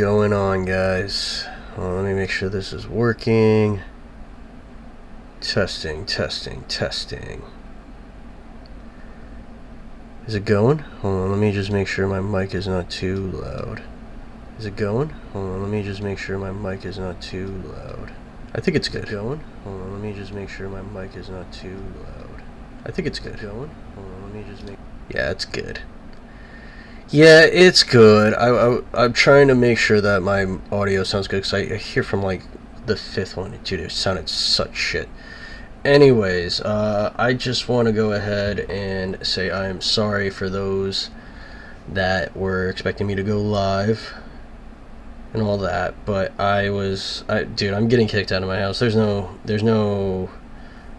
going on, guys? Well, let me make sure this is working. Testing. Is it going? Hold on, let me just make sure my mic is not too loud. Is it going? Hold on, let me just make sure my mic is not too loud. I think it's good. Going? Hold on, let me just make sure my mic is not too loud. I think it's good. Going? Hold on, let me just make... Yeah, it's good. Yeah, it's good. I'm trying to make sure that my audio sounds good, because I hear from, like, the fifth one, dude, it sounded such shit. Anyways, I just want to go ahead and say I am sorry for those that were expecting me to go live and all that, but dude, I'm getting kicked out of my house. There's no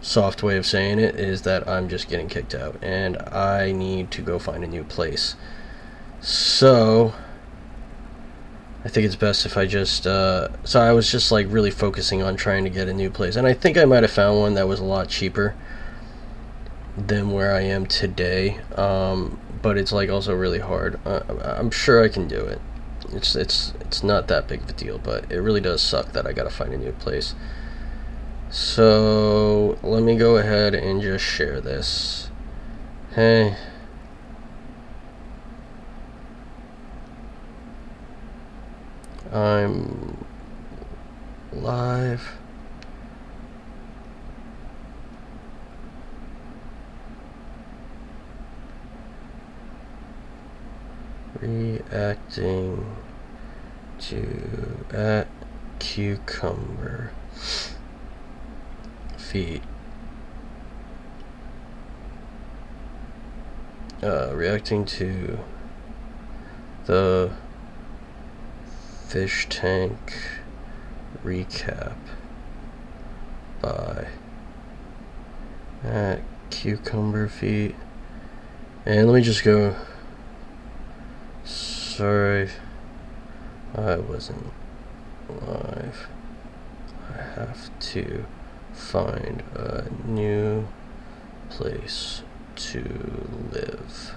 soft way of saying it, is that I'm just getting kicked out, and I need to go find a new place. So I think it's best if I just, so I was just like really focusing on trying to get a new place, and I think I might have found one that was a lot cheaper than where I am today, but it's like also really hard. I'm sure I can do it. It's not that big of a deal, but it really does suck that I gotta find a new place. So let me go ahead and just share this. Hey. I'm live. Reacting to @cucumber feet. Reacting to the fish tank recap by @cucumber feet. And let me just go. Sorry, I wasn't live. I have to find a new place to live.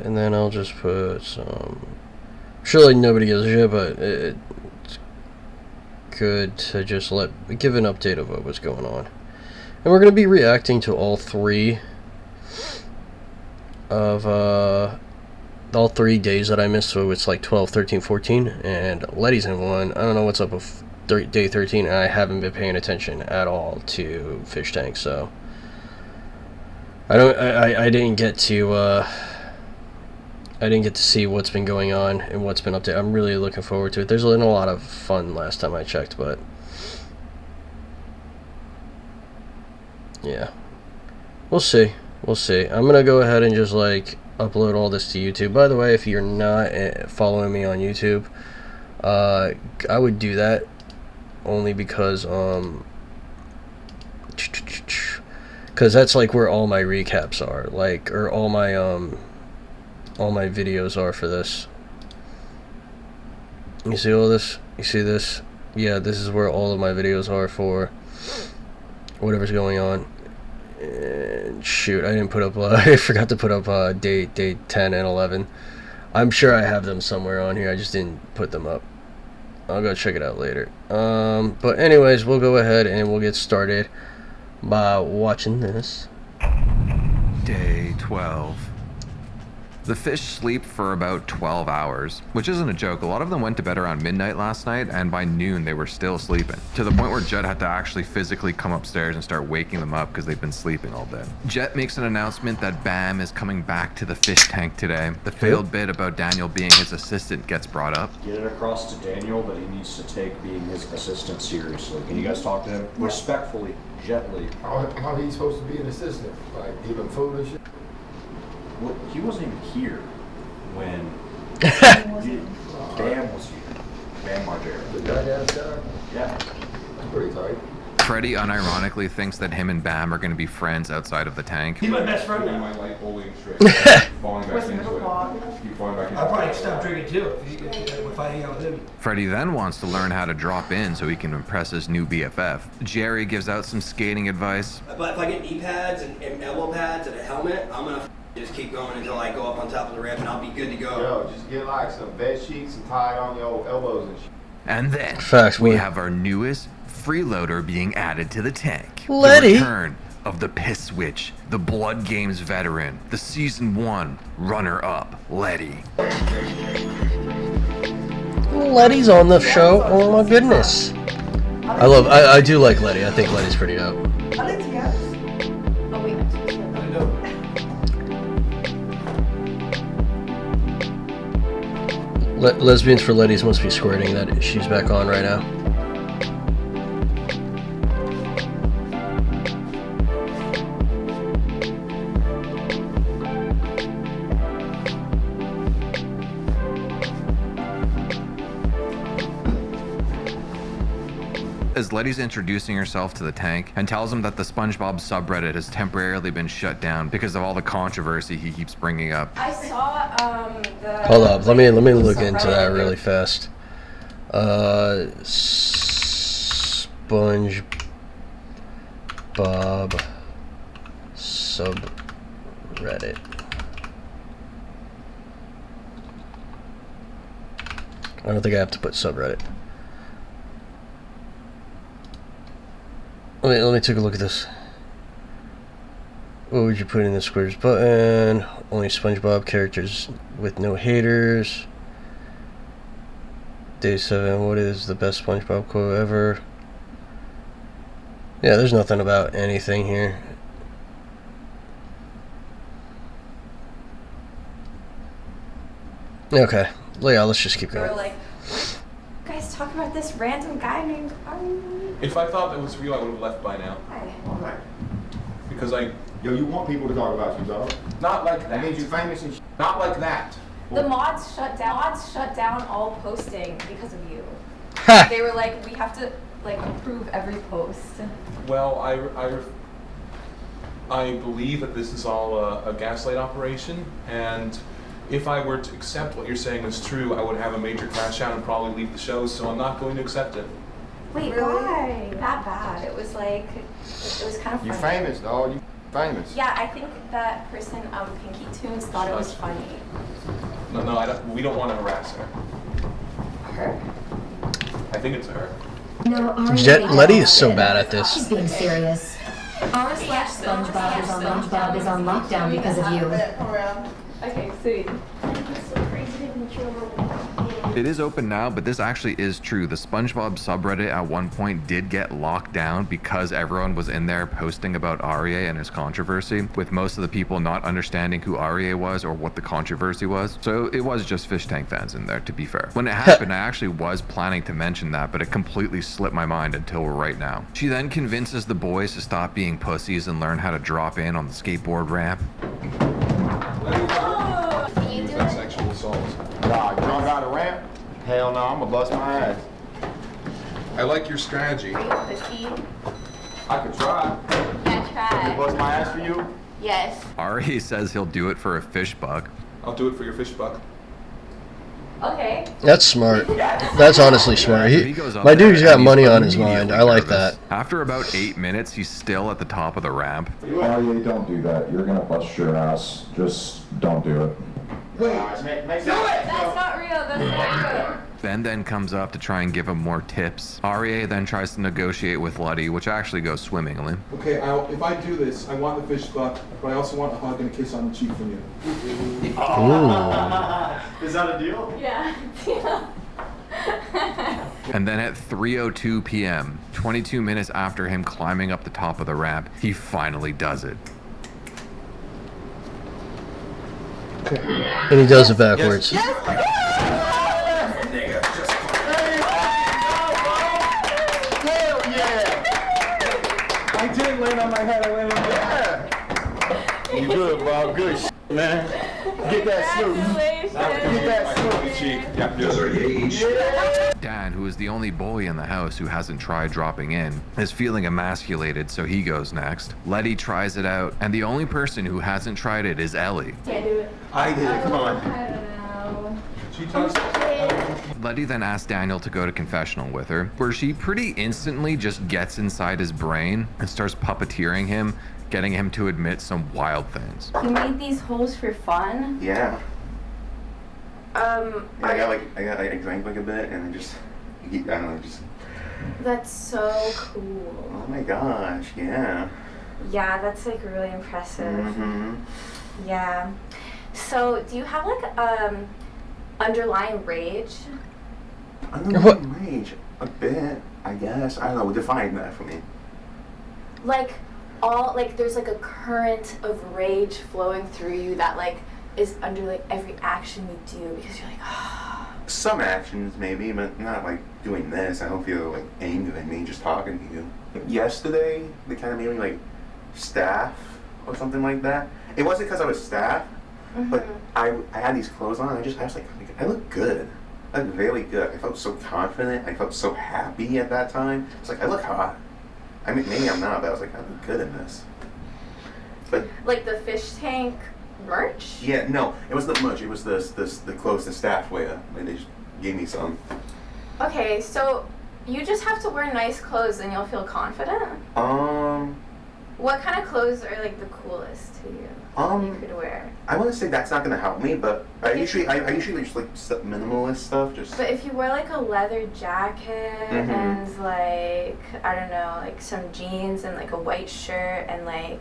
And then I'll just put some... Surely nobody gives a shit, but it's good to just give an update of what was going on. And we're going to be reacting to all three days that I missed, so it's like 12, 13, 14, and Letty's in one. I don't know what's up with day 13, and I haven't been paying attention at all to Fish Tank, so I didn't get to see what's been going on and what's been updated. I'm really looking forward to it. There's been a lot of fun last time I checked, but yeah, we'll see. I'm gonna go ahead and just like upload all this to YouTube. By the way, if you're not following me on YouTube, I would do that only because that's like where all my recaps are, like, or all my videos are for this. You see all this? You see this? Yeah, this is where all of my videos are for whatever's going on. And shoot, I didn't put up I forgot to put up day 10 and 11. I'm sure I have them somewhere on here, I just didn't put them up. I'll go check it out later. But anyways, we'll go ahead and we'll get started by watching this. Day 12. The fish sleep for about 12 hours, which isn't a joke. A lot of them went to bed around midnight last night, and by noon they were still sleeping, to the point where Jet had to actually physically come upstairs and start waking them up because they've been sleeping all day. Jet makes an announcement that Bam is coming back to the fish tank today. The failed bit about Daniel being his assistant gets brought up. Get it across to Daniel that he needs to take being his assistant seriously. Can you guys talk to him? Respectfully, gently. How he supposed to be an assistant? Like, give him food and shit? Well, he wasn't even here when Bam was here. Bam Margera. The jackass guy? Yeah. That's pretty tight. Freddie unironically thinks that him and Bam are going to be friends outside of the tank. He's my best friend now. My light holding straight. Falling back Where's the into middle it. part? Keep falling back into I'll probably it. stop drinking too if I hang out with him. Freddie then wants to learn how to drop in so he can impress his new BFF. Jerry gives out some skating advice. But if I get knee pads and elbow pads and a helmet, I'm gonna just keep going until I go up on top of the ramp and I'll be good to go. Yo, just get like some bed sheets and tie it on your elbows and shit. And then Facts, we boy. have our newest freeloader being added to the tank. Letty. The return of the Piss Switch, the Blood Games veteran, the Season 1 runner-up, Letty. Letty's on the show. Oh my goodness. I do like Letty. I think Letty's pretty dope. I like to guys. Oh wait. I know. Lesbians for Letty's must be squirting that she's back on right now. As Letty's introducing herself to the tank and tells him that the SpongeBob subreddit has temporarily been shut down because of all the controversy he keeps bringing up. I saw the. Hold up, let me look into that really fast. SpongeBob subreddit. I don't think I have to put subreddit. Let me take a look at this. What would you put in the squares button? Only SpongeBob characters with no haters. Day 7, what is the best SpongeBob quote ever? Yeah, there's nothing about anything here. Okay, yeah, let's just keep They were going. like, you guys talk about this random guy named Ari. If I thought that was real, I would have left by now. Hi. Alright. Because I, Yo, you want people to talk about you, dog. not like That means that. you famous and shit. Not like that. The mods shut down all posting because of you. Ha! They were like, we have to like approve every post. Well, I believe that this is all a gaslight operation, and if I were to accept what you're saying is true, I would have a major crash out and probably leave the show, so I'm not going to accept it. Wait, Really? why? That bad. It was like, it was kind of funny. You famous, dog. You famous. Yeah, I think that person, Pinky Tunes, thought it was funny. No, we don't want to harass her. Her? I think it's her. No, Ari, Letty is so bad at She's this. being serious. R/SpongeBob is on lockdown because of you. Okay, sweet. It is open now, but this actually is true. The SpongeBob subreddit at one point did get locked down because everyone was in there posting about Aria and his controversy, with most of the people not understanding who Aria was or what the controversy was. So it was just fish tank fans in there, to be fair. When it happened, I actually was planning to mention that, but it completely slipped my mind until right now. She then convinces the boys to stop being pussies and learn how to drop in on the skateboard ramp. Use that sexual assault. Nah, drunk out of ramp? Hell no, I'ma bust my ass. I like your strategy. Are you pussy? I could try. Yeah, To bust my ass for you? Yes. Ari says he'll do it for a fish buck. I'll do it for your fish buck. Okay. That's smart. That's honestly smart. He goes up My there dude's and got he's money on his mind. immediately I like nervous. that. After about 8 minutes, he's still at the top of the ramp. Aria, don't do that. You're gonna bust your ass. Just don't do it. Alright, make that. That's not real. That's not real. Ben then comes up to try and give him more tips. Aria then tries to negotiate with Letty, which actually goes swimmingly. Okay, if I do this, I want the fish buck, but I also want a hug and a kiss on the cheek from you. Is that a deal? Yeah. And then at 3:02 p.m., 22 minutes after him climbing up the top of the ramp, he finally does it. And he does it backwards. Hell yeah! I didn't land on my head, I landed on my head. You good, Bob. Good shit, man. Get that smooth. Get that smooth. Dan, who is the only boy in the house who hasn't tried dropping in, is feeling emasculated, so he goes next. Letty tries it out, and the only person who hasn't tried it is Ellie. Can't do it. I did it, come on. I don't know. She touched Letty then asks Daniel to go to confessional with her, where she pretty instantly just gets inside his brain and starts puppeteering him, getting him to admit some wild things. You made these holes for fun? Yeah. Yeah, I drank like a bit and I don't know, just. That's so cool. Oh my gosh, yeah. Yeah, that's like really impressive. Mm-hmm. Yeah. So, do you have like underlying rage? Underlying rage, a bit, I guess. I don't know. Define that for me. Like there's like a current of rage flowing through you that like is under like every action you do because you're like, ah. Some actions maybe, but not like doing this. I don't feel like angry at me just talking to you. Yesterday, they kind of made me like staff or something like that. It wasn't because I was staff, but I had these clothes on. I was like, I look good. I look really good. I felt so confident. I felt so happy at that time. It's like I look hot. I mean, maybe I'm not, but I was like, I look good in this. But like the fish tank merch? yeah, no, it was the merch. It was the clothes the staff wear. Like, they just gave me some. Okay, so you just have to wear nice clothes and you'll feel confident? What kind of clothes are like the coolest to you? You could wear. I want to say that's not gonna help me, but I usually just like minimalist stuff. Just. But if you wear like a leather jacket and like I don't know, like some jeans and like a white shirt and like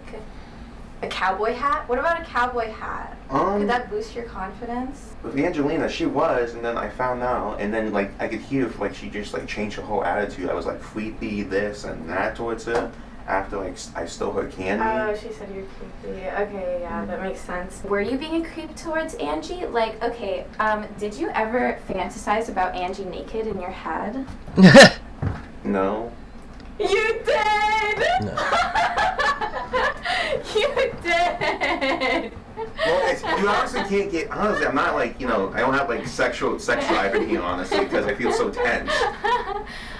a cowboy hat. What about a cowboy hat? Could that boost your confidence? With Angelina, she was, and then I found out, and then like I could hear like she just like changed her whole attitude. I was like creepy, this and that towards her. After like I stole her candy. Oh, she said you're creepy. Okay, yeah, that makes sense. Were you being a creep towards Angie? Like, okay, did you ever fantasize about Angie naked in your head? No. You did! No. You did! Well, you honestly can't get. Honestly, I'm not like I don't have like sex drive in here, honestly, because I feel so tense.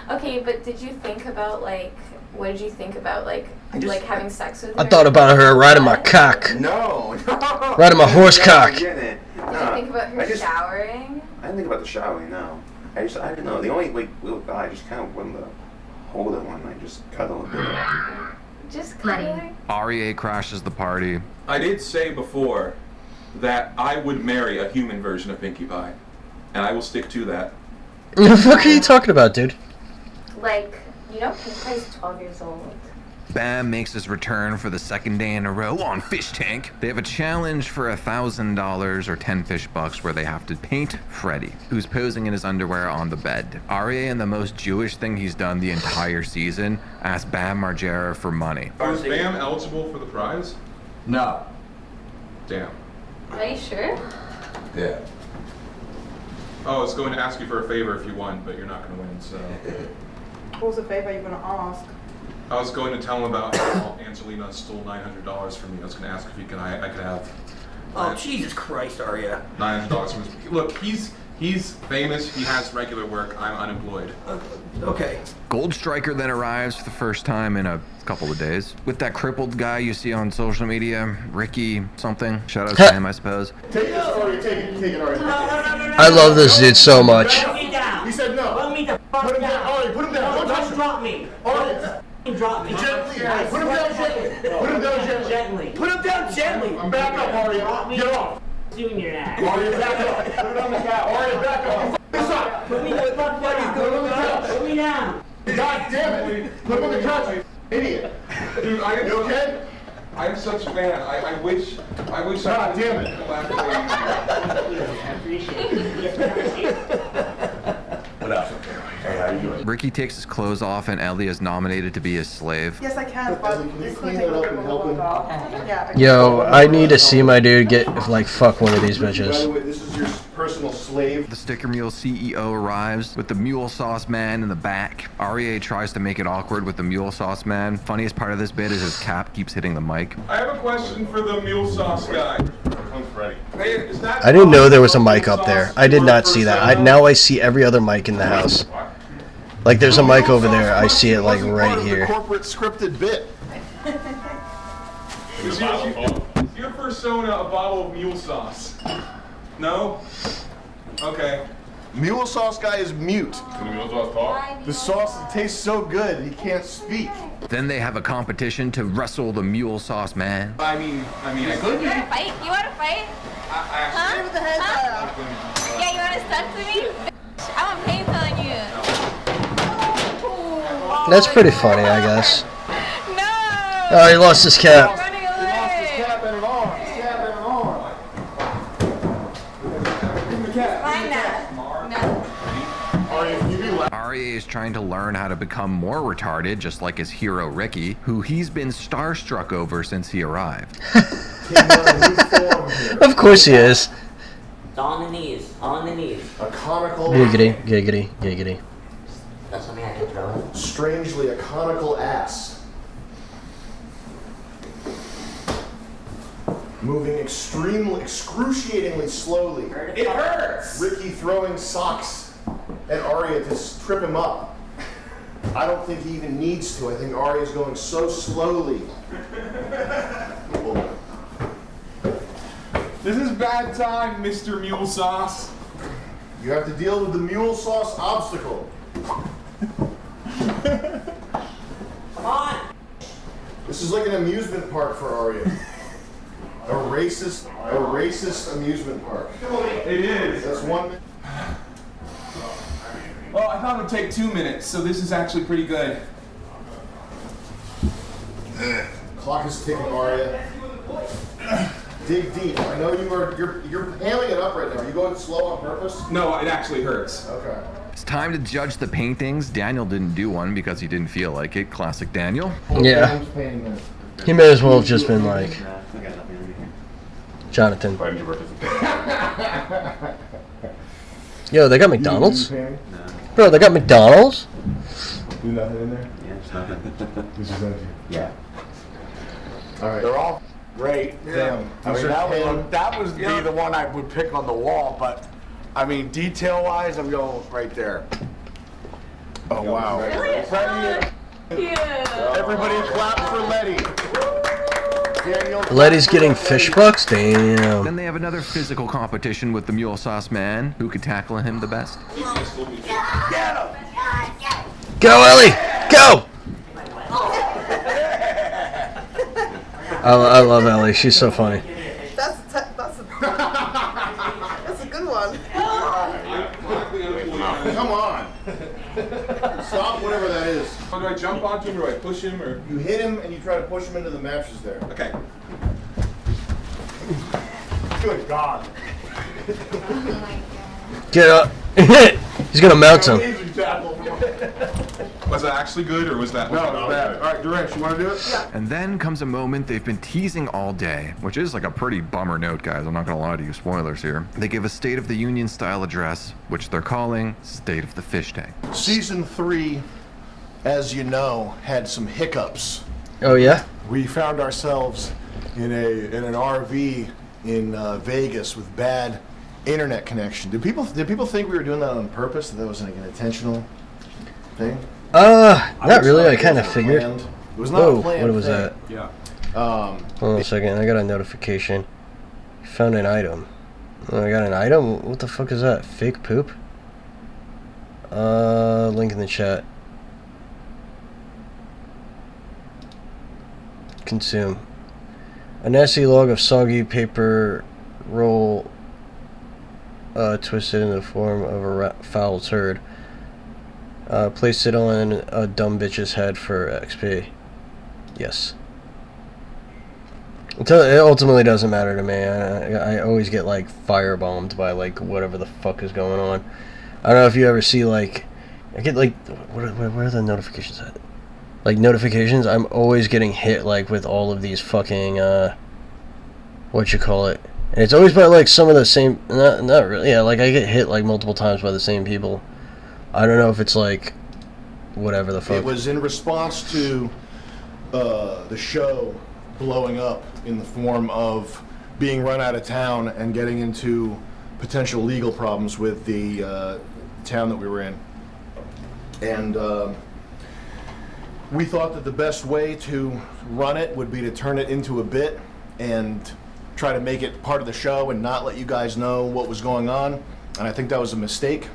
Okay, but did you think about like? What did you think about like having sex with her? I thought about her riding my cock. No. Riding my horse cock. Did you think about her showering? I didn't think about the showering. No. I didn't know. The only like little guy, I just kind of wanted to hold her one night, just cuddle a bit. Just cuddling. REA crashes the party. I did say before that I would marry a human version of Pinkie Pie, and I will stick to that. What the fuck are you talking about, dude? Like, you know, Pinkie Pie's 12 years old. Bam makes his return for the second day in a row on Fish Tank. They have a challenge for $1,000 or 10 fish bucks where they have to paint Freddy, who's posing in his underwear on the bed. Aria, and the most Jewish thing he's done the entire season, asks Bam Margera for money. Was Bam eligible for the prize? No. Damn. Are you sure? Yeah. Oh, I was going to ask you for a favor if you won, but you're not going to win, so. What was the favor you were gonna ask? I was going to tell him about how Angelina stole $900 from me. I was going to ask if I could have. Oh, Jesus Christ, Arya. $900 from his. Look, he's famous. He has regular work. I'm unemployed. Okay. Gold Striker then arrives for the first time in a couple of days with that crippled guy you see on social media, Ricky something. Shout out to him, I suppose. Take it, Arya, take it, Arya. I love this dude so much. Put me down. He said no. Put me the fuck Put him down. down, Arya, put him down. Don't touch him. Drop me. Arya, Drop me. gently. Put him down gently. Put him down gently. Gently. Put him down gently. I'm back up, Arya. Get off. Doing your ass. Arya, back up. Put it on the couch. Arya, back up. This up. Put me the fuck down. Put it on the couch. Put me down. God damn it. Put him on the couch, idiot. Dude, You okay? I'm such a fan. I wish God damn it. I appreciate it. What else? Hey, how you doing? Ricky takes his clothes off and Ellie is nominated to be his slave. Yes, I can, but Can you it's clean gonna take that a up little and bit help him? longer. Yeah. Yo, I need to see my dude get like fuck one of these By the bitches. way, this is your personal slave. The Sticker Mule CEO arrives with the Mule Sauce Man in the back. REA tries to make it awkward with the Mule Sauce Man. Funniest part of this bit is his cap keeps hitting the mic. I have a question for the mule sauce guy. Come, Freddy. I didn't know there was a mic up there. I did not see that. Now I see every other mic in the house. Like there's a mic over there. I see it like right here. Corporate scripted bit. Is your persona a bottle of mule sauce? No? Okay. Mule sauce guy is mute. Can the mule sauce talk? The sauce tastes so good he can't speak. Then they have a competition to wrestle the mule sauce man. I mean, I could. You wanna fight? You wanna fight? Huh? Yeah, you wanna stunt to me? I'm a pain telling you. That's pretty funny, I guess. No! Oh, he lost his cap. Running away! Cap and an arm. Cap and an arm. Find that. No. Arya is trying to learn how to become more retarded, just like his hero Ricky, who he's been starstruck over since he arrived. Of course he is. On the knees, on the knees. A conical. Giggity, giggity, giggity. That's something I can throw in. Strangely, a conical ass. Moving excruciatingly slowly. It hurts! Ricky throwing socks at Arya to trip him up. I don't think he even needs to. I think Arya's going so slowly. This is bad time, Mr. Mule Sauce. You have to deal with the mule sauce obstacle. Come on! This is like an amusement park for Arya. A racist amusement park. It is. That's 1 minute. Well, I thought it would take 2 minutes, so this is actually pretty good. Clock is ticking, Arya. Dig deep. I know you're hamming it up right now. Are you going slow on purpose? No, it actually hurts. Okay. It's time to judge the paintings. Daniel didn't do one because he didn't feel like it. Classic Daniel. Yeah. He may as well have just been like Jonathan. Yo, they got McDonald's? Bro, they got McDonald's? Do nothing in there? Yeah, it's nothing. This is empty. Yeah. All right. They're all great. Damn. I mean, that would be the one I would pick on the wall, but I mean, detail-wise, I'm going right there. Oh, wow. Everybody clap for Letty. Daniel. Letty's getting fish bucks? Damn. Then they have another physical competition with the mule sauce man. Who could tackle him the best? Go, Ellie! Go! I love Ellie. She's so funny. That's a good one. Come on. Stop whatever that is. Do I jump onto him or do I push him or? You hit him and you try to push him into the mattress there. Okay. Good God. Get up. He's gonna mount him. Was that actually good or was that? No, it was bad. All right, Durex, you want to do it? Yeah. And then comes a moment they've been teasing all day, which is like a pretty bummer note, guys. I'm not gonna lie to you, spoilers here. They give a State of the Union style address, which they're calling State of the Fish Tank. Season 3, as you know, had some hiccups. Oh yeah? We found ourselves in an RV in Vegas with bad internet connection. Did people think we were doing that on purpose? That was like an intentional thing? Not really. I kind of figured. It was not Whoa, a planned what was thing. that? Yeah. Hold on a second. I got a notification. Found an item. Oh, I got an item? What the fuck is that? Fake poop? Link in the chat. Consume. A nasty log of soggy paper roll twisted in the form of a foul turd. Place it on a dumb bitch's head for XP. Yes. It ultimately doesn't matter to me. I always get like firebombed by like whatever the fuck is going on. I don't know if you ever see like I get like where are the notifications at? Like notifications, I'm always getting hit like with all of these fucking what you call it. And it's always by like some of the same not really. Yeah, like I get hit like multiple times by the same people. I don't know if it's like whatever the fuck. It was in response to the show blowing up in the form of being run out of town and getting into potential legal problems with the town that we were in. And we thought that the best way to run it would be to turn it into a bit and try to make it part of the show and not let you guys know what was going on. And I think that was a mistake.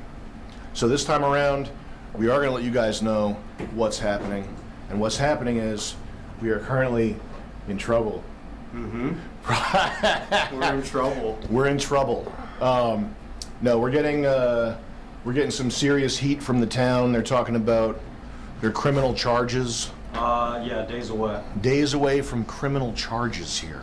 So this time around, we are going to let you guys know what's happening. And what's happening is we are currently in trouble. Mm-hmm. We're in trouble. We're in trouble. No, we're getting some serious heat from the town. They're talking about their criminal charges. Yeah, days away. Days away from criminal charges here.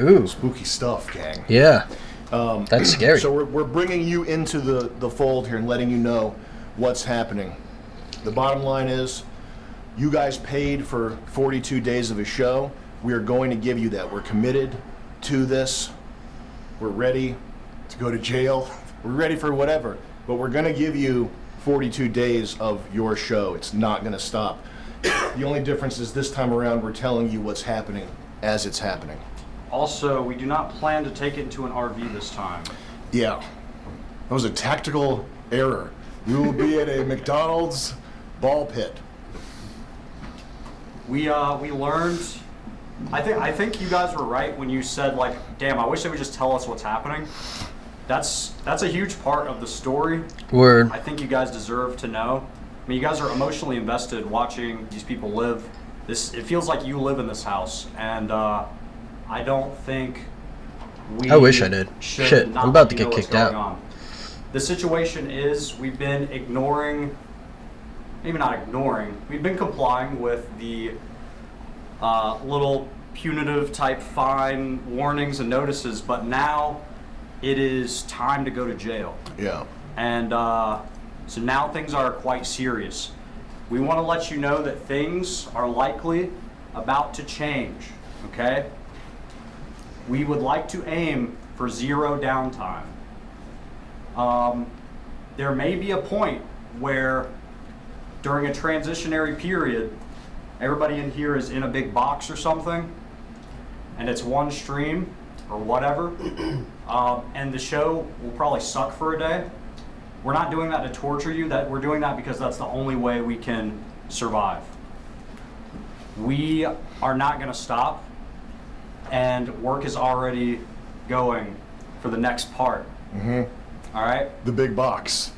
Ooh. Spooky stuff, gang. Yeah. That's scary. So we're bringing you into the fold here and letting you know what's happening. The bottom line is, you guys paid for 42 days of a show. We are going to give you that. We're committed to this. We're ready to go to jail. We're ready for whatever. But we're going to give you 42 days of your show. It's not going to stop. The only difference is this time around we're telling you what's happening as it's happening. Also, we do not plan to take it into an RV this time. Yeah. That was a tactical error. We will be at a McDonald's ball pit. We learned. I think you guys were right when you said, like, damn, I wish they would just tell us what's happening. That's a huge part of the story. Word. I think you guys deserve to know. I mean, you guys are emotionally invested watching these people live. It feels like you live in this house, and I don't think we. I wish I did. should Shit, not I'm about let to you get know what's kicked out. going on. The situation is we've been ignoring, maybe not ignoring, we've been complying with the little punitive type fine warnings and notices, but now it is time to go to jail. Yeah. And so now things are quite serious. We want to let you know that things are likely about to change, okay? We would like to aim for 0 downtime. There may be a point where during a transitionary period, everybody in here is in a big box or something, and it's one stream or whatever, and the show will probably suck for a day. We're not doing that to torture you. We're doing that because that's the only way we can survive. We are not going to stop, and work is already going for the next part. Mm-hmm. All right? The big box.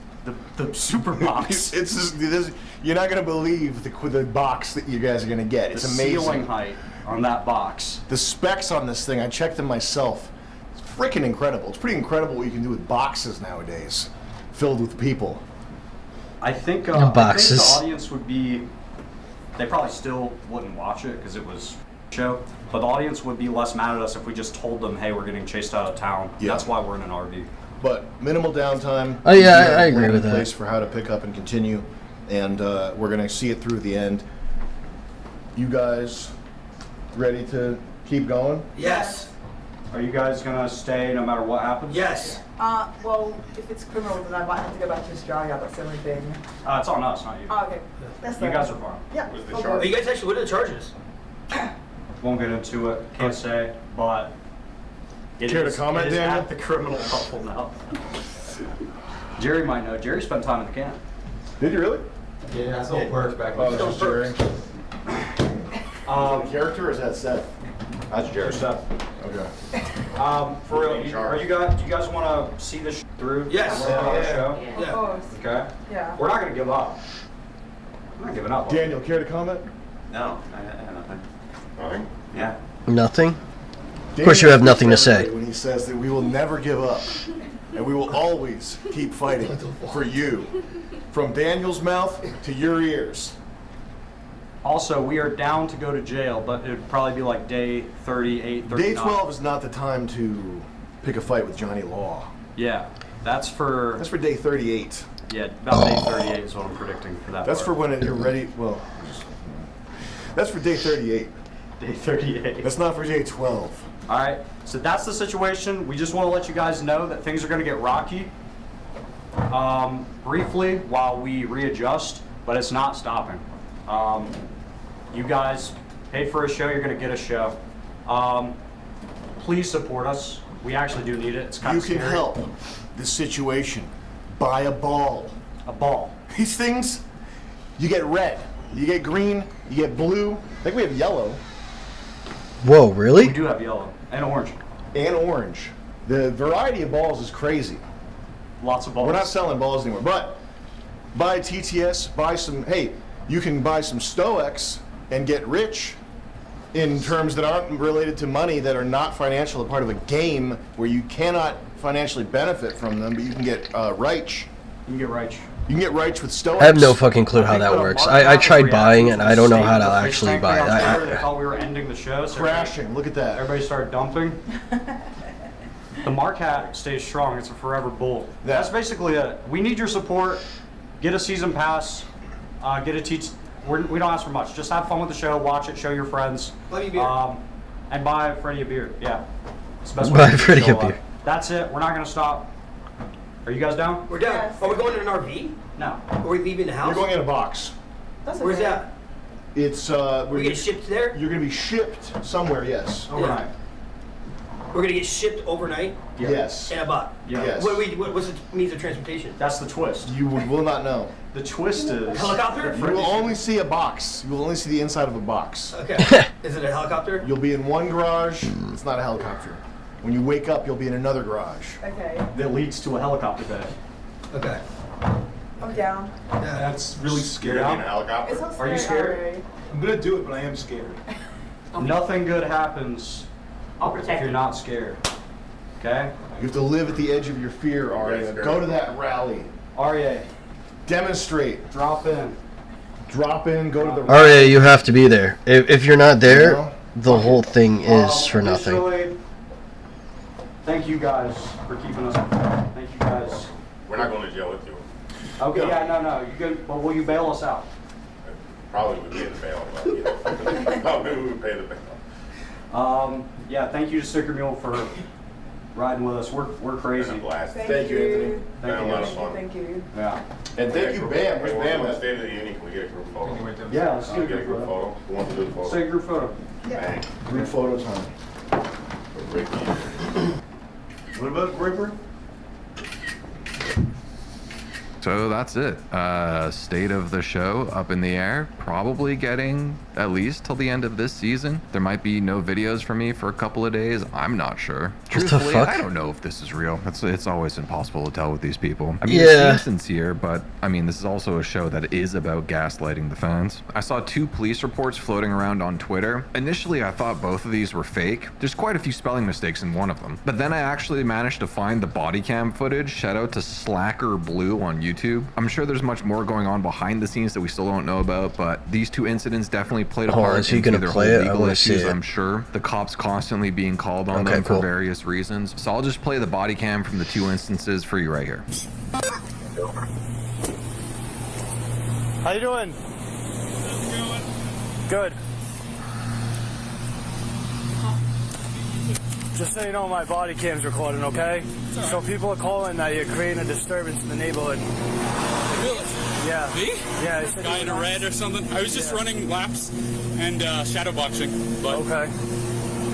The super box. It's just, you're not going to believe the box that you guys are going to get. It's amazing. The ceiling height on that box. The specs on this thing, I checked them myself. It's freaking incredible. It's pretty incredible what you can do with boxes nowadays, filled with people. I think And boxes. the audience would be, they probably still wouldn't watch it because it was a show, but the audience would be less mad at us if we just told them, hey, we're getting chased out of town. Yeah. That's why we're in an RV. But minimal downtime. Oh, yeah, We have I a agree plan with in that. place for how to pick up and continue, and we're going to see it through the end. You guys ready to keep going? Yes. Are you guys gonna stay no matter what happens? Yes. Well, if it's criminal, then I might have to go back to Australia. That's the only thing. It's on us, not you. Oh, okay. That's You fine. guys are fine. Yeah. Are you guys actually, what are the charges? Won't get into it, can't say, but it Care to is- comment, it is Daniel? at the criminal level now. Jerry might know. Jerry spent time in the camp. Did you really? Yeah, I saw Perks back Oh, in this is Jerry. Is Um, that a character or is that Seth? That's Jerry. Okay. For real, do you guys want to see this through? Yes. Work on our show? Of course. Okay. Yeah. We're not gonna give up. I'm not giving up. Daniel, care to comment? No, I have nothing. Nothing. Yeah. Nothing? Of course you have nothing to say. When he says that we will never give up and we will always keep fighting for you. From Daniel's mouth to your ears. Also, we are down to go to jail, but it would probably be like day 38, 39. Day 12 is not the time to pick a fight with Johnny Law. Yeah, that's for day 38. Yeah, about day 38 is what I'm predicting for that. That's part. for when you're ready. Well, that's for day 38. Day 38. That's not for day 12. All right, so that's the situation. We just want to let you guys know that things are going to get rocky briefly while we readjust, but it's not stopping. You guys paid for a show, you're going to get a show. please support us. We actually do need it. It's kind You of can scary. help this situation. Buy a ball. A ball. These things, you get red, you get green, you get blue. I think we have yellow. Whoa, really? We do have yellow and orange. And orange. The variety of balls is crazy. Lots of balls. We're not selling balls anymore, but buy TTS, buy some, hey, you can buy some Stoics and get rich in terms that aren't related to money, that are not financial, a part of a game where you cannot financially benefit from them, but you can get Reich. You can get Reich. You can get Reich with Stoics. I have no fucking clue how that works. I tried buying it and I don't know how to actually buy it. They thought we were ending the show. So Crashing, look at that. Everybody started dumping. The Marquette stays strong. It's a forever bull. That's basically it. We need your support. Get a season pass. Get a teach. We don't ask for much. Just have fun with the show. Watch it. Show your friends. Buy you a beer. And buy Freddie a beer. Yeah. It's the best way Buy to keep the Freddie show a beer. alive. That's it. We're not going to stop. Are you guys down? We're down. Yes. Are we going in an RV? No. Are we leaving the house? You're going in a box. That's Where's okay. that? It's We get shipped there? You're going to be shipped somewhere, yes. Overnight. We're gonna get shipped overnight Yeah. Yes. in a buck. Yeah. Yes. What's the means of transportation? That's the twist. You will not know. The twist is Helicopter? You will only see a box. You will only see the inside of a box. Okay. Is it a helicopter? You'll be in one garage. It's not a helicopter. When you wake up, you'll be in another garage. Okay. that leads to a helicopter bay. Okay. I'm down. That's really scary. Yeah. In a helicopter. It sounds Are you scary scared? already. I'm gonna do it, but I am scared. Nothing good happens I'll if protect you're you. not scared. Okay? You have to live at the edge of your fear, Arya. Go to that rally. Arya, Demonstrate. drop in. Drop in. Go to the Arya, you have to be there. If you're not there, know? the whole thing is for nothing. Additionally, thank you guys for keeping us. Thank you guys. We're not going to jail with you. Okay, No. yeah, no. You good? But will you bail us out? Probably would pay the bail, but you know, probably we would pay the bail. Yeah, thank you to Sticker Mule for riding with us. We're crazy. It's a blast. Thank you, Anthony. Thank Been you a lot guys. of fun. Thank you. Yeah. And thank you, Bam. Where's Bam We'll at? stay to the union. Can we get a group photo? Yeah, let's do a Get a group group photo. photo. Who wants to do the photo? Say a group photo. Bang. Group photo time. Ricky. What about Ripper? So that's it. State of the show up in the air. Probably getting at least till the end of this season. There might be no videos from me for a couple of days. I'm not sure. What the Truthfully, fuck? I don't know if this is real. It's always impossible to tell with these people. I mean, Yeah. it seems sincere, but I mean, this is also a show that is about gaslighting the fans. I saw 2 police reports floating around on Twitter. Initially, I thought both of these were fake. There's quite a few spelling mistakes in one of them. But then I actually managed to find the body cam footage. Shout out to Slacker Blue on YouTube. I'm sure there's much more going on behind the scenes that we still don't know about, but these 2 incidents definitely played a Hold on, part is he into gonna their play whole it? I legal wanna see issues, it. I'm sure. The cops constantly being called on Okay, them cool. for various reasons. So I'll just play the body cam from the 2 instances for you right here. How you doing? Good. Just so you know, my body cam's recording, okay? So people are calling that you're creating a disturbance in the neighborhood. Really? Yeah. Me? Yeah. They said Guy you in a were- red or something? I was just running laps and shadowboxing. But Okay.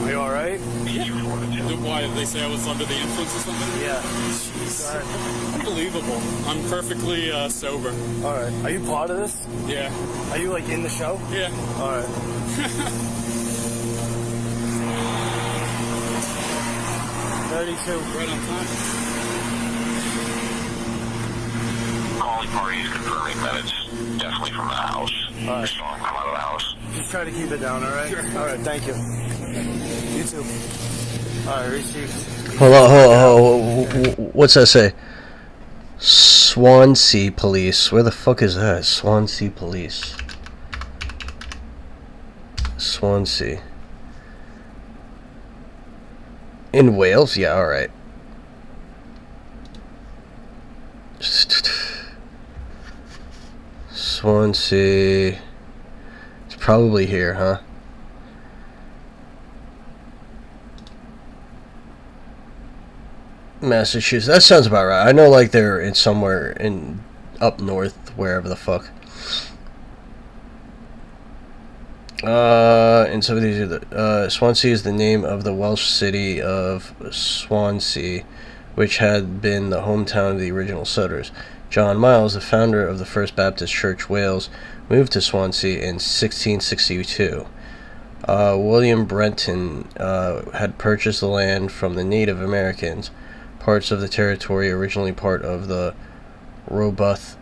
Are you alright? yeah. Why did they say I was under the influence or something? Yeah. Jeez. Unbelievable. I'm perfectly sober. Alright. Are you part of this? Yeah. Are you like in the show? Yeah. Alright. 32. Right on time. Calling parties confirming that it's definitely from the house. Alright. Saw him come out of the house. Just try to keep it down, alright? Sure. Alright, thank you. You too. Alright, received. Hold on. What's that say? Swansea Police. Where the fuck is that? Swansea Police. Swansea. In Wales? Yeah, alright. Swansea. It's probably here, huh? Massachusetts. That sounds about right. I know, like, they're in somewhere in up north, wherever the fuck. And some of these are Swansea is the name of the Welsh city of Swansea, which had been the hometown of the original settlers. John Miles, the founder of the First Baptist Church Wales, moved to Swansea in 1662. William Brenton had purchased the land from the Native Americans. Parts of the territory originally part of the Rehoboth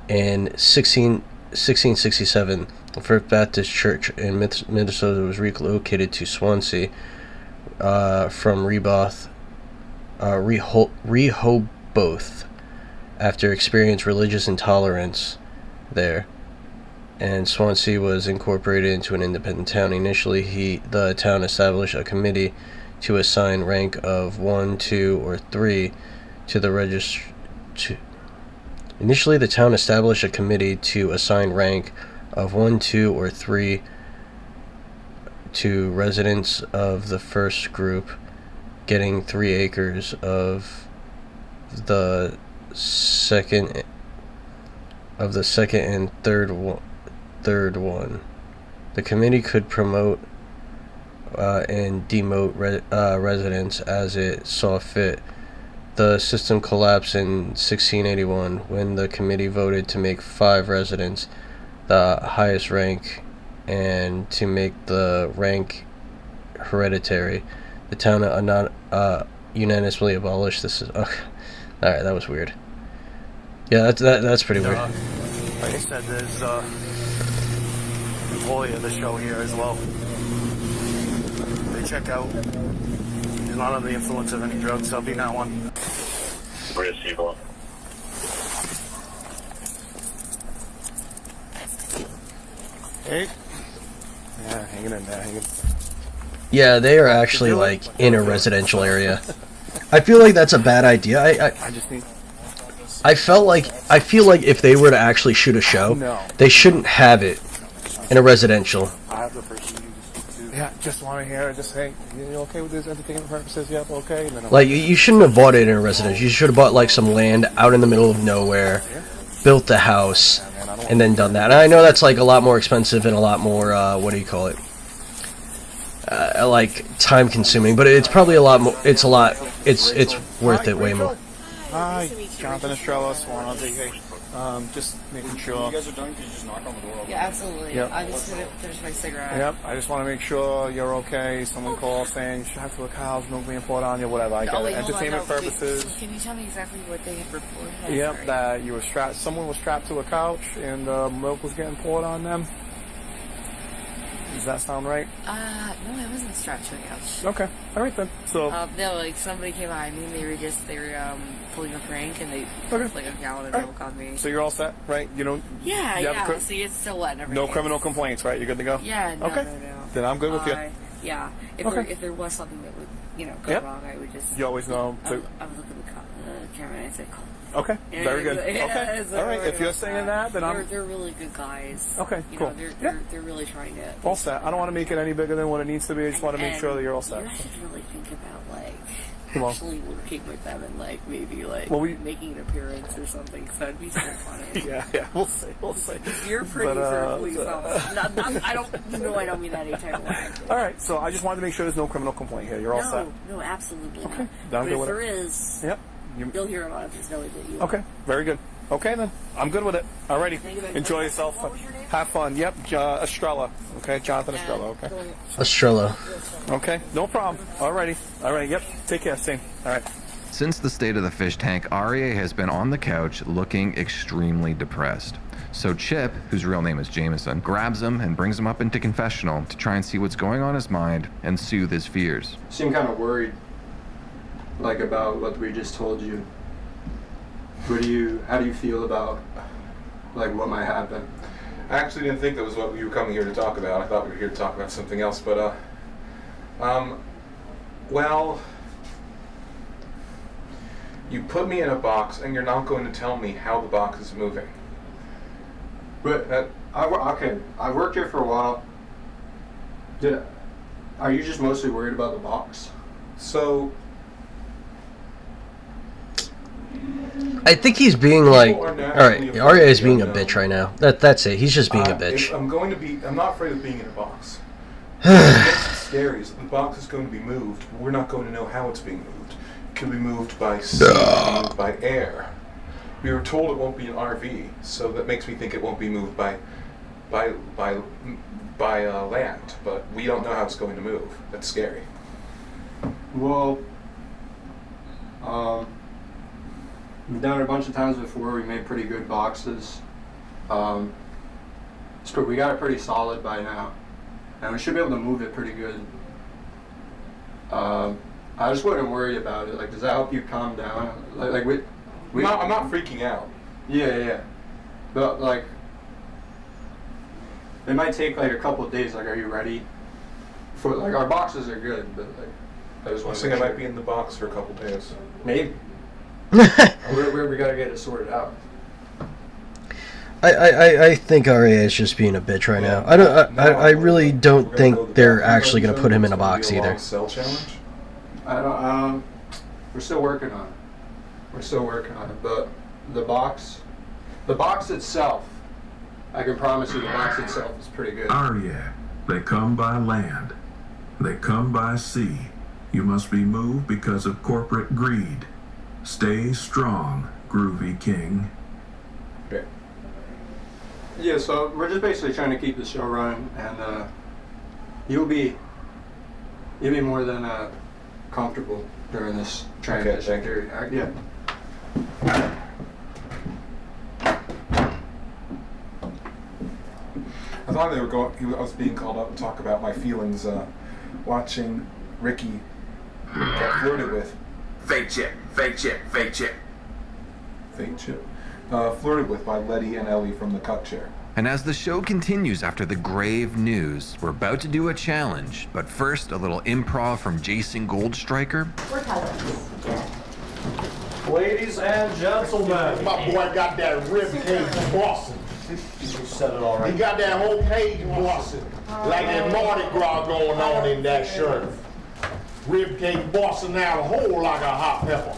in 1667. The First Baptist Church in Minnesota was relocated to Swansea from Rehoboth after experiencing religious intolerance there, and Swansea was incorporated into an independent town. Initially, the town established a committee to assign rank of 1, 2, or 3 to the Initially, the town established a committee to assign rank of 1, 2, or 3 to residents of the first group, getting 3 acres of the second and third one. The committee could promote and demote residents as it saw fit. The system collapsed in 1681 when the committee voted to make 5 residents the highest rank and to make the rank hereditary. The town unanimously abolished this. Okay. Alright, that was weird. Yeah, that's pretty weird. Like I said, there's employee of the show here as well. They check out. He's not under the influence of any drugs, so I'll be not one. Receiver. Hey. Yeah, hanging in there, Yeah, they are actually like in a residential area. I feel like that's a bad idea. I feel like if they were to actually shoot a show, they shouldn't have it in a residential. Yeah, just want to hear it. Just say, you okay with this entertainment purposes? Yep, okay. And then Like, you shouldn't have bought it in a residential. You should have bought like some land out in the middle of nowhere, built the house, and then done that. And I know that's like a lot more expensive and a lot more what do you call it? Like time consuming, but it's probably a lot more. It's worth it way more. Hi, Jonathan Estrella, Swan on TV. Just making sure. You guys are done, can you just knock on the door? Yeah, absolutely. Yep. I just finished my cigarette. Yep, I just want to make sure you're okay. Someone calls saying you should have to a house, no being poured on you, whatever. I get it. Entertainment purposes. Can you tell me exactly what they had reported? Yep, that you were strapped. Someone was strapped to a couch and milk was getting poured on them. Does that sound right? No, I wasn't strapped to a couch. Okay, all right then. So no, like somebody came behind me and they were pulling a prank and they put like a gallon of milk on me. So you're all set, right? You don't. Yeah. See, it's still wet and everything. No criminal complaints, right? You're good to go. Yeah. No, okay. No. Then I'm good with you. Yeah. If there was something that would go wrong, I would just. You always know. I would look at the camera and say, "Call." Okay, very good. Yeah, okay, all right. If you're saying that, then they're really good guys. Okay, cool. They're really trying to. All set. I don't want to make it any bigger than what it needs to be. I just want to make sure that you're all set. You guys should really think about Come on. actually working with them and maybe making an appearance or something. So that'd be so funny. yeah. We'll see. You're pretty for a police officer. I don't mean that any type of way. All right. So I just wanted to make sure there's no criminal complaint here. You're all set. No, absolutely okay. not. But if there is, you'll hear about it. Just know that you. Okay. Very good. Okay then. I'm good with it. Alrighty. Enjoy yourself. Have fun. Yep. Estrella. Okay. Jonathan Estrella. Okay. Estrella. Okay. No problem. Alrighty. Alright. Yep. Take care. Same. Alright. Since the state of the fish tank, Aria has been on the couch looking extremely depressed. So Chip, whose real name is Jameson, grabs him and brings him up into confessional to try and see what's going on in his mind and soothe his fears. You seem kind of worried, about what we just told you. How do you feel about, what might happen? I actually didn't think that was what we were coming here to talk about. I thought we were here to talk about something else, but, well, you put me in a box and you're not going to tell me how the box is moving. But, I worked here for a while. Are you just mostly worried about the box? So, I think he's being like, all right, Arya is being a bitch right now. That's it. He's just being a bitch. I'm not afraid of being in a box. What's scary is the box is going to be moved. We're not going to know how it's being moved. It could be moved by sea, it can be moved by air. We were told it won't be an RV, so that makes me think it won't be moved by land. But we don't know how it's going to move. That's scary. Well, we've done it a bunch of times before. We made pretty good boxes. We got it pretty solid by now, and we should be able to move it pretty good. I just wouldn't worry about it. Like, does that help you calm down? I'm not freaking out. Yeah. But like, it might take like a couple of days. Like, are you ready? For like, our boxes are good, but like, I just want to think I might be in the box for a couple days. Maybe. we gotta get it sorted out. I think Arya is just being a bitch right now. I really don't think they're actually going to put him in a box either. Cell challenge? I don't. We're still working on it. But the box itself, I can promise you, the box itself is pretty good. Arya, they come by land. They come by sea. You must be moved because of corporate greed. Stay strong, Groovy King. Okay. Yeah, so we're just basically trying to keep the show running, and you'll be more than comfortable during this transition period. Yeah. I thought I was being called up to talk about my feelings watching Ricky get flirted with. Fake chip. Flirted with by Letty and Ellie from the cuck chair. And as the show continues after the grave news, we're about to do a challenge, but first a little improv from Jason Goldstriker. We're cousins. Ladies and gentlemen. My boy got that rib cage bossing. You said it all right. He got that whole cage bossing. Like that Mardi Gras going on in that shirt. Rib cage bossing out a whole like a hot pepper.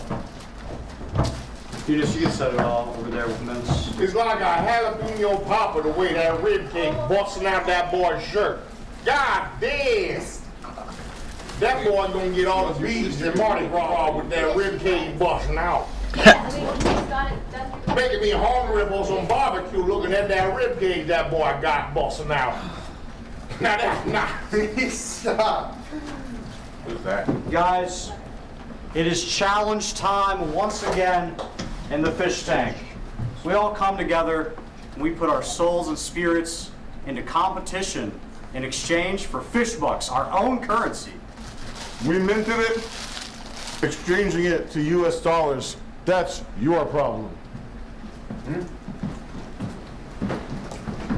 You can set it all over there with mince. It's like a jalapeno popper the way that rib cage busting out that boy's shirt. God damn! That boy gonna get all the beads in Mardi Gras with that rib cage busting out. Making me hungry for some barbecue looking at that rib cage that boy got busting out. Now that's nice. Stop. Who's that? Guys, it is challenge time once again in the fish tank. We all come together and we put our souls and spirits into competition in exchange for fish bucks, our own currency. We minted it, exchanging it to US dollars. That's your problem.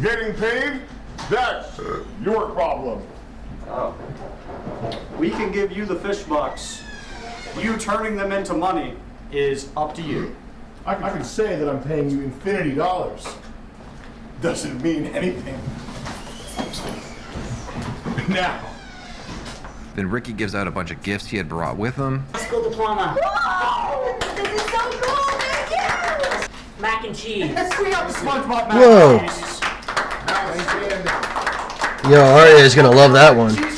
Getting paid, that's your problem. Oh. We can give you the fish bucks. You turning them into money is up to you. I can say that I'm paying you infinity dollars. Doesn't mean anything. Now. Then Ricky gives out a bunch of gifts he had brought with him. High school diploma. Whoa! This is so cool! Thank you! Mac and cheese. We have SpongeBob mac Whoa. and cheese. Yo, Arya is going to love that one. Show me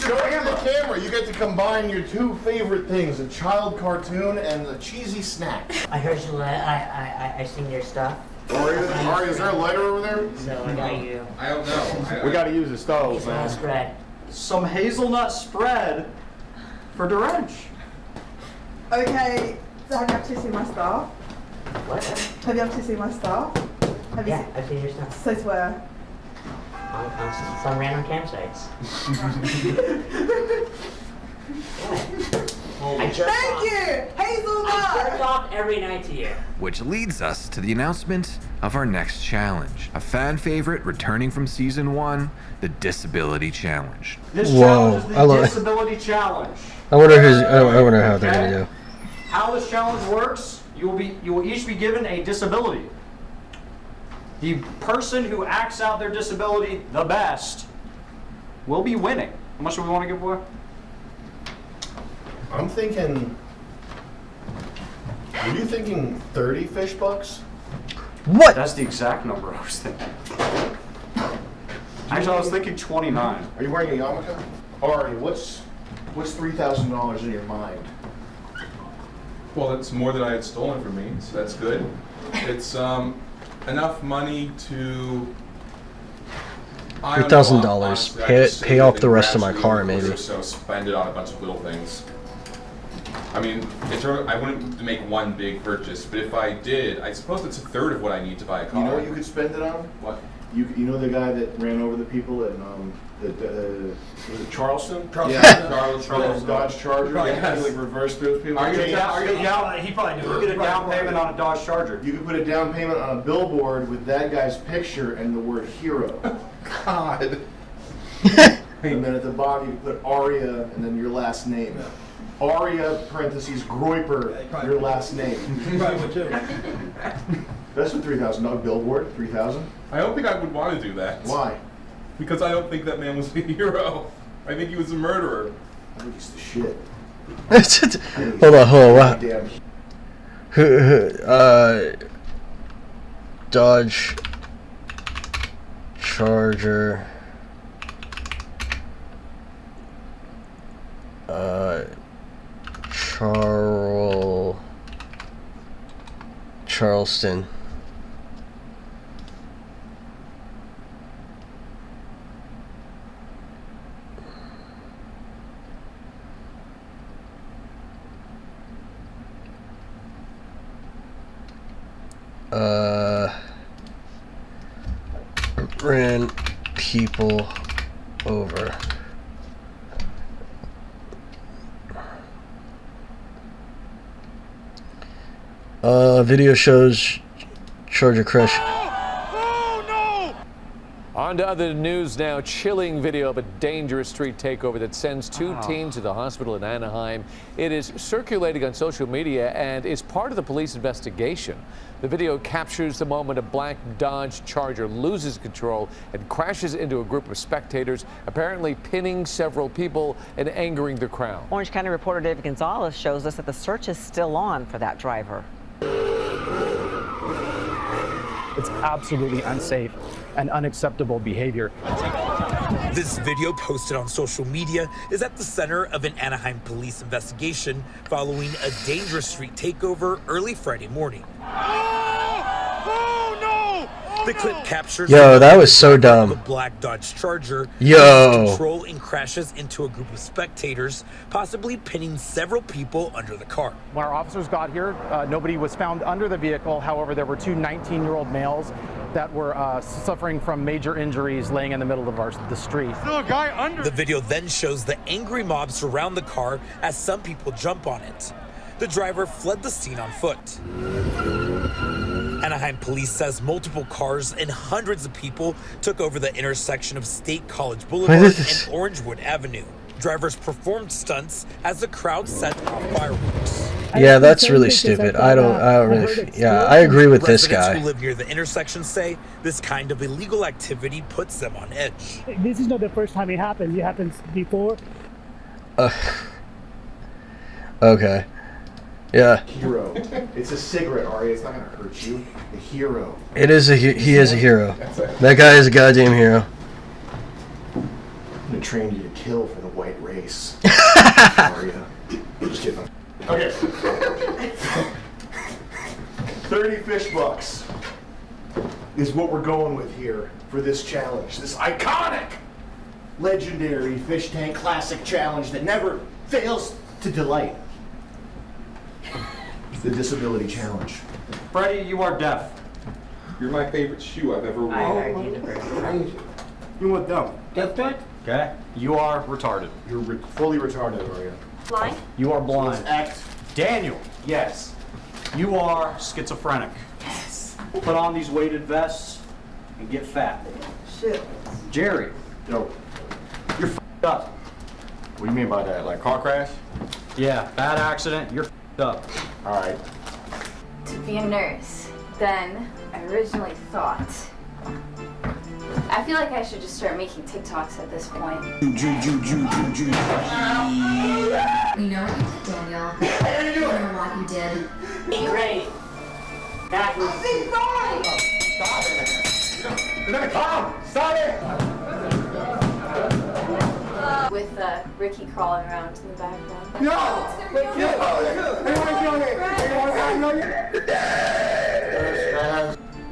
the camera. You get to combine your two favorite things, a child cartoon and a cheesy snack. I heard you. I seen your stuff. Ari, is there a lighter over there? So I got you. I don't know. We gotta use the stove, Hazelnut man. spread. Some hazelnut spread for Derench. Okay, so have you actually seen my stuff? What? Have you actually seen my stuff? Have you Yeah, I've seen your stuff. So swear. On some random campsites. I jerk Thank off. you! Hazelnut! I jerk off every night to you. Which leads us to the announcement of our next challenge. A fan favorite returning from season 1, the Disability Challenge. This Whoa, challenge is I love the it. Disability Challenge. I wonder how they're going to do. How this challenge works, you will each be given a disability. The person who acts out their disability the best will be winning. How much do we want to give away? I'm thinking Were you thinking 30 fish bucks? What? That's the exact number I was thinking. Actually, I was thinking 29. Are you wearing a yarmulke? Ari, what's $3,000 in your mind? Well, that's more than I had stolen from me, so that's good. It's enough money to $3,000. Pay off the rest of my car, maybe. So spend it on a bunch of little things. I mean, I wouldn't make one big purchase, but if I did, I suppose it's a third of what I need to buy a car. You know what you could spend it on? What? You know the guy that ran over the people at was it Charleston? Charles Dodge Charger. Yes. He like reversed those people. He probably knew. You get a down payment on a Dodge Charger. You could put a down payment on a billboard with that guy's picture and the word hero. God. And then at the bottom you put Aria and then your last name. Aria parentheses Groiper, your last name. That's a $3,000 billboard. 3,000. I don't think I would want to do that. Why? Because I don't think that man was a hero. I think he was a murderer. I think he's the shit. Hold on. Dodge Charger. Charleston. Ran people over. Video shows Charger crash. On to other news now. Chilling video of a dangerous street takeover that sends two teens to the hospital in Anaheim. It is circulating on social media and is part of the police investigation. The video captures the moment a black Dodge Charger loses control and crashes into a group of spectators, apparently pinning several people and angering the crowd. Orange County reporter David Gonzalez shows us that the search is still on for that driver. It's absolutely unsafe and unacceptable behavior. This video posted on social media is at the center of an Anaheim police investigation following a dangerous street takeover early Friday morning. The clip captures that was so dumb. A black Dodge Charger loses control and crashes into a group of spectators, possibly pinning several people under the car. When our officers got here, nobody was found under the vehicle. However, there were two 19-year-old males that were suffering from major injuries laying in the middle of the street. Still a guy under. The video then shows the angry mob surround the car as some people jump on it. The driver fled the scene on foot. Anaheim police says multiple cars and hundreds of people took over the intersection of State College Boulevard and Orangewood Avenue. Drivers performed stunts as the crowd set off fireworks. Yeah, that's really stupid. I don't really. Yeah, I agree with this guy. Residents who live near the intersection say this kind of illegal activity puts them on edge. This is not the first time it happened. It happened before. Okay. Yeah. Hero. It's a cigarette, Ari. It's not gonna hurt you. A hero. It is he is a hero. That guy is a goddamn hero. I'm gonna train you to kill for the white race. Aria. Just kidding. Okay. 30 fish bucks is what we're going with here for this challenge. This iconic, legendary fish tank classic challenge that never fails to delight. The disability challenge. Freddie, you are deaf. You're my favorite shoe I've ever worn. You want them? Deaf? Okay. You are retarded. You're fully retarded, Aria. Blind? You are blind. So act. Daniel. Yes. You are schizophrenic. Yes. Put on these weighted vests and get fat. Shit. Jerry. Yo. You're f***ed up. What do you mean by that? Like car crash? Yeah, bad accident. You're f***ed up. All right. To be a nurse. Then I originally thought I I feel like I should just start making TikToks at this point. You know what you did, Daniel. You know what you did. Great. That was. Stop it! You're gonna come! Stop it! With Ricky crawling around in the background. No! Wait, kill her! Anyone kill me! Anyone kill me!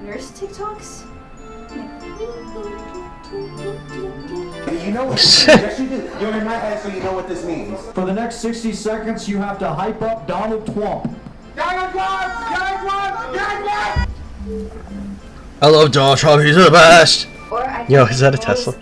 Nurse TikToks? You know what this means. Yes, you do. You're in my head, so you know what this means. For the next 60 seconds, you have to hype up Donald Trump. Donald Trump! Donald Trump! Donald Trump! I love Donald Trump. He's the best. Or I Yo, is that a Tesla?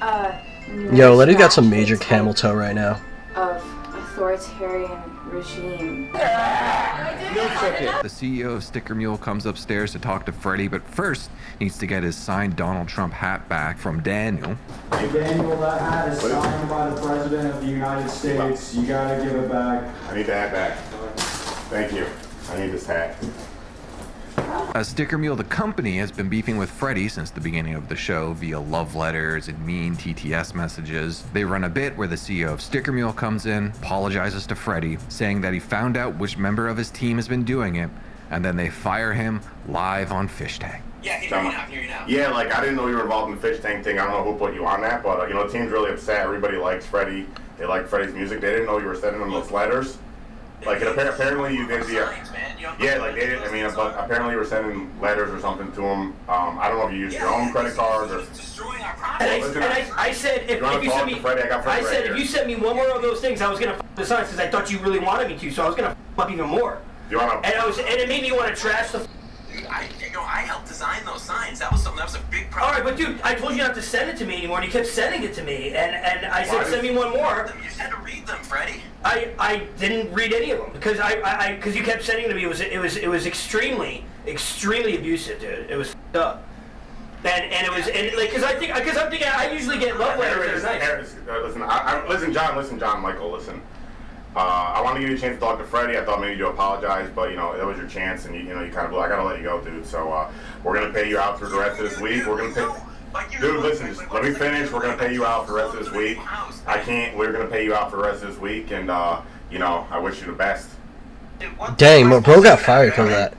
Yo, Letty got some major camel toe right now. Of authoritarian regime. The CEO of Sticker Mule comes upstairs to talk to Freddy, but first needs to get his signed Donald Trump hat back from Daniel. Hey Daniel, that hat is signed by the President of the United States. You gotta give it back. I need the hat back. Thank you. I need this hat. Sticker Mule, the company, has been beefing with Freddy since the beginning of the show via love letters and mean TTS messages. They run a bit where the CEO of Sticker Mule comes in, apologizes to Freddy, saying that he found out which member of his team has been doing it, and then they fire him live on Fishtank. Yeah, hear you now, hear you now. Yeah, like, I didn't know you were involved in the fish tank thing. I don't know who put you on that, but, you know, the team's really upset. Everybody likes Freddy. They like Freddy's music. They didn't know you were sending them those letters. Like, apparently you did the... Yeah, like, they didn't, I mean, but apparently you were sending letters or something to them. I don't know if you used your own credit cards or... I said, if you sent me... if you sent me one more of those things, I was going to f*** the signs because I thought you really wanted me to, so I was going to f*** up even more. You wanna... And it made me want to trash the... I helped design those signs. That was a big problem. Alright, but dude, I told you not to send it to me anymore, and you kept sending it to me, and I said, send me one more. You just had to read them, Freddy. I didn't read any of them, because because you kept sending to me, it was extremely abusive, dude. It was f***ed up. And it was, because I'm thinking, I usually get love letters that are nice. Listen, John, Michael, listen. I want to give you a chance to talk to Freddy. I thought maybe you'd apologize, but you know, that was your chance, and you kind of blew. I gotta let you go, dude. So we're gonna pay you out for the rest of this week. We're gonna pay. Dude, listen, just let me finish. We're gonna pay you out for the rest of this week. I can't. We're gonna pay you out for the rest of this week, and you know, I wish you the best. Dang, bro got fired because of that.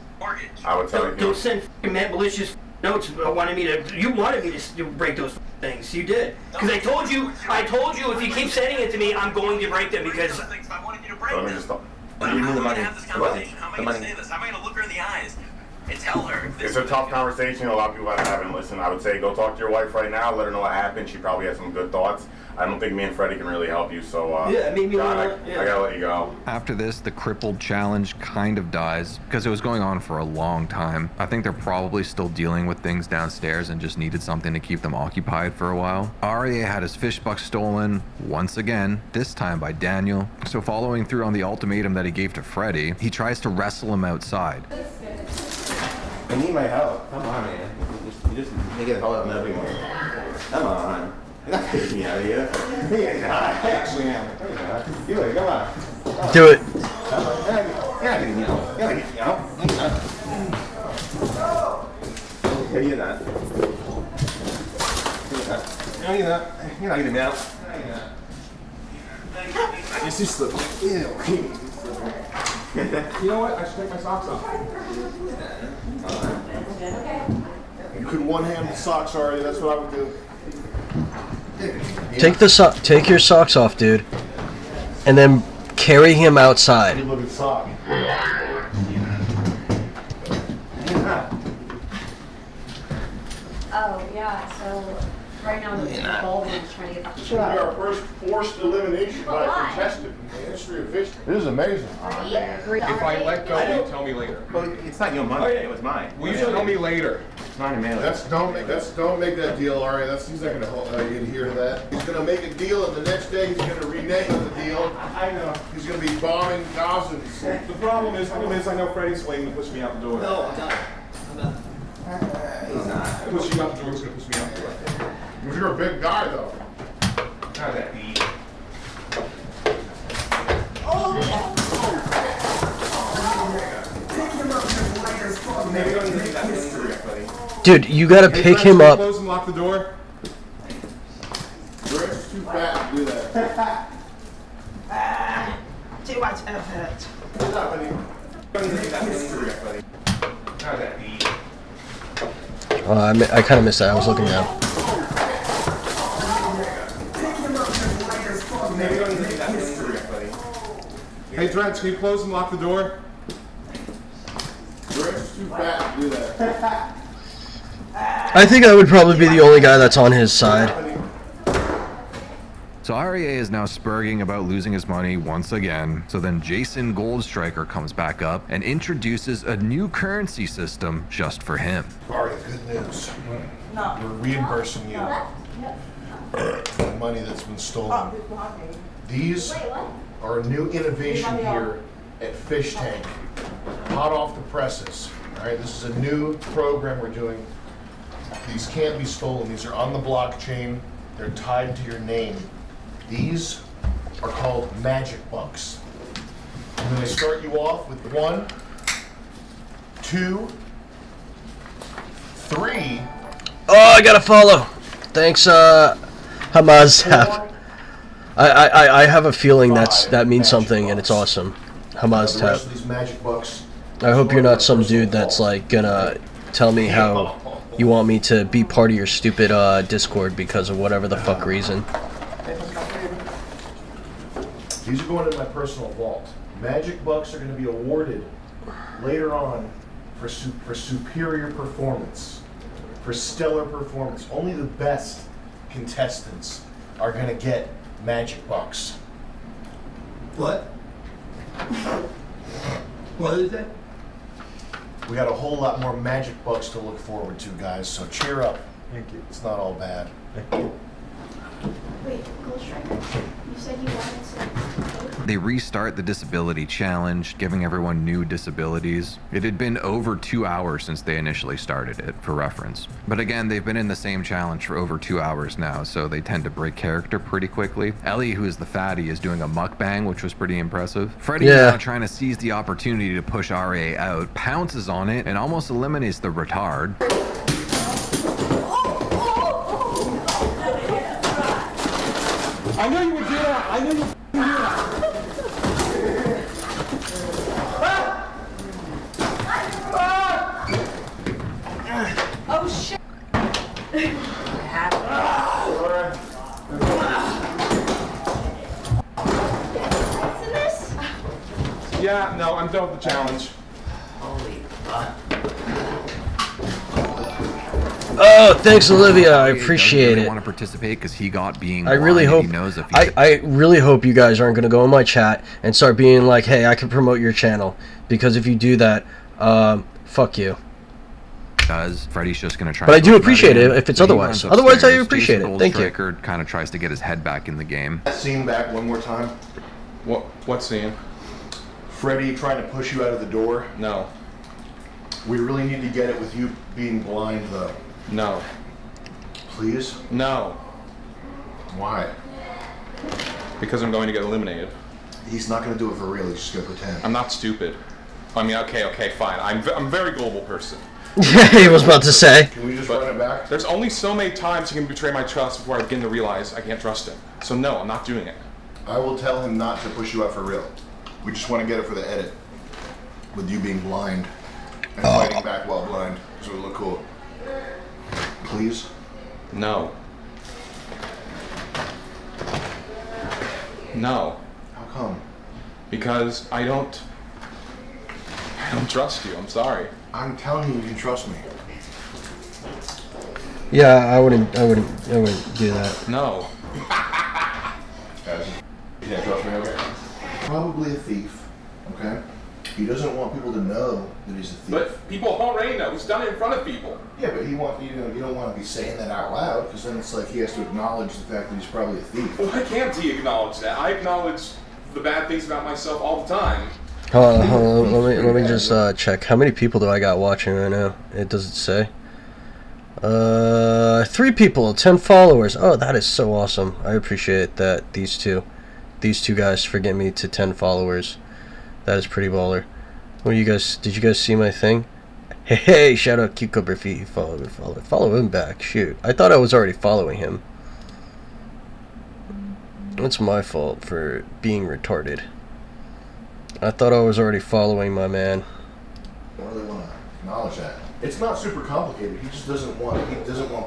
I would tell you. Don't send malicious notes. You wanted me to break those things. You did, because I told you if you keep sending it to me, I'm going to break them because. Let me just stop. But I'm not going to have this conversation. How am I going to say this? How am I going to look her in the eyes and tell her? It's a tough conversation. A lot of people haven't listened. I would say go talk to your wife right now. Let her know what happened. She probably has some good thoughts. I don't think me and Freddy can really help you. So yeah, maybe John, I gotta let you go. After this, the crippled challenge kind of dies because it was going on for a long time. I think they're probably still dealing with things downstairs and just needed something to keep them occupied for a while. Aria had his fish buck stolen once again, this time by Daniel. So following through on the ultimatum that he gave to Freddy, he tries to wrestle him outside. I need my help. Come on, man. You just make it all up and everyone. Come on. You're not taking me out of here. I actually am. You come on. Do it. You're not getting me out. You're not getting me out. Yeah, you're not. You're not getting me out. It's just the... You know what? I should take my socks off. You could one-hand the socks already. That's what I would do. Take your socks off, dude, and then carry him outside. Look at sock. Oh, yeah, so right now the Baldwin is trying to get back This will be our first forced elimination by a contestant in the history of fish. This is amazing. If I let go, you tell me later. Well, it's not your money. It was mine. Well, you tell me later. It's not a mail. Don't make that deal, Ari. He's not gonna adhere to that. He's gonna make a deal, and the next day he's gonna renege on the deal. I know. He's gonna be bombing thousands. The problem is, I know Freddy's waiting to push me out the door. No, I'm not. He's not. Push you out the door, he's gonna push me out the door. You're a big guy, though. How's that be? Dude, you gotta pick him up. Close and lock the door. fat to do that. Too much effort. What's up, buddy? I kind of missed that. I was looking down. Hey, Trent, can you close and lock the door? Brent's too fat to do that. I think I would probably be the only guy that's on his side. So REA is now spurging about losing his money once again. So then Jason Goldstriker comes back up and introduces a new currency system just for him. Alright, good news. We're reimbursing you for the money that's been stolen. These are a new innovation here at Fish Tank. Hot off the presses. Alright, this is a new program we're doing. These can't be stolen. These are on the blockchain. They're tied to your name. These are called magic bucks. I'm going to start you off with 1, 2, 3. Oh, I gotta follow. Thanks, Hamaztap. I have a feeling that means something, and it's awesome. Hamaztap. These magic bucks. I hope you're not some dude that's like gonna tell me how you want me to be part of your stupid Discord because of whatever the fuck reason. These are going in my personal vault. Magic bucks are going to be awarded later on for superior performance, for stellar performance. Only the best contestants are going to get magic bucks. What? What is it? We got a whole lot more magic bucks to look forward to, guys, so cheer up. Thank you. It's not all bad. Thank you. Wait, Goldstriker, you said you wanted some. They restart the disability challenge, giving everyone new disabilities. It had been over 2 hours since they initially started it, for reference. But again, they've been in the same challenge for over 2 hours now, so they tend to break character pretty quickly. Ellie, who is the fatty, is doing a mukbang, which was pretty impressive. Freddy is now trying to seize the opportunity to push RA out, pounces on it, and almost eliminates the retard. I knew you would do that. I knew you would do that. Oh shit! Yeah, no, I'm done with the challenge. Holy fuck. Oh, thanks, Olivia. I appreciate it. Want to participate because he got being. I really hope. I really hope you guys aren't gonna go in my chat and start being like, "Hey, I can promote your channel," because if you do that, fuck you. Does Freddy's just gonna try? But I do appreciate it if it's otherwise. Otherwise, I appreciate it. Thank you. Goldstriker kind of tries to get his head back in the game. That scene back one more time. What scene? Freddy trying to push you out of the door. No. We really need to get it with you being blind, though. No. Please? No. Why? Because I'm going to get eliminated. He's not going to do it for real. He's just going to pretend. I'm not stupid. I mean, okay, fine. I'm a very gullible person. Yeah, he was about to say. Can we just run it back? There's only so many times he can betray my trust before I begin to realize I can't trust him. So no, I'm not doing it. I will tell him not to push you out for real. We just want to get it for the edit. With you being blind and fighting back while blind. So it would look cool. Please? No. No. How come? Because I don't trust you. I'm sorry. I'm telling you, you can trust me. Yeah, I wouldn't do that. No. You can't trust me, okay? Probably a thief, okay? He doesn't want people to know that he's a thief. But people already know. He's done it in front of people. Yeah, but you don't want to be saying that out loud, because then it's like he has to acknowledge the fact that he's probably a thief. Well, why can't he acknowledge that? I acknowledge the bad things about myself all the time. Hold on. Let me just check. How many people do I got watching right now? It doesn't say. 3 people, 10 followers. Oh, that is so awesome. I appreciate that. These two guys for getting me to 10 followers. That is pretty baller. What do you guys? Did you guys see my thing? Hey, shout out Cucumber if he follow him back. Shoot, I thought I was already following him. It's my fault for being retarded. I thought I was already following my man. I don't really want to acknowledge that. It's not super complicated. He just doesn't want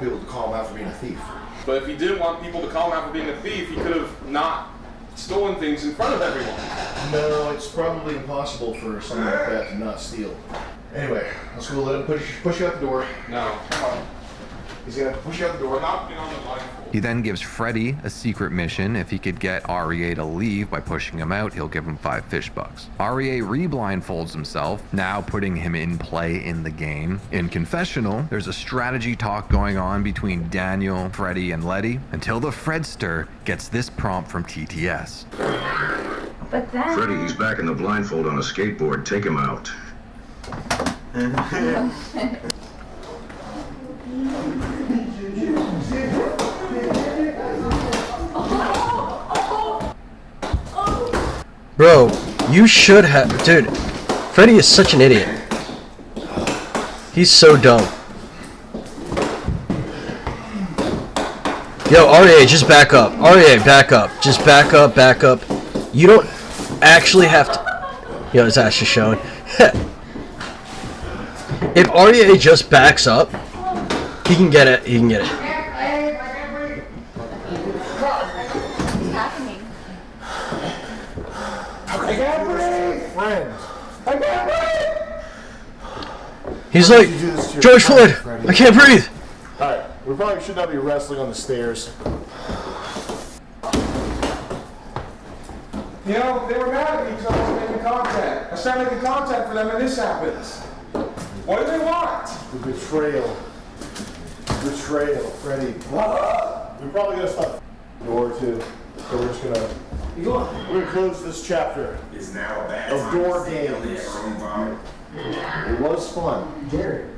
people to call him out for being a thief. But if he didn't want people to call him out for being a thief, he could have not stolen things in front of everyone. No, it's probably impossible for someone like that to not steal. Anyway, let's go let him push you out the door. No. Come on. He's gonna push you out the door. Not being on the blindfold. He then gives Freddy a secret mission. If he could get REA to leave by pushing him out, he'll give him 5 fish bucks. REA re-blindfolds himself, now putting him in play in the game. In confessional, there's a strategy talk going on between Daniel, Freddy, and Letty, until the Fredster gets this prompt from TTS. But then... Freddy, he's back in the blindfold on a skateboard. Take him out. Bro, you should have... Dude, Freddy is such an idiot. He's so dumb. Yo, REA, just back up. REA, back up. Just back up, back up. You don't actually have to... Yo, his ass is showing. If REA just backs up, he can get it. He can get it. I can't breathe! Friend. I can't breathe! He's like, George Floyd, I can't breathe! Alright, we probably should not be wrestling on the stairs. You know, they were mad at me because I wasn't making contact. I started making contact for them and this happens. What do they want? The betrayal. Betrayal, Freddy. We're probably gonna stop the door too. So we're just gonna... We're gonna close this chapter of door games. It was fun.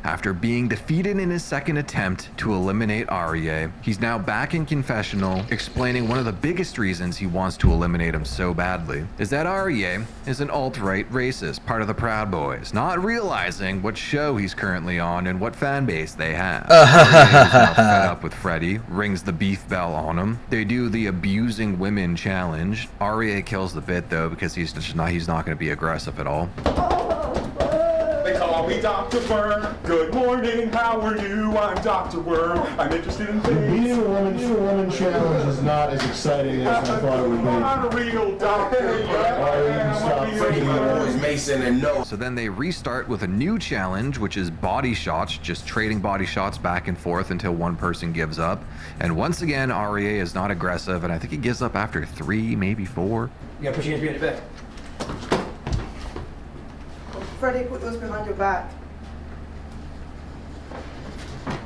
After being defeated in his second attempt to eliminate REA, he's now back in confessional, explaining one of the biggest reasons he wants to eliminate him so badly is that REA is an alt-right racist, part of the Proud Boys, not realizing what show he's currently on and what fan base they have. REA is now fed up with Freddy, rings the beef bell on him. They do the abusing women challenge. REA kills the bit though because he's not going to be aggressive at all. They call me Dr. Worm. Good morning, how are you? I'm Dr. Worm. I'm interested in things. Being a woman challenge is not as exciting as I thought it would be. I'm not a real doctor. So then they restart with a new challenge, which is body shots, just trading body shots back and forth until one person gives up. And once again, REA is not aggressive, and I think he gives up after 3, maybe 4. You gotta push your hands behind your back. Freddy, put those behind your back.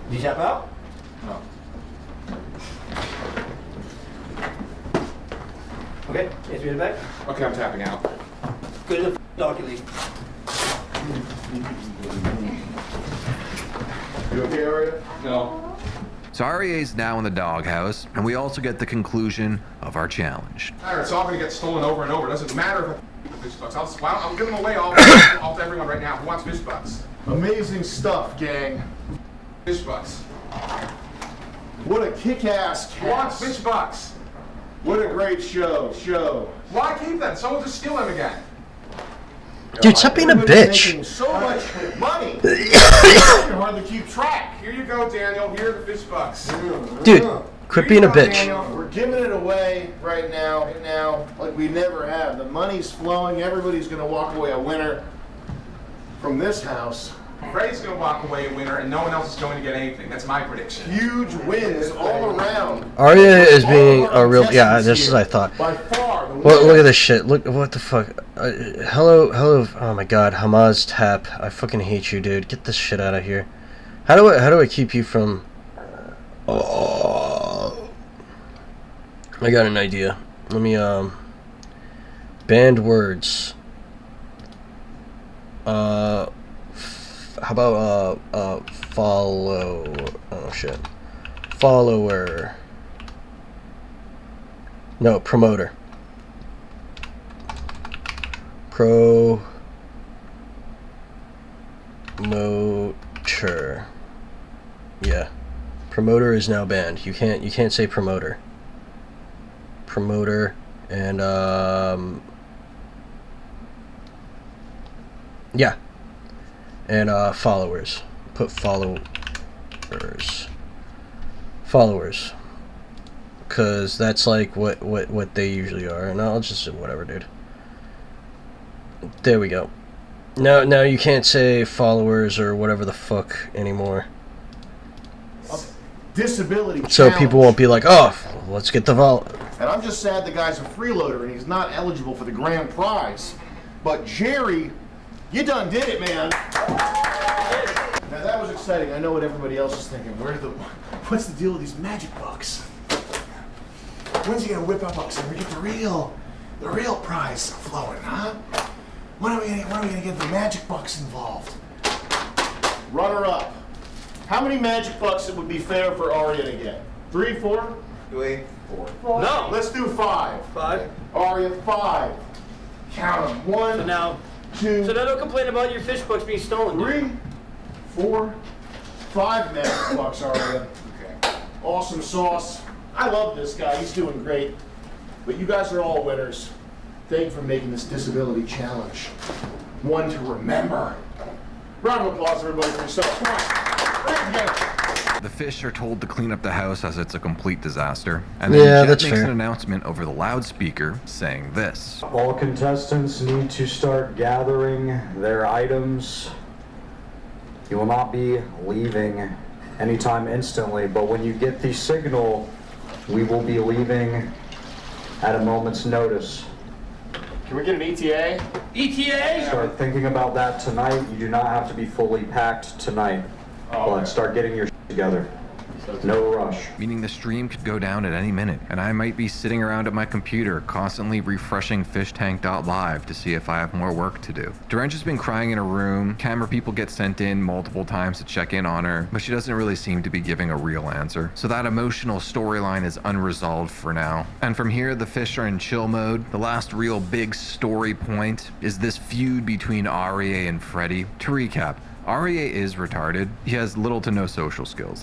Did you tap out? No. Okay, hands behind your back. Okay, I'm tapping out. Go to the donkey league. You okay, Aria? No. So REA is now in the doghouse, and we also get the conclusion of our challenge. It's all going to get stolen over and over. It doesn't matter if fish bucks. I'll give them away all to everyone right now. Who wants fish bucks? Amazing stuff, gang. Fish bucks. What a kick-ass cast. Who wants fish bucks? What a great show. Why keep them? Someone just steal them again. Dude, stop being a bitch. Making so much money. You can hardly keep track. Here you go, Daniel. Here are the fish bucks. Dude, quit being a bitch. We're giving it away right now, like we never have. The money's flowing. Everybody's going to walk away a winner from this house. Freddy's going to walk away a winner, and no one else is going to get anything. That's my prediction. Huge wins all around. Arya is being a real... Yeah, just as I thought. By far. Well, look at this shit. Look, what the fuck? Hello. Oh my god, Hamas tap. I fucking hate you, dude. Get this shit out of here. How do I keep you from... Oh. I got an idea. Let me, banned words. How about, follow... Oh, shit. Follower. No, promoter. Promoter. Yeah. Promoter is now banned. You can't say promoter. promoter, and yeah, and followers. Put followers, because that's like what they usually are. And I'll just whatever, dude. There we go. Now you can't say followers or whatever the fuck anymore. Disability So challenge. people won't be like, oh, let's get the vol. And I'm just sad the guy's a freeloader and he's not eligible for the grand prize. But Jerry, you done did it, man. Now that was exciting. I know what everybody else is thinking. What's the deal with these magic bucks? When's he gonna whip up bucks and we get the real prize flowing, huh? When are we gonna get the magic bucks involved? Runner up. How many magic bucks it would be fair for Arya to get? 3, 4? 3, 4. No. Let's do 5. 5. Arya, 5. Count them. 1, So now, 2. so now don't complain about your fish books being stolen. 3, 4, 5 magic bucks, Arya. Okay. Awesome sauce. I love this guy. He's doing great. But you guys are all winners. Thank you for making this disability challenge one to remember. Round of applause, everybody, for yourself. Come on. Bring it together. The fish are told to clean up the house as it's a complete disaster. And then Yeah, Jet that's makes fair. an announcement over the loudspeaker saying this. All contestants need to start gathering their items. You will not be leaving anytime instantly, but when you get the signal, we will be leaving at a moment's notice. Can we get an ETA? ETA? Start thinking about that tonight. You do not have to be fully packed tonight, but start getting your together. No rush. Meaning the stream could go down at any minute, and I might be sitting around at my computer constantly refreshing fishtank.live to see if I have more work to do. Dorange has been crying in her room, camera people get sent in multiple times to check in on her, but she doesn't really seem to be giving a real answer. So that emotional storyline is unresolved for now. And from here, the fish are in chill mode. The last real big story point is this feud between Aria and Freddy. To recap, Aria is retarded. He has little to no social skills.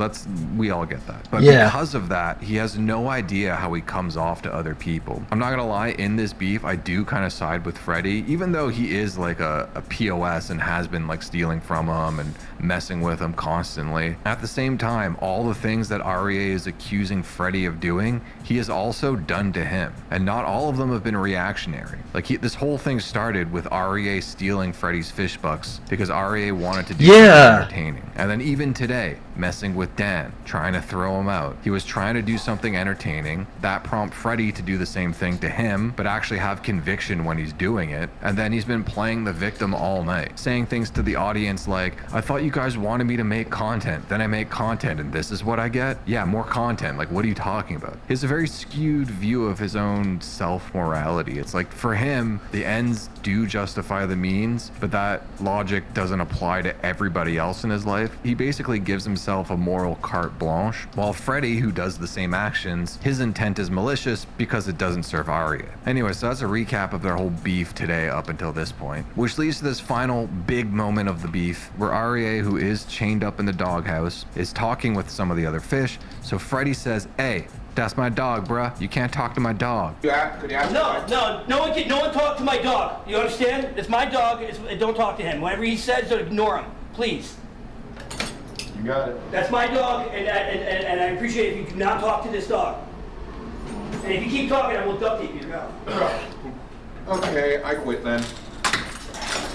We all get that. But Yeah. because of that, he has no idea how he comes off to other people. I'm not gonna lie, in this beef, I do kind of side with Freddy, even though he is like a POS and has been like stealing from him and messing with him constantly. At the same time, all the things that Aria is accusing Freddy of doing, he has also done to him. And not all of them have been reactionary. Like this whole thing started with Aria stealing Freddy's fish bucks because Aria wanted to do something entertaining. And then even today, messing with Dan, trying to throw him out. He was trying to do something entertaining. That prompted Freddy to do the same thing to him, but actually have conviction when he's doing it. And then he's been playing the victim all night, saying things to the audience like, I thought you guys wanted me to make content. Then I make content and this is what I get? Yeah, more content. Like, what are you talking about? He has a very skewed view of his own self-morality. It's like, for him, the ends do justify the means, but that logic doesn't apply to everybody else in his life. He basically gives himself a moral carte blanche, while Freddy, who does the same actions, his intent is malicious because it doesn't serve Aria. Anyway, so that's a recap of their whole beef today up until this point, which leads to this final big moment of the beef where Aria, who is chained up in the doghouse, is talking with some of the other fish. So Freddy says, hey, that's my dog, bruh. You can't talk to my dog. No one talk to my dog. You understand? It's my dog. Don't talk to him. Whatever he says, don't ignore him, please. You got it. That's my dog, and I appreciate if you do not talk to this dog. And if you keep talking, I will duct tape you. Okay, I quit then.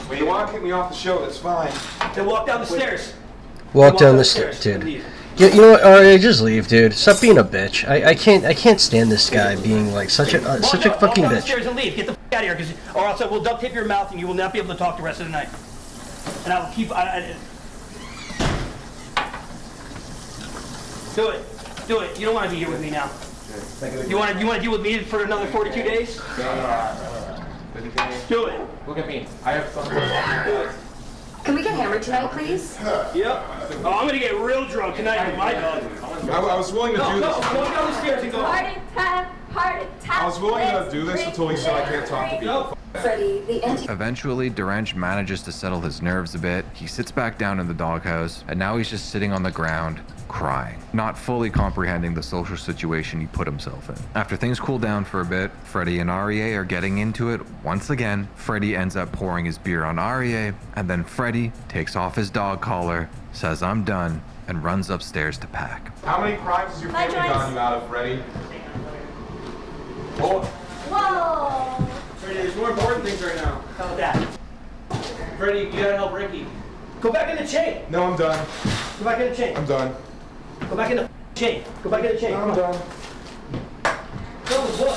Well, you want to kick me off the show, that's fine. Then walk down the stairs. Walk down the stairs, dude. Yeah, you know what, Aria, just leave, dude. Stop being a bitch. I can't stand this guy being like such a fucking Walk down the bitch. stairs and leave. Get the f out of here, or else I will duct tape your mouth and you will not be able to talk the rest of the night. And I will keep. Do it. Do it. You don't want to be here with me now. You want to deal with me for another 42 days? Do it. Look at me. I have something. Can we get hammered tonight, please? Yep. Oh, I'm gonna get real drunk tonight with my dog. I was willing to do this. Go down the stairs and go. Heart attack, heart attack. I was willing to do this until he said I can't talk to people. Freddie, the anti- Eventually, Dorange manages to settle his nerves a bit. He sits back down in the doghouse, and now he's just sitting on the ground, crying, not fully comprehending the social situation he put himself in. After things cool down for a bit, Freddy and Arie are getting into it once again. Freddy ends up pouring his beer on Arie, and then Freddy takes off his dog collar, says I'm done, and runs upstairs to pack. How many crimes has your Bye, family Joyce. gotten you out of, Freddy? Oh, Whoa! Freddy, there's more important things right now. How about that? Freddy, you gotta help Ricky. Go back in the chain. No, I'm done. Go back in the chain. I'm done. Go back in the chain. Go back in the chain. No, Come I'm on. done. Go with what?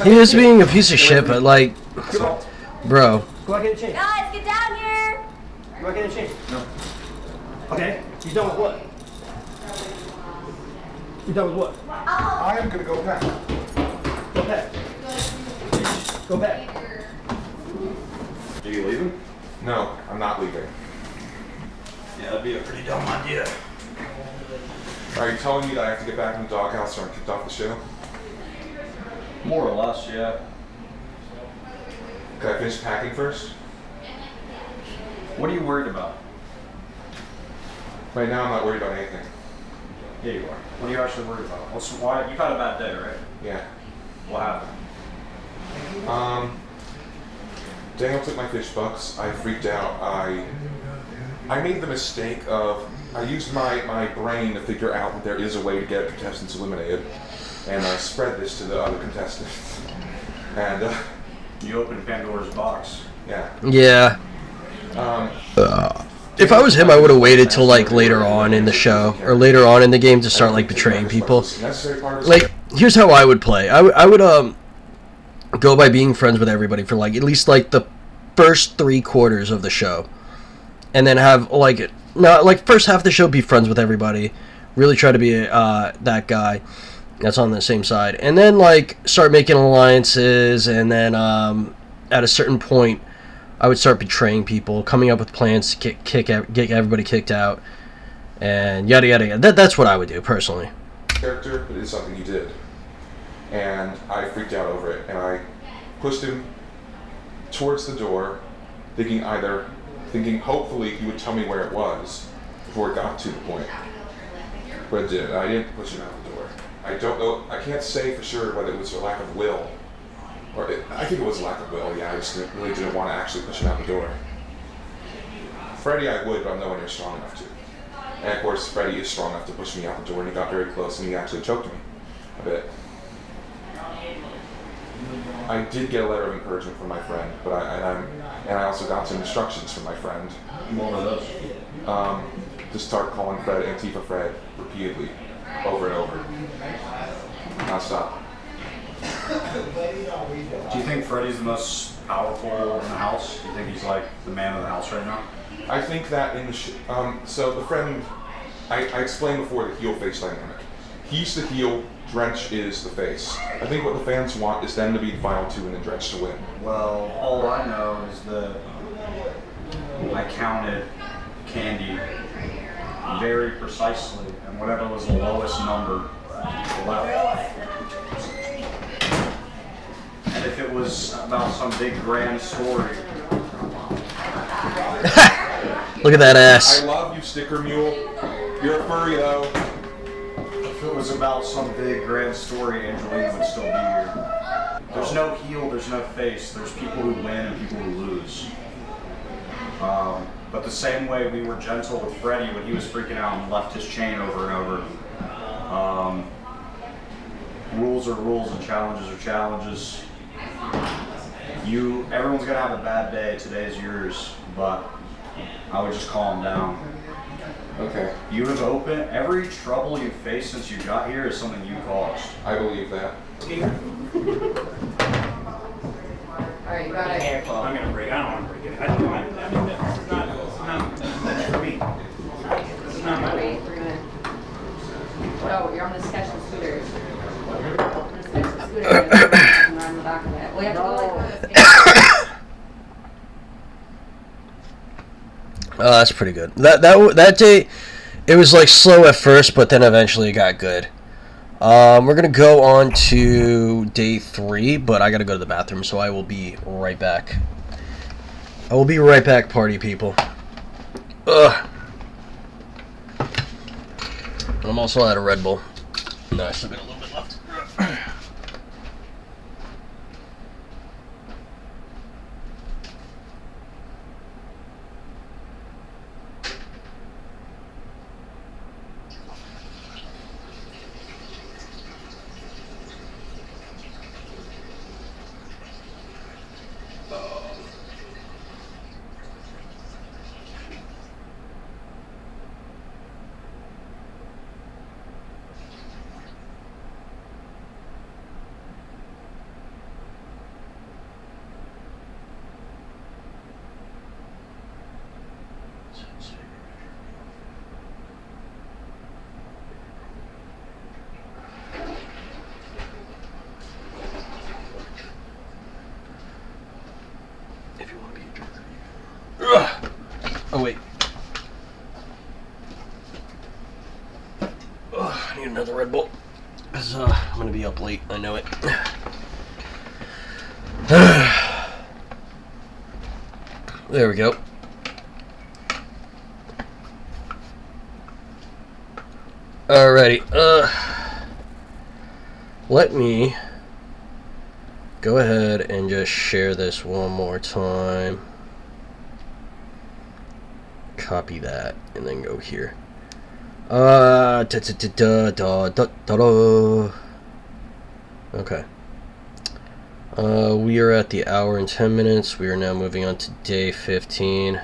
He is being a piece of shit, but like, bro. Go back in the chain. Guys, get down here! Go back in the chain. No. Okay. You done with what? You done with what? I am gonna go back. Go back. Go back. Are you leaving? No, I'm not leaving. Yeah, that'd be a pretty dumb idea. Are you telling me that I have to get back in the doghouse or I'm kicked off the show? More or less, yeah. Can I finish packing first? What are you worried about? Right now, I'm not worried about anything. Yeah, you are. What are you actually worried about? Why? You've had a bad day, right? Yeah. What happened? Daniel took my fish bucks. I freaked out. I made the mistake of, I used my brain to figure out that there is a way to get contestants eliminated, and I spread this to the other contestants. And you opened Pandora's box. Yeah. Yeah. If I was him, I would have waited till like later on in the show or later on in the game to start like betraying people. Like, here's how I would play. I would go by being friends with everybody for like at least like the first 3/4 of the show, and then have like first half of the show be friends with everybody, really try to be that guy that's on the same side, and then like start making alliances, and then at a certain point I would start betraying people, coming up with plans to get everybody kicked out, and yada yada yada. That's what I would do personally. Character, but it is something he did. And I freaked out over it, and I pushed him towards the door, thinking hopefully he would tell me where it was before it got to the point. But it did. I didn't push him out the door. I don't know. I can't say for sure whether it was a lack of will, I think it was a lack of will. Yeah, I just really didn't want to actually push him out the door. Freddy, I would, but I'm nowhere near strong enough to. And of course, Freddy is strong enough to push me out the door, and he got very close, and he actually choked me a bit. I did get a letter of encouragement from my friend, but I also got some instructions from my friend. What were those? To start calling Fred Antifa Fred repeatedly, over and over, non-stop. Do you think Freddy's the most powerful in the house? Do you think he's like the man of the house right now? I think that in the so the friend, I explained before the heel face dynamic. He's the heel, Drench is the face. I think what the fans want is them to be the final two and then Drench to win. Well, all I know is that I counted candy very precisely, and whatever was the lowest number left. And if it was about some big grand story. Look at that ass. I love you, Sticker Mule. You're a furry though. If it was about some big grand story, Angelina would still be here. There's no heel, there's no face. There's people who win and people who lose. But the same way we were gentle with Freddy when he was freaking out and left his chain over and over. Rules are rules and challenges are challenges. Everyone's gonna have a bad day. Today's yours, but I would just calm down. Okay. You have opened every trouble you've faced since you got here is something you caused. I believe that. Alright, you got it. I'm gonna break. I don't want to break it. I mean, this is not for me. This is not my way. We're gonna. Oh, you're on the sketch of scooters. On the sketch of scooters. And on the back of it. We have to go like this. Oh, that's pretty good. That day, it was like slow at first, but then eventually it got good. We're gonna go on to day 3, but I gotta go to the bathroom, so I will be right back. I will be right back, party people. Ugh. And I'm also out of Red Bull. No, I still got a little bit left. Oh wait. I need another Red Bull. Cause I'm gonna be up late. I know it. There we go. Alrighty. Let me go ahead and just share this one more time. Copy that and then go here. Okay. We are at the hour and 10 minutes. We are now moving on to day 15. I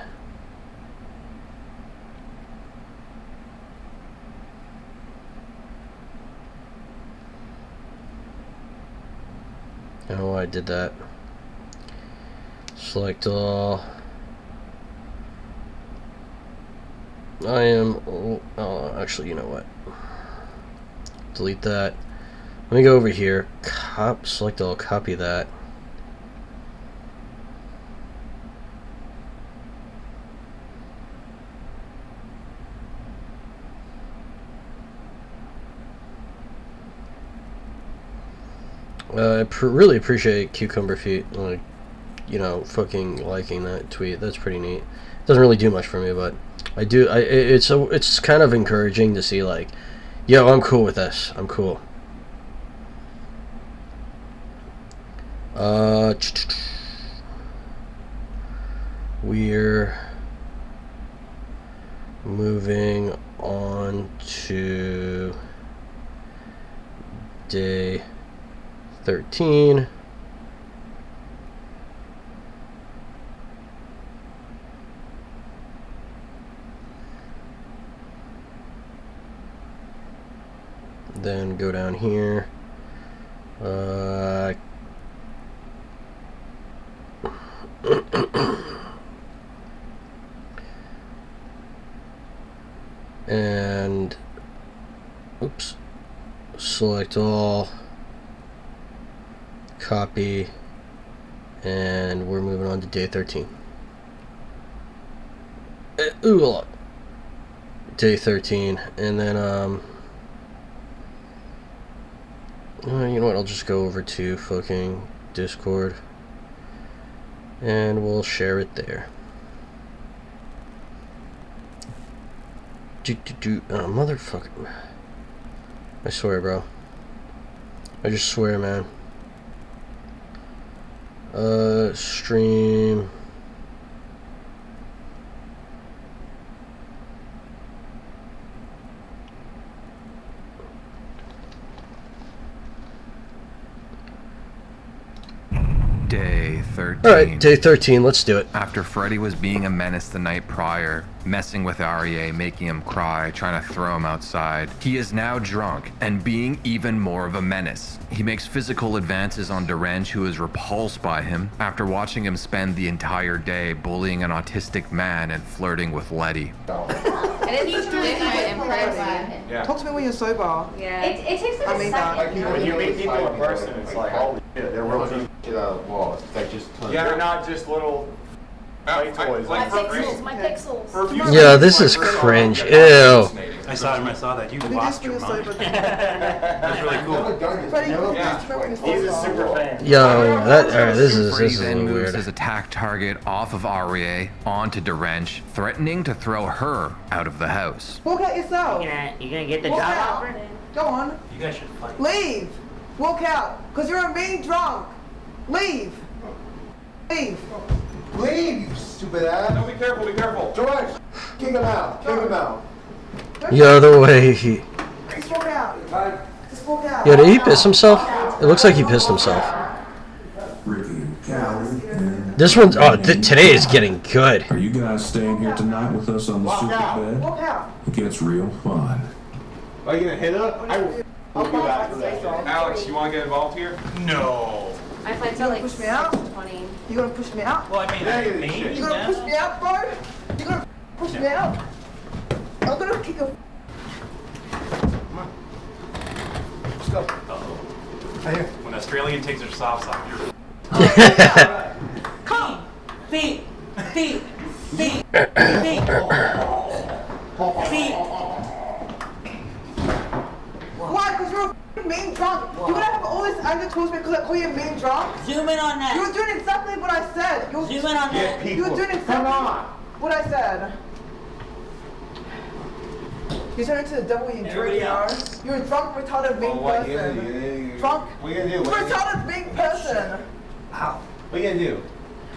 don't know why I did that. Select all. I am, oh, actually, you know what? Delete that. Let me go over here. Select all, copy that. I really appreciate Cucumber Feet, like, you know, fucking liking that tweet. That's pretty neat. Doesn't really do much for me, but I do. It's kind of encouraging to see, like, yo, I'm cool with this. I'm cool. We're moving on to day 13. Then go down here. And oops, select all, copy, and we're moving on to day 13. Day 13, and then you know what, I'll just go over to fucking Discord and we'll share it there. Oh, motherfucker. I swear, bro. I just swear, man. Stream. Day 13. Alright, day 13, let's do it. After Freddy was being a menace the night prior, messing with Aryeh, making him cry, trying to throw him outside, he is now drunk and being even more of a menace. He makes physical advances on Derenge, who is repulsed by him, after watching him spend the entire day bullying an autistic man and flirting with Letty. And it's different in person. Yeah. Talk to me when you're sober. Yeah. It takes like a second. When you meet people in person, it's like, holy shit, they're real people. Well, that just Yeah, they're not just little Play toys. My pixels, my pixels. Yeah, this is cringe. Ew. I saw him. I saw that. You lost your mind. That's really cool. He's a super fan. Yo, that alright. This is Freddy a then little moves weird. his attack target off of Aria onto Derench, threatening to throw her out of the house. Walk out yourself. You gonna get the Walk job out. offer? Go on. You guys should fight. Leave. Walk out. Because you're a mean drunk. Leave. Leave. Leave, you stupid ass. No, be careful, be careful. George, kick him out. Kick him out. Yo, the way he. Just walk out. Just walk out. Yo, did he piss himself? It looks like he pissed himself. This one, oh, today is getting good. Are you guys staying here tonight with us on the super bed? Walk out. It gets real fun. Are you gonna hit up? I will you after that. Alex, you want to get involved here? No. I find You gonna push me out? 20. You gonna push me out? Well, I mean, maybe. You gonna push me out, bro? You gonna push me out? I'm gonna kick your. Let's go. Right when Australian takes their socks off, you're. Come. Feet. Feet. Feet. Feet. Feet. Why? Because you're a mean drunk. You're gonna have all this anger towards me because I call you a mean drunk? Zoom in on that. You were doing exactly what I said. Zoom in on that. You were doing exactly what I said. You turned into the devil you drink, you know? You're a drunk, retarded, mean person. Drunk, What you gonna do? retarded, mean person. How? What you gonna do?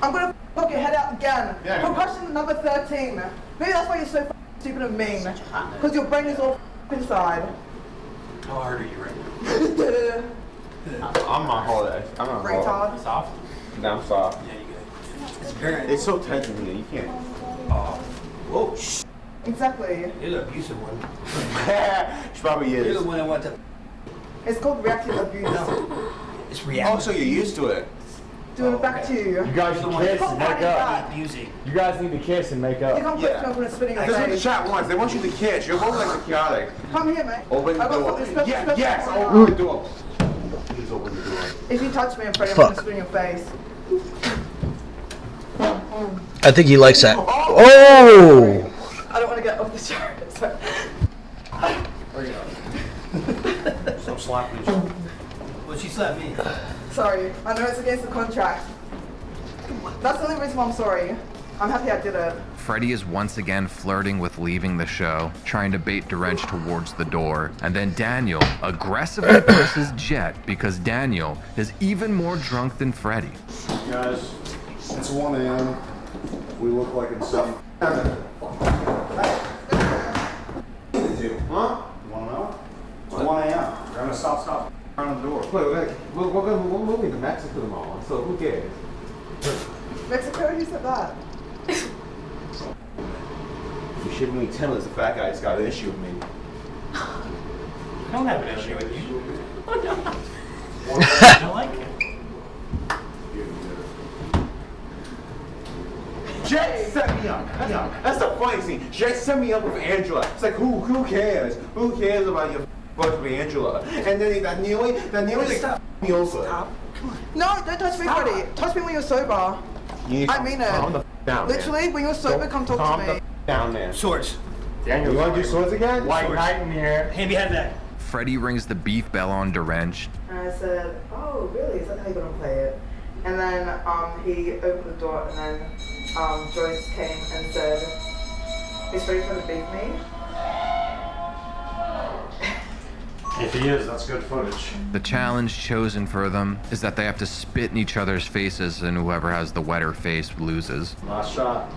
I'm gonna poke your head out again. Yeah. Concussion number 13. Maybe that's why you're so stupid and mean. Because your brain is all inside. How hard are you right now? I'm on holiday. I'm on holiday. Retard. Soft? No, I'm soft. Yeah, you good. It's so tense in here. You can't. Whoa, Exactly. you're the abusive one. She probably You're is. the one that wants to. It's called reactive abuse. It's reality. Oh, so you're used to it. Doing it back to you. You guys should kiss and make up. Abusing. You guys need to kiss and make You up. come quick, I'm gonna spit in your This is what the face. chat wants. They want you to kiss. You're both like chaotic. Come here, mate. Open the I got door. something special- Yeah, special yes, for you. open the door. Please open the door. If you touch me, I'm afraid I'm Fuck. gonna spit in your face. I think he likes that. Oh! I don't want to get off the chair. So. Stop slapping each Well, she slapped me. Sorry, I know it's against the contract. That's the only reason why I'm sorry. I'm happy I did it. Freddy is once again flirting with leaving the show, trying to bait Derench towards the door, and then Daniel aggressively pushes Jet because Daniel is even more drunk than Freddy. Guys, it's 1 a.m. We look like insane. Huh? You wanna know? It's 1 a.m. We're gonna stop around the door. Wait, we're moving to Mexico tomorrow, so who cares? Mexico, who said that? You shouldn't really tell us the fat guy's got an issue with me. I don't have an issue with you. I don't like it. Jet set me up. That's the funny thing. Jet set me up with Angela. It's like, who cares? Who cares about your fuck with Angela? And then that nearly like me over. Stop. No, don't touch me, Freddie. Touch me when you're sober. You need I mean it. Calm the down, man. Literally, when you're sober, come talk Calm to the me. down, man. Swords. Daniel, you want to do swords again? White knight in here. Hand behind that. Freddy rings the beef bell on Derench. And I said, oh, really? Is that how you're going to play it? And then he opened the door, and then Joyce came and said, is Freddie trying to beat me? If he is, that's good footage. The challenge chosen for them is that they have to spit in each other's faces, and whoever has the wetter face loses. Last shot.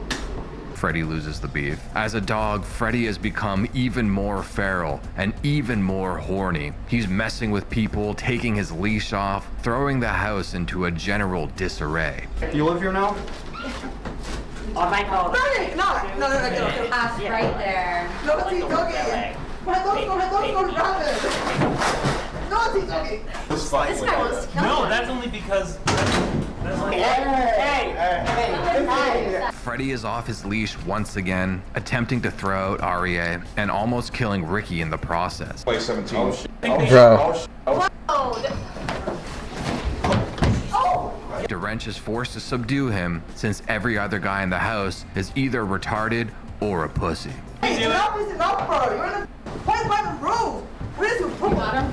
Freddy loses the beef. As a dog, Freddy has become even more feral and even more horny. He's messing with people, taking his leash off, throwing the house into a general disarray. Do you live here now? On my phone. No. Pass right there. Naughty doggy. My dog's gone rabid. Naughty doggy. This guy wants to kill No, me. that's only because. Freddy is off his leash once again, attempting to throw out Aria and almost killing Ricky in the process. Play 17. Bro. Drench is forced to subdue him since every other guy in the house is either retarded or a pussy. Hey, enough is enough, bro. You're in the point by the roof. Where's your poop? Got him.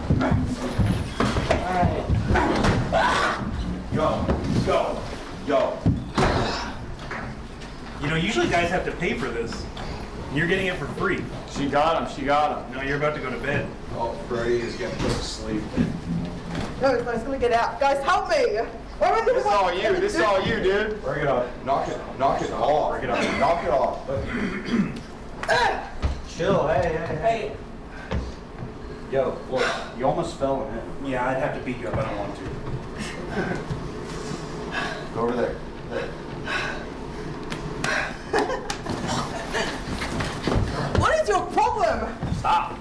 Yo. You know, usually guys have to pay for this. You're getting it for free. She got him. No, you're about to go to bed. Oh, Freddy is getting put to sleep. No, it's gonna get out. Guys, help me. This is all you, dude. Bring it up. Knock it off. Bring it up. Knock it off. Chill, hey. Yo, look, you almost fell in it. Yeah, I'd have to beat you up. I don't want to. Go over there. What is your problem? Stop.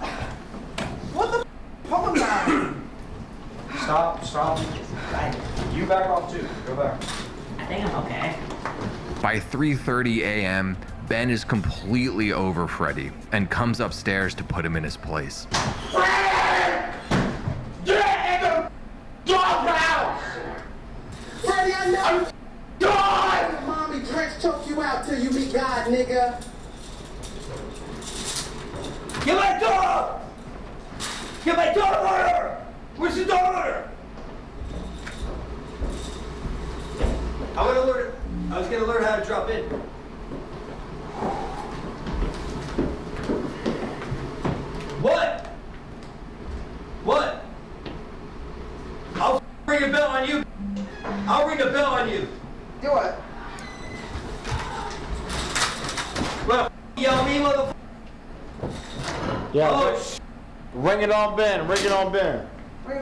What the problem now? Stop. You back off too. Go back. I think I'm okay. By 3:30 a.m., Ben is completely over Freddy and comes upstairs to put him in his place. Get in the doghouse! Freddy, I know God! Mommy Drench choke you out till you meet God, nigga. Get my dog! Get my dog order! Where's the dog order? I was gonna learn how to drop in. What? I'll ring a bell on you. I'll ring a bell on you. Do it. Well, yell me, motherfucker. Yeah. Oh, Ring it on Ben. Bring it on him. Bring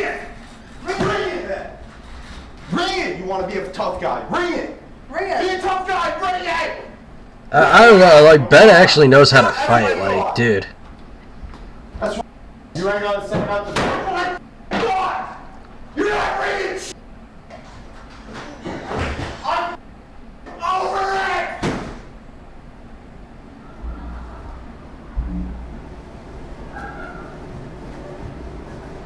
it! Bring it! You want to be a tough guy. Bring it! Bring Be it. a tough guy. Bring it! I don't know, like, Ben actually knows how to fight, like, dude. That's what You ain't gonna send out the. Oh my God! You're not bringing shit! I'm over it!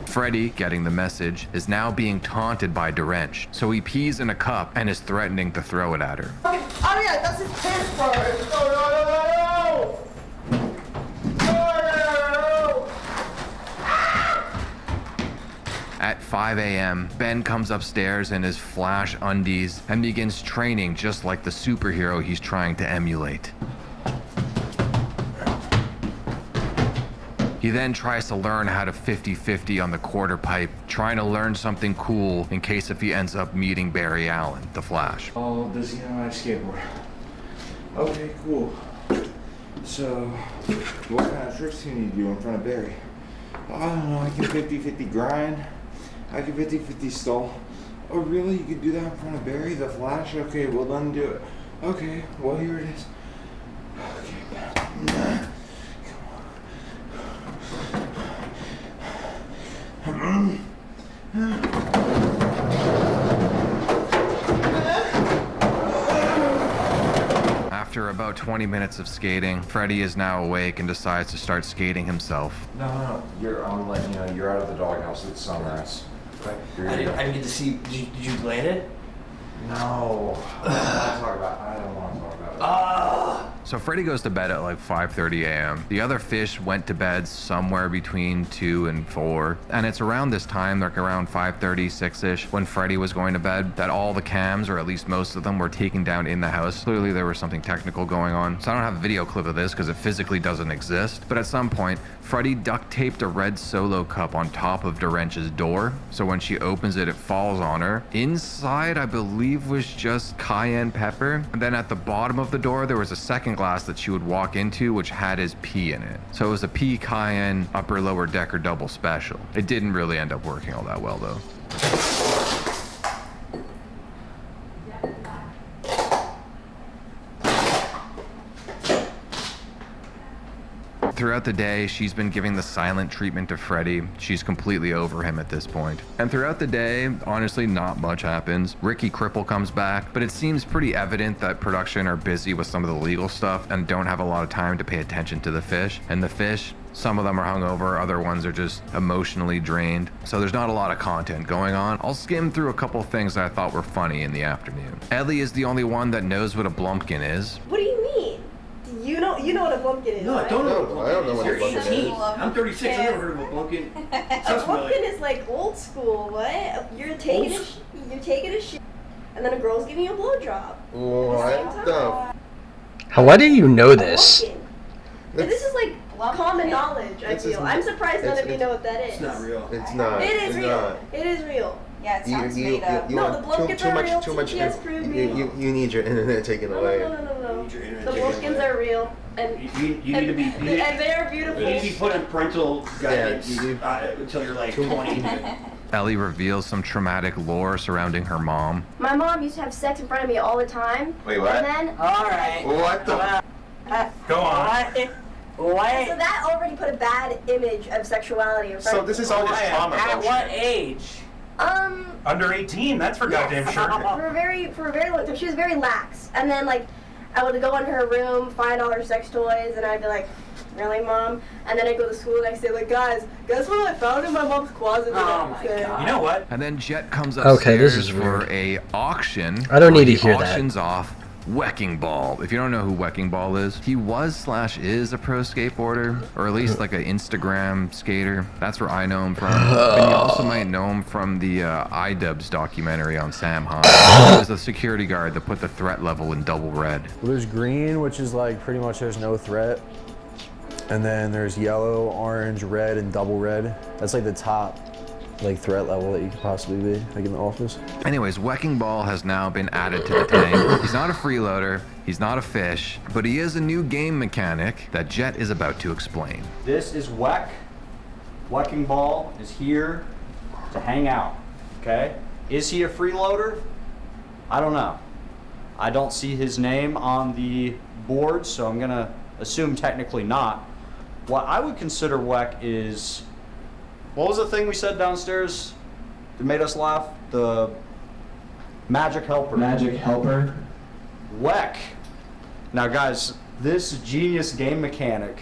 Freddy, getting the message, is now being taunted by Drench, so he pees in a cup and is threatening to throw it at her. Oh yeah, that's his piss, bro. At 5 a.m., Ben comes upstairs in his Flash undies and begins training just like the superhero he's trying to emulate. He then tries to learn how to 50-50 on the quarter pipe, trying to learn something cool in case if he ends up meeting Barry Allen, the Flash. Oh, does he know how to skateboard? Okay, cool. So, what kind of tricks can you do in front of Barry? I don't know, I can 50-50 grind. I can 50-50 stall. Oh, really? You can do that in front of Barry, the Flash? Okay, well then do it. Okay, well here it is. Okay, After about 20 minutes of skating, Freddy is now awake and decides to start skating himself. No. I'm letting you know you're out of the doghouse. It's sunrise. I didn't get to see. Did you land it? No. I don't want to talk about it. So Freddy goes to bed at like 5:30 a.m. The other fish went to bed somewhere between 2 and 4. And it's around this time, like around 5:30, 6-ish, when Freddy was going to bed, that all the cams, or at least most of them, were taken down in the house. Clearly there was something technical going on. So I don't have a video clip of this because it physically doesn't exist. But at some point, Freddy duct taped a red Solo cup on top of Drench's door. So when she opens it, it falls on her. Inside, I believe, was just cayenne pepper. And then at the bottom of the door, there was a second glass that she would walk into, which had his pee in it. So it was a pea cayenne upper lower decker double special. It didn't really end up working all that well though. Throughout the day, she's been giving the silent treatment to Freddy. She's completely over him at this point. And throughout the day, honestly, not much happens. Ricky Cripple comes back, but it seems pretty evident that production are busy with some of the legal stuff and don't have a lot of time to pay attention to the fish. And the fish, some of them are hungover, other ones are just emotionally drained. So there's not a lot of content going on. I'll skim through a couple things that I thought were funny in the afternoon. Ellie is the only one that knows what a blumpkin is. What do you mean? You know what a blumpkin is, No, I right? don't know what a I don't know blumpkin what a is. blumpkin You're is. 18. I'm 36. I've never heard of a blumpkin. A Sounds familiar. blumpkin is like old school. What? You're taking a shit, and then a girl's giving you a blowjob. What the? Why do you know this? This is like common knowledge. I feel. I'm surprised none of you know what that is. It's not real. It's not. It is it's real. Not. It is real. Yeah, it sounds made up. No, the blumpkins are real. Too much. TTS proved me. You need your internet taken away. No. The blumpkins are real, and You need to be. and they're beautiful. You need to be put on parental guidance until you're like 20. Ellie reveals some traumatic lore surrounding her mom. My mom used to have sex in front of me all the time. Wait, what? And then. All right. What the? Go on. What? So that already put a bad image of sexuality in front So of this me. is all just trauma. At bullshit. what age? Under 18, that's for goddamn sure. For a very long time. She was very lax. And then like I would go into her room, find all her sex toys, and I'd be like, really, Mom? And then I'd go to school the next day like, guys, guess what I found in my mom's closet? Oh my God. You know what? And then Jet comes upstairs Okay, this is for weird. a auction. I don't where need he to hear that. auctions off Wrecking Ball. If you don't know who Wrecking Ball is, he was/is a pro skateboarder, or at least like an Instagram skater. That's where I know him from. And you also might know him from the iDubbbz documentary on Sam Hahn. He was the security guard that put the threat level in double red. Well, there's green, which is like pretty much there's no threat. And then there's yellow, orange, red, and double red. That's like the top like threat level that you could possibly be, like in the office. Anyways, Wrecking Ball has now been added to the tank. He's not a freeloader, he's not a fish, but he is a new game mechanic that Jet is about to explain. This is Wrecking Ball is here to hang out, okay? Is he a freeloader? I don't know. I don't see his name on the board, so I'm gonna assume technically not. What I would consider Weck is, what was the thing we said downstairs that made us laugh? The magic helper. Magic helper. Weck. Now guys, this genius game mechanic,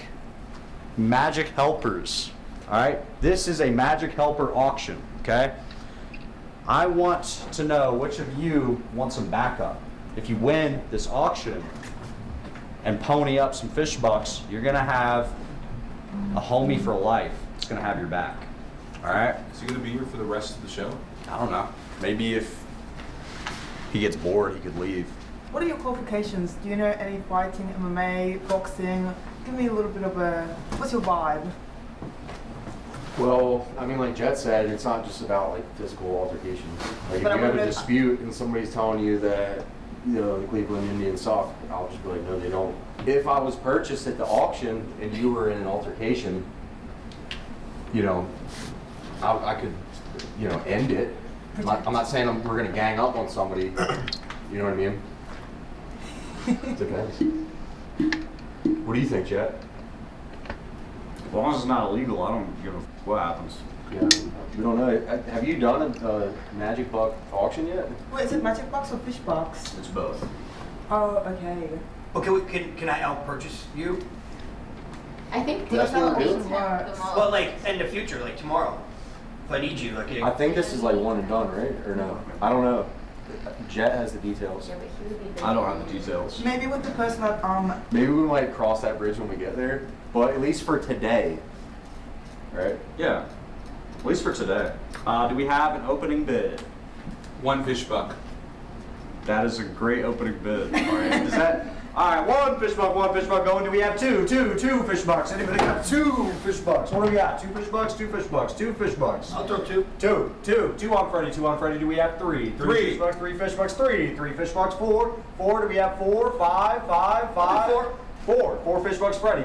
magic helpers, all right? This is a magic helper auction, okay? I want to know which of you want some backup. If you win this auction and pony up some fish bucks, you're gonna have a homie for life. It's gonna have your back, all right? Is he going to be here for the rest of the show? I don't know. Maybe if he gets bored, he could leave. What are your qualifications? Do you know any fighting, MMA, boxing? Give me a little bit of a. What's your vibe? Well, I mean, like Jet said, it's not just about like physical altercations. Like if But you I'm have a gonna- dispute and somebody's telling you that, you know, the Cleveland Indians suck, I'll just be like, no, they don't. If I was purchased at the auction and you were in an altercation, you know, I could, you know, end it. I'm not saying we're gonna gang up on somebody. You know what I mean? It depends. What do you think, Jet? As long as it's not illegal, I don't give a what happens. Yeah, we don't know. Have you done a Magic Buck auction yet? Wait, is it magic box or fish box? It's both. Oh, okay. Okay, can I out-purchase you? I think That's these what are we're the doing. most. Well, like in the future, like tomorrow, if I need you, like. I think this is like one and done, right? Or no? I don't know. Jet has the details. I don't have the details. Maybe with the person that Maybe we might cross that bridge when we get there. But at least for today, right? Yeah, at least for today. Do we have an opening bid? One fish buck. That is a great opening bid. All right, is that? All right, one fish buck going. Do we have two fish bucks? Anybody got two fish bucks? What do we got? Two fish bucks. Two fish bucks. I'll throw two. Two on Freddy. Do we have three? Three fish bucks. Three fish bucks. Three fish bucks. Four. Do we have four? Five. Four fish bucks, Freddy.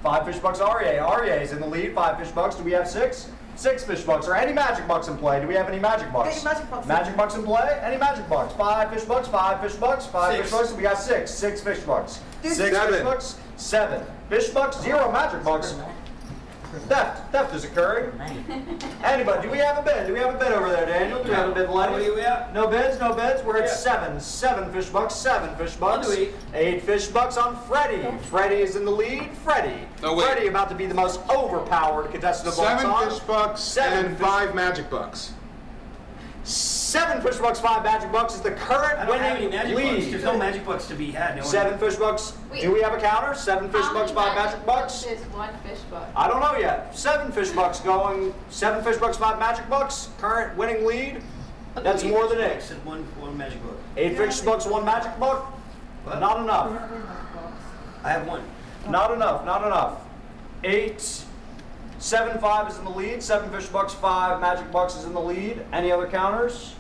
Five fish bucks, Aria is in the lead. 5 fish bucks. Do we have 6? 6 fish bucks. Are any magic bucks in play? Do we have any magic bucks? Magic bucks in play? Any magic bucks? 5 fish bucks. 5 fish bucks. 5 fish bucks. We got 6. 6 fish bucks. 6 fish bucks. 7 fish bucks, 0 magic bucks. Theft is occurring. Anybody, do we have a bid? Do we have a bid over there, Daniel? Do we have a bid, Lenny? What do we have? No bids, no bids. We're at Yeah. 7 fish bucks, 7 fish bucks. I'll do 8. 8 fish bucks on Freddie. Freddie is in the lead. Freddie. Oh, wait. Freddie about to be the most overpowered contestant of all time. 7 fish bucks 7 and fish- 5 magic bucks. 7 fish bucks, 5 magic bucks is the current I don't have any winning magic lead. bucks. There's no magic bucks to be had. No one- 7 fish bucks. Do we have a counter? 7 fish bucks, 5 magic bucks. Is 1 fish buck. I don't know yet. 7 fish bucks going. 7 fish bucks, 5 magic bucks. Current winning lead. That's more than it. Said one magic book. 8 fish bucks, 1 magic buck. What? Not enough. I have 1. Not enough. Not enough. 8. 7 5 is in the lead. 7 fish bucks, 5 magic bucks is in the lead. Any other counters?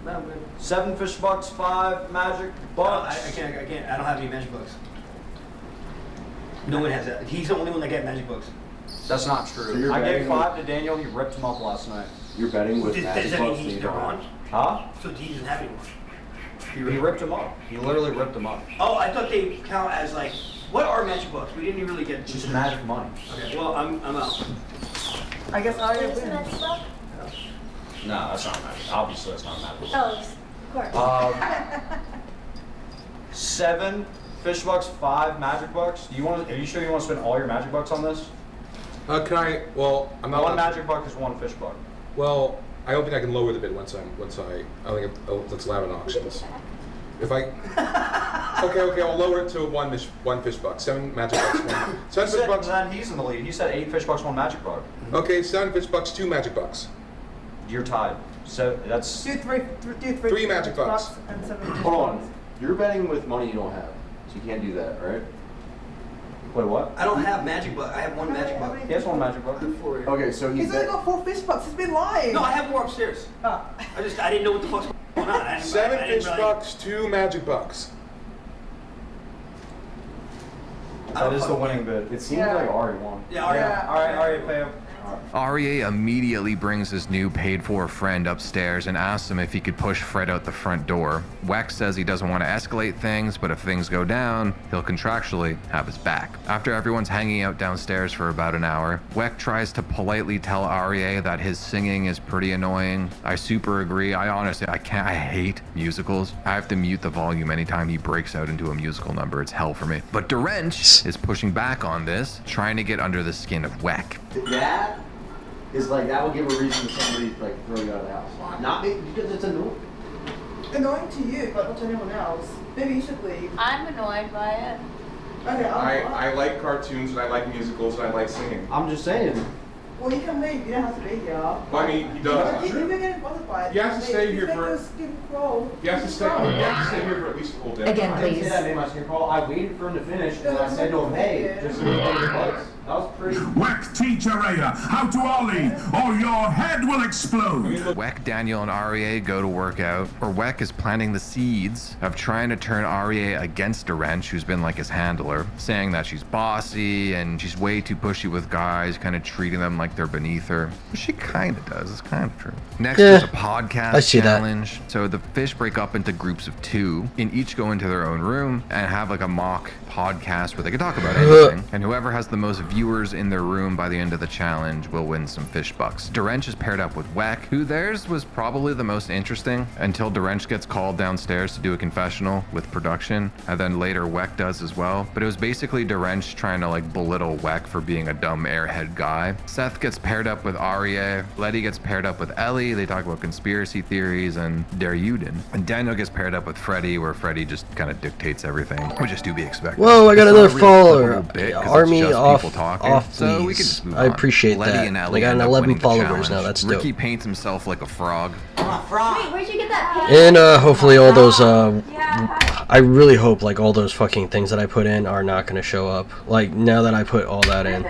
No, I'm good. 7 fish bucks, 5 magic bucks. I can't. I don't have any magic books. No one has that. He's the only one that got magic books. That's not So true. you're I gave betting 5 to Daniel. He ripped him up last night. You're betting with Does magic that mean bucks. he's you don't gone? Huh? So he doesn't have anyone. He ripped him up. He literally ripped him up. Oh, I thought they count as like. What are magic books? We didn't even really get. Just magic money. Okay. Well, I'm out. I guess I Is it win. magic book? No, that's not magic. Obviously, that's not magic. Oh, of course. 7 fish bucks, 5 magic bucks. Do you want? Are you sure you want to spend all your magic bucks on this? Can I? Well, I'm not. 1 magic buck is 1 fish buck. Well, I don't think I can lower the bid once I think that's allowed in auctions. If I. Okay, I'll lower it to 1 fish buck. 7 magic bucks. 7 fish bucks. Then he's in the lead. He said 8 fish bucks, 1 magic buck. Okay, 7 fish bucks, 2 magic bucks. You're tied. So that's. Do 3 3 magic bucks. and 7 fish Hold bucks. on. You're betting with money you don't have, so you can't do that, right? Wait, what? I don't have magic book. I have 1 magic book. He has 1 magic buck. Okay, so He's only got 4 fish bucks. He's been lying. No, I have more upstairs. Ah. I didn't know what the fuck's going on. I didn't- 7 I didn't fish really- bucks, 2 magic bucks. That is the winning bid. It seems like Ari won. Yeah, all right. Yeah. All right, pay him. Aria immediately brings his new paid-for friend upstairs and asks him if he could push Fred out the front door. Weck says he doesn't want to escalate things, but if things go down, he'll contractually have his back. After everyone's hanging out downstairs for about an hour, Weck tries to politely tell Aria that his singing is pretty annoying. I super agree. I hate musicals. I have to mute the volume anytime he breaks out into a musical number. It's hell for me. But Derench is pushing back on this, trying to get under the skin of Weck. That is like, that will give a reason to somebody like throw you out of the house. Not me, because it's annoying. Annoying to you, but not to anyone else. Maybe you should leave. I'm annoyed by it. Okay, I like cartoons and I like musicals and I like singing. I'm just saying. Well, you can leave. You don't have to be here. Well, I mean, he does. If you're getting bothered by it, He has to stay here Make for- your skin crawl. You have to stay here for at least a full day. Again, I didn't say please. that made my skin crawl. I waited for him to finish and I said to him, hey, just give me your place. That was pretty. Weck teach Araya how to ollie, or your head will explode. Weck, Daniel, and Aria go to work out, or Weck is planting the seeds of trying to turn Aria against Derench, who's been like his handler, saying that she's bossy and she's way too pushy with guys, kind of treating them like they're beneath her. But she kind of does. It's kind of true. Next, Yeah, there's a podcast I see that. challenge. So the fish break up into groups of 2, and each go into their own room and have like a mock podcast where they can talk about anything. And whoever has the most viewers in their room by the end of the challenge will win some fish bucks. Derench is paired up with Weck, who theirs was probably the most interesting until Derench gets called downstairs to do a confessional with production, and then later Weck does as well. But it was basically Derench trying to like belittle Weck for being a dumb airhead guy. Seth gets paired up with Aria, Letty gets paired up with Ellie, they talk about conspiracy theories and Daryuden. And Daniel gets paired up with Freddy, where Freddy just kind of dictates everything, which is to be expected. Whoa, I got It's another not a real follower. clippable bit 'cause it's Army just off, people talking. off, So we please. can just move I on. appreciate Letty that. and I Ellie got end up 11 winning the followers challenge. now. That's Ricky dope. paints himself like a frog. Wait, where'd you get that paint? And hopefully all those I really hope like all those fucking things that I put in are not gonna show up. Like now that I put all that in.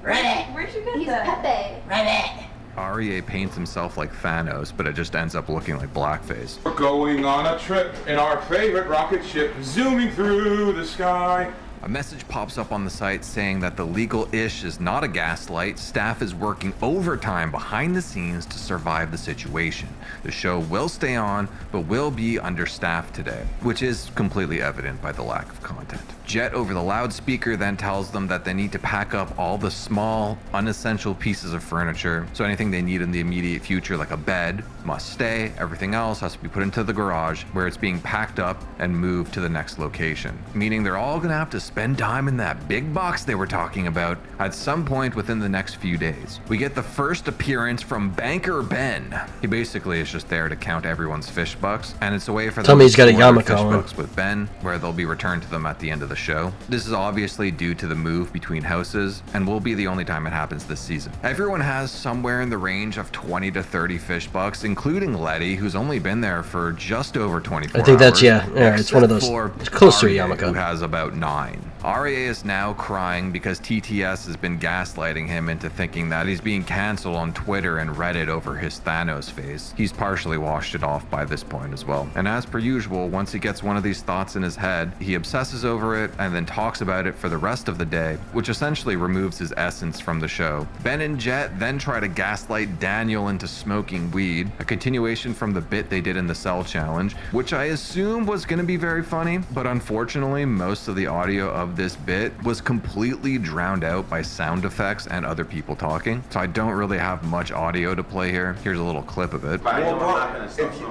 Where'd you get that? Pepe. Aria paints himself like Thanos, but it just ends up looking like blackface. We're going on a trip in our favorite rocket ship, zooming through the sky. A message pops up on the site saying that the legal ish is not a gaslight. Staff is working overtime behind the scenes to survive the situation. The show will stay on, but will be understaffed today, which is completely evident by the lack of content. Jet over the loudspeaker then tells them that they need to pack up all the small, unessential pieces of furniture. So anything they need in the immediate future, like a bed, must stay. Everything else has to be put into the garage where it's being packed up and moved to the next location. Meaning they're all gonna have to spend time in that big box they were talking about at some point within the next few days. We get the first appearance from Banker Ben. He basically is just there to count everyone's fish bucks, and it's a way for Tell them me to he's got a store their yarmulke fish on. bucks with Ben, where they'll be returned to them at the end of the show. This is obviously due to the move between houses, and will be the only time it happens this season. Everyone has somewhere in the range of 20 to 30 fish bucks, including Letty, who's only been there for just over 24 hours. I think that's, yeah, it's one of those. Except for It's close to a Aria, yarmulke. who has about 9. Aria is now crying because TTS has been gaslighting him into thinking that he's being cancelled on Twitter and Reddit over his Thanos face. He's partially washed it off by this point as well. And as per usual, once he gets one of these thoughts in his head, he obsesses over it and then talks about it for the rest of the day, which essentially removes his essence from the show. Ben and Jet then try to gaslight Daniel into smoking weed, a continuation from the bit they did in the Cell Challenge, which I assume was going to be very funny, but unfortunately most of the audio of this bit was completely drowned out by sound effects and other people talking, so I don't really have much audio to play here. Here's a little clip of it. Well, bro,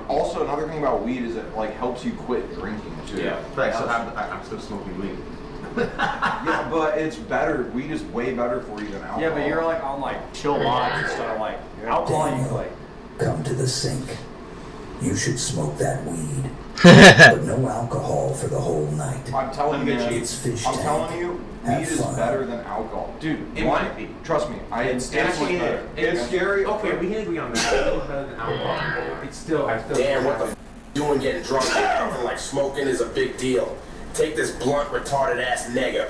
also another thing about weed is it like helps you quit drinking too. Yeah, but I'm still smoking weed. Yeah, but it's better. Weed is way better for you than alcohol. Yeah, but you're like on like chill vibes instead of like alcohol. You like Come to the sink. You should smoke that weed. But no alcohol for the whole night. I'm telling you, It's fish I'm tank. telling you, weed Have is fun. better than alcohol. Dude, It one, might be. Trust me, it's definitely better. It's scary. Okay, we can agree on that. It's better than alcohol. It's still, I still. Damn, what the f doing getting drunk and something like smoking is a big deal. Take this blunt, retarded ass nigga.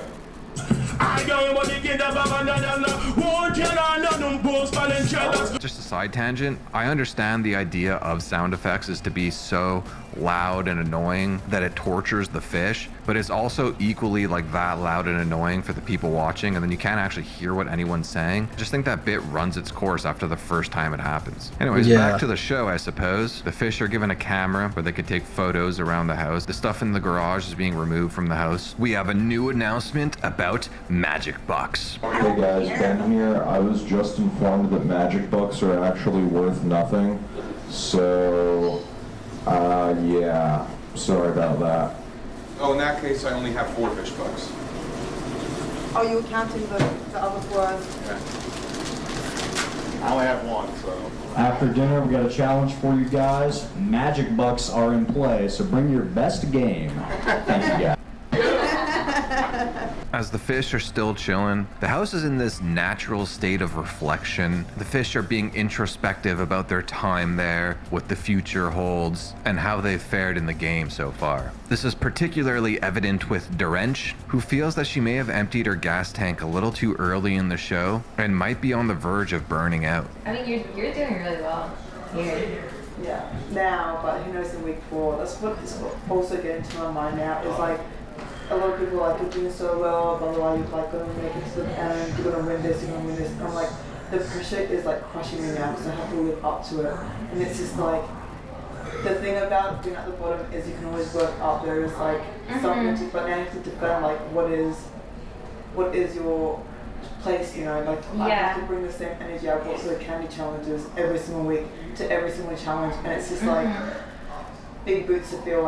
Just a side tangent, I understand the idea of sound effects is to be so loud and annoying that it tortures the fish, but it's also equally like that loud and annoying for the people watching, and then you can't actually hear what anyone's saying. I just think that bit runs its course after the first time it happens. Anyways, Yeah. back to the show, I suppose. The fish are given a camera where they could take photos around the house. The stuff in the garage is being removed from the house. We have a new announcement about Magic Bucks. Hey guys, Ben here. I was just informed that magic bucks are actually worth nothing. So, yeah. Sorry about that. Oh, in that case, I only have 4 fish bucks. Oh, you were counting the other four? I only have 1, so. After dinner, we got a challenge for you guys. Magic bucks are in play, so bring your best game. Thank you, guys. As the fish are still chilling, the house is in this natural state of reflection. The fish are being introspective about their time there, what the future holds, and how they've fared in the game so far. This is particularly evident with Dorench, who feels that she may have emptied her gas tank a little too early in the show and might be on the verge of burning out. I mean, you're doing really well here. Yeah, now, but who knows in week 4. That's what is also getting to my mind now, is like, a lot of people are like, you're doing so well, blah, blah, blah, you're like going to make it to the end, you're going to win this, you're going to win this. And I'm like, the pressure is like crushing me now because I have to live up to it. And it's just like, the thing about being at the bottom is you can always work up. There is like something to, but now you have to defend like what is your place, you know, like I have to bring the same energy I brought to the candy challenges every single week to every single challenge, and it's just like big boots to feel.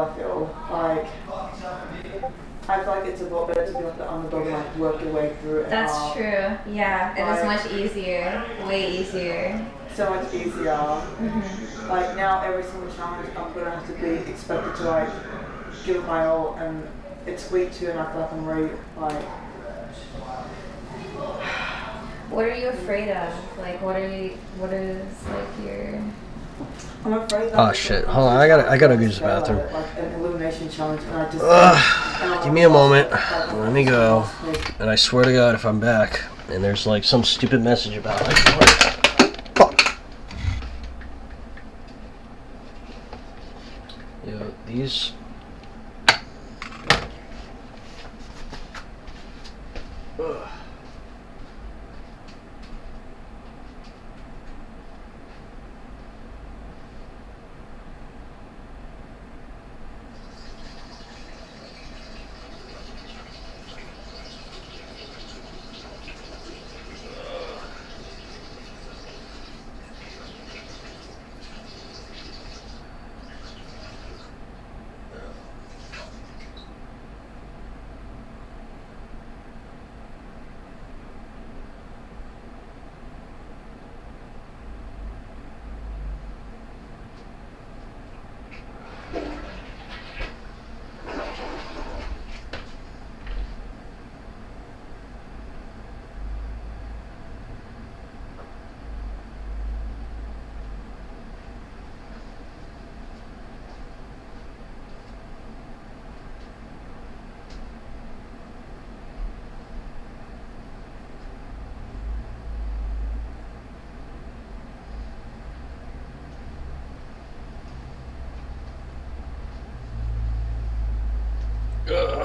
I feel like it's a lot better to be like the underdog and like work your way through it. That's true. Yeah, it is much easier. Way easier. So much easier. Like now, every single challenge I'm gonna have to be expected to like give it my all, and it's week 2 and I feel like I'm ready. Like, What are you afraid of? Like, what is like your... I'm afraid that Oh shit! Hold on, I gotta use the bathroom. like an elimination challenge, and I just Give me a moment. Let me go. And I swear to God, if I'm back and there's like some stupid message about like, fuck. Yo, these. Ugh.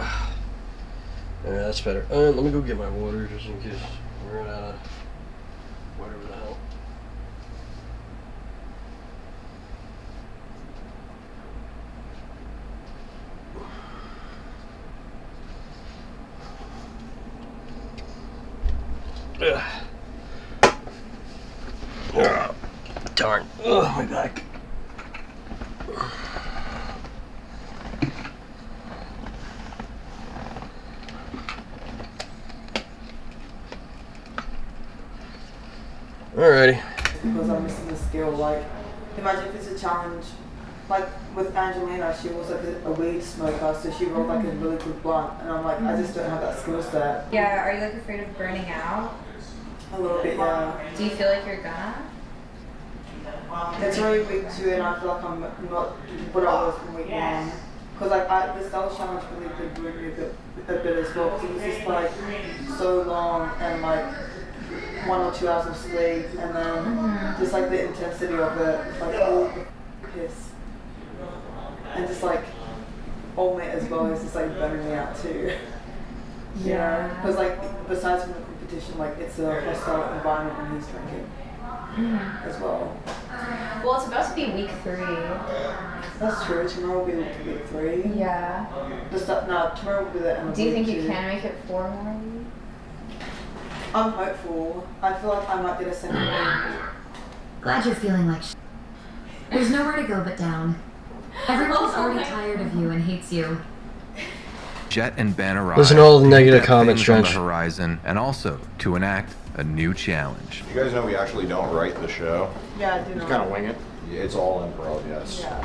Yeah, that's better. Let me go get my water just in case we run out of whatever the hell. Ugh. Ugh. Darn. Ugh, my back. Alrighty. Because I'm missing the skill. Like, imagine if it's a challenge. Like with Angelina, she was like a weed smoker, so she rolled like a really good blunt, and I'm like, I just don't have that skill set. Yeah, are you like afraid of burning out? A little bit, yeah. Do you feel like you're gonna? It's already week 2, and I feel like I'm not what I was in week 1. Because like the stealth challenge really did bring me a bit as well, because it was just like so long and like 1 or 2 hours of sleep, and then just like the intensity of it, like all the piss. And just like all it as well is just like burning me out too. Yeah. Because like besides from the competition, like it's a hostile environment when he's drinking as well. Well, it's supposed to be week 3. That's true. Tomorrow will be week 3. Yeah. Tomorrow will be the end of Do you week think you 2. can make it 4 more weeks? I'm hopeful. I feel like I might get a second week. Glad you're feeling like There's nowhere to go but down. Everyone's already tired of you and hates you. Jet and Ben arrive. Listen to all the to negative get comments, things on the Trench. horizon, and also to enact a new challenge. You guys know we actually don't write the show. Yeah, I do know. Just kind of wing it. Yeah, it's all improv, yes. Yeah.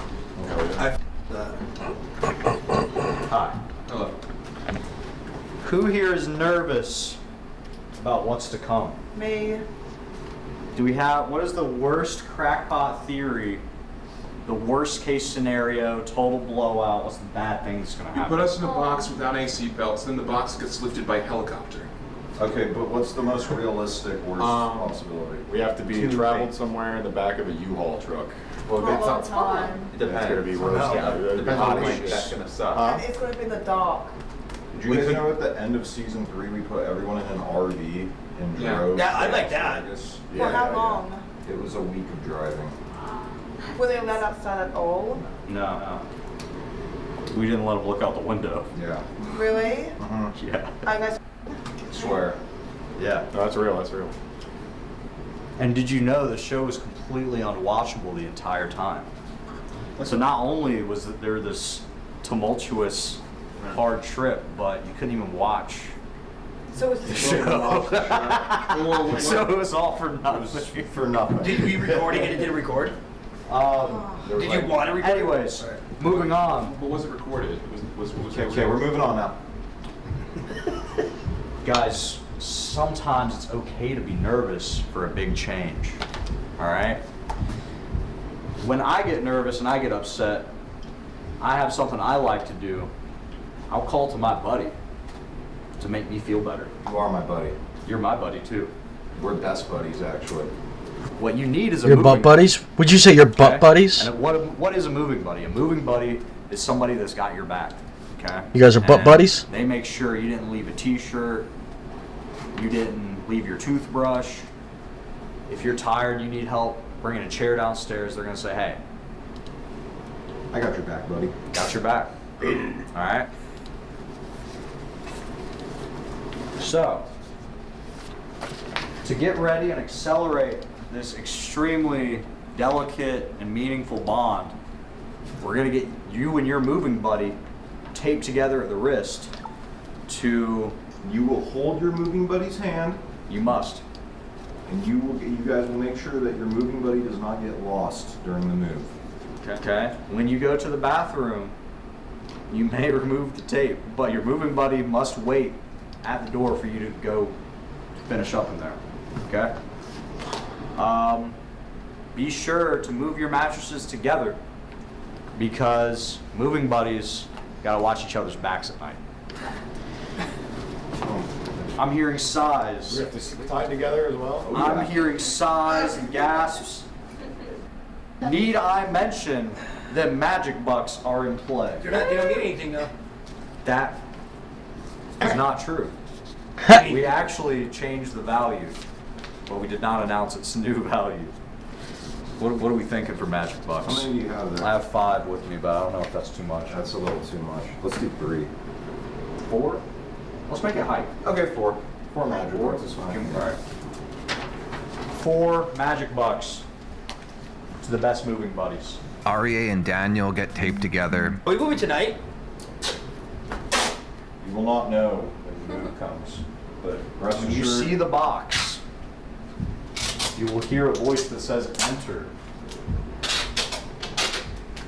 Hi. Hello. Who here is nervous about what's to come? Me. What is the worst crackpot theory? The worst case scenario, total blowout, what's the bad thing that's going to You happen? put us in a box without any seatbelts, then the box gets lifted by helicopter. Okay, but what's the most realistic worst possibility? We have to be traveled somewhere in the back of a U-Haul truck. Well, it's not time. It's gonna be roasted. Depends on the length. That's gonna suck. And it's going to be in the dark. Did you guys know at the end of season 3 we put everyone in an RV and drove? Yeah, I like that. Vegas? For how long? It was a week of driving. Were they allowed outside at all? No. We didn't let them look out the window. Yeah. Really? Yeah. I guess. Swear. Yeah. No, that's real, that's real. And did you know the show was completely unwatchable the entire time? So not only was there this tumultuous, hard trip, but you couldn't even watch So it's the just show. So it was all for nothing. For nothing. Did we record it? Did it record? Did you want to record? Anyways, moving on. But was it recorded? Was Okay, we're moving on now. Guys, sometimes it's okay to be nervous for a big change. All right? When I get nervous and I get upset, I have something I like to do. I'll call to my buddy to make me feel better. You are my buddy. You're my buddy too. We're best buddies, actually. What you need is a Your moving butt buddies? Would you say your butt okay? buddies? And what is a moving buddy? A moving buddy is somebody that's got your back. Okay. You guys are butt And buddies? They make sure you didn't leave a T-shirt, you didn't leave your toothbrush. If you're tired, you need help bringing a chair downstairs. They're gonna say, "Hey, I got your back, buddy. got your back." All right. So, to get ready and accelerate this extremely delicate and meaningful bond, we're going to get you and your moving buddy taped together at the wrist to... You will hold your moving buddy's hand. You must. And you guys will make sure that your moving buddy does not get lost during the move. Okay? When you go to the bathroom, you may remove the tape, but your moving buddy must wait at the door for you to go finish up in there. Okay? Be sure to move your mattresses together because moving buddies gotta watch each other's backs at night. I'm hearing sighs. We have to sleep tied together as well? I'm hearing sighs and gasps. Need I mention that magic bucks are in play? You don't need anything though. That It's not true. We actually changed the value, but we did not announce its new value. What are we thinking for magic bucks? How many do you have there? I have 5 with me, but I don't know if that's too much. That's a little too much. Let's do 3. 4? Let's make it high. Okay, 4. 4 magic bucks is fine. All right. 4 magic bucks to the best moving buddies. Aria and Daniel get taped together. Are we moving tonight? You will not know when the move comes, but rest When you assured, see the box, you will hear a voice that says enter.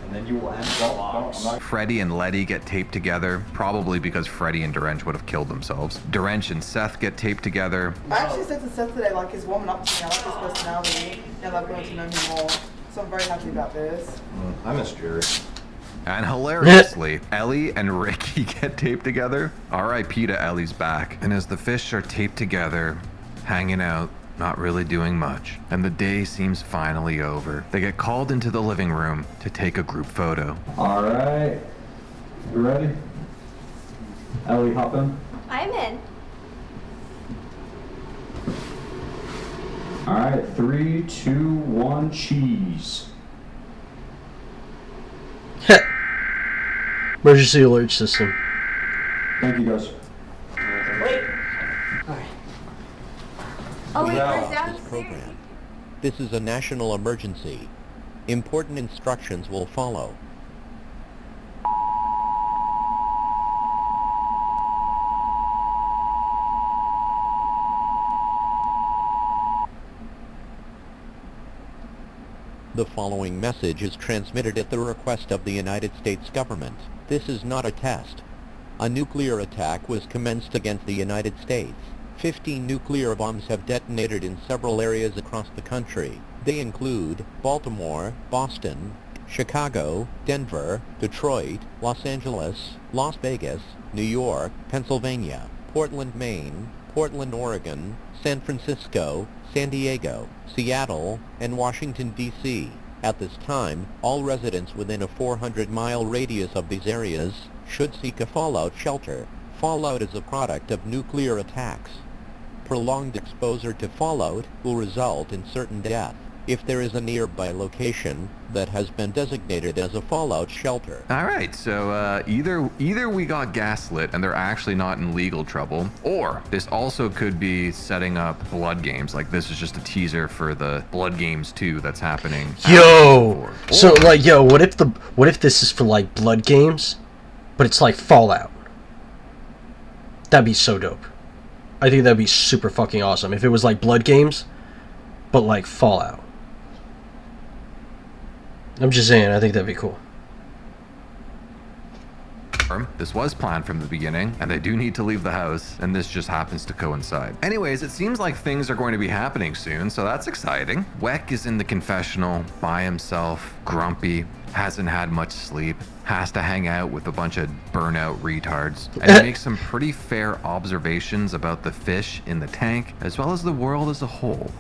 And then you will enter the box. Freddie and Letty get taped together, probably because Freddie and Dorench would have killed themselves. Dorench and Seth get taped together. I actually said to Seth today, like, he's warming up to me. I like his personality, and I'm going to know him more. So I'm very happy about this. I miss Jerry. And hilariously, Ellie and Ricky get taped together. R.I.P. to Ellie's back. And as the fish are taped together, hanging out, not really doing much, and the day seems finally over, they get called into the living room to take a group photo. All right, you ready? Ellie, hop in. I'm in. All right, 3, 2, 1, cheese. Emergency alert system. Thank you, guys. Wait. Oh wait, Yeah. where's downstairs? Program. This is a national emergency. Important instructions will follow. The following message is transmitted at the request of the United States government. This is not a test. A nuclear attack was commenced against the United States. 15 nuclear bombs have detonated in several areas across the country. They include Baltimore, Boston, Chicago, Denver, Detroit, Los Angeles, Las Vegas, New York, Pennsylvania, Portland, Maine, Portland, Oregon, San Francisco, San Diego, Seattle, and Washington, D.C. At this time, all residents within a 400-mile radius of these areas should seek a fallout shelter. Fallout is a product of nuclear attacks. Prolonged exposure to fallout will result in certain death. If there is a nearby location that has been designated as a fallout shelter. All right, so either we got gaslit and they're actually not in legal trouble, or this also could be setting up blood games. Like this is just a teaser for the Blood Games 2 that's happening. Yo, so like, yo, what if this is for like blood games, but it's like Fallout? That'd be so dope. I think that'd be super fucking awesome if it was like blood games, but like Fallout. I'm just saying, I think that'd be cool. This was planned from the beginning, and they do need to leave the house, and this just happens to coincide. Anyways, it seems like things are going to be happening soon, so that's exciting. Weck is in the confessional by himself, grumpy, hasn't had much sleep, has to hang out with a bunch of burnout retards, and he makes some pretty fair observations about the fish in the tank, as well as the world as a whole.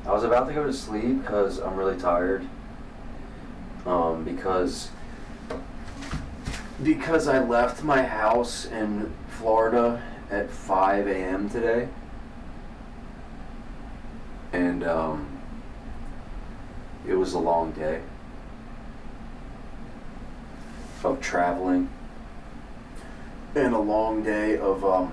I was about to go to sleep because I'm really tired. Because I left my house in Florida at 5 a.m. today. And it was a long day of traveling and a long day of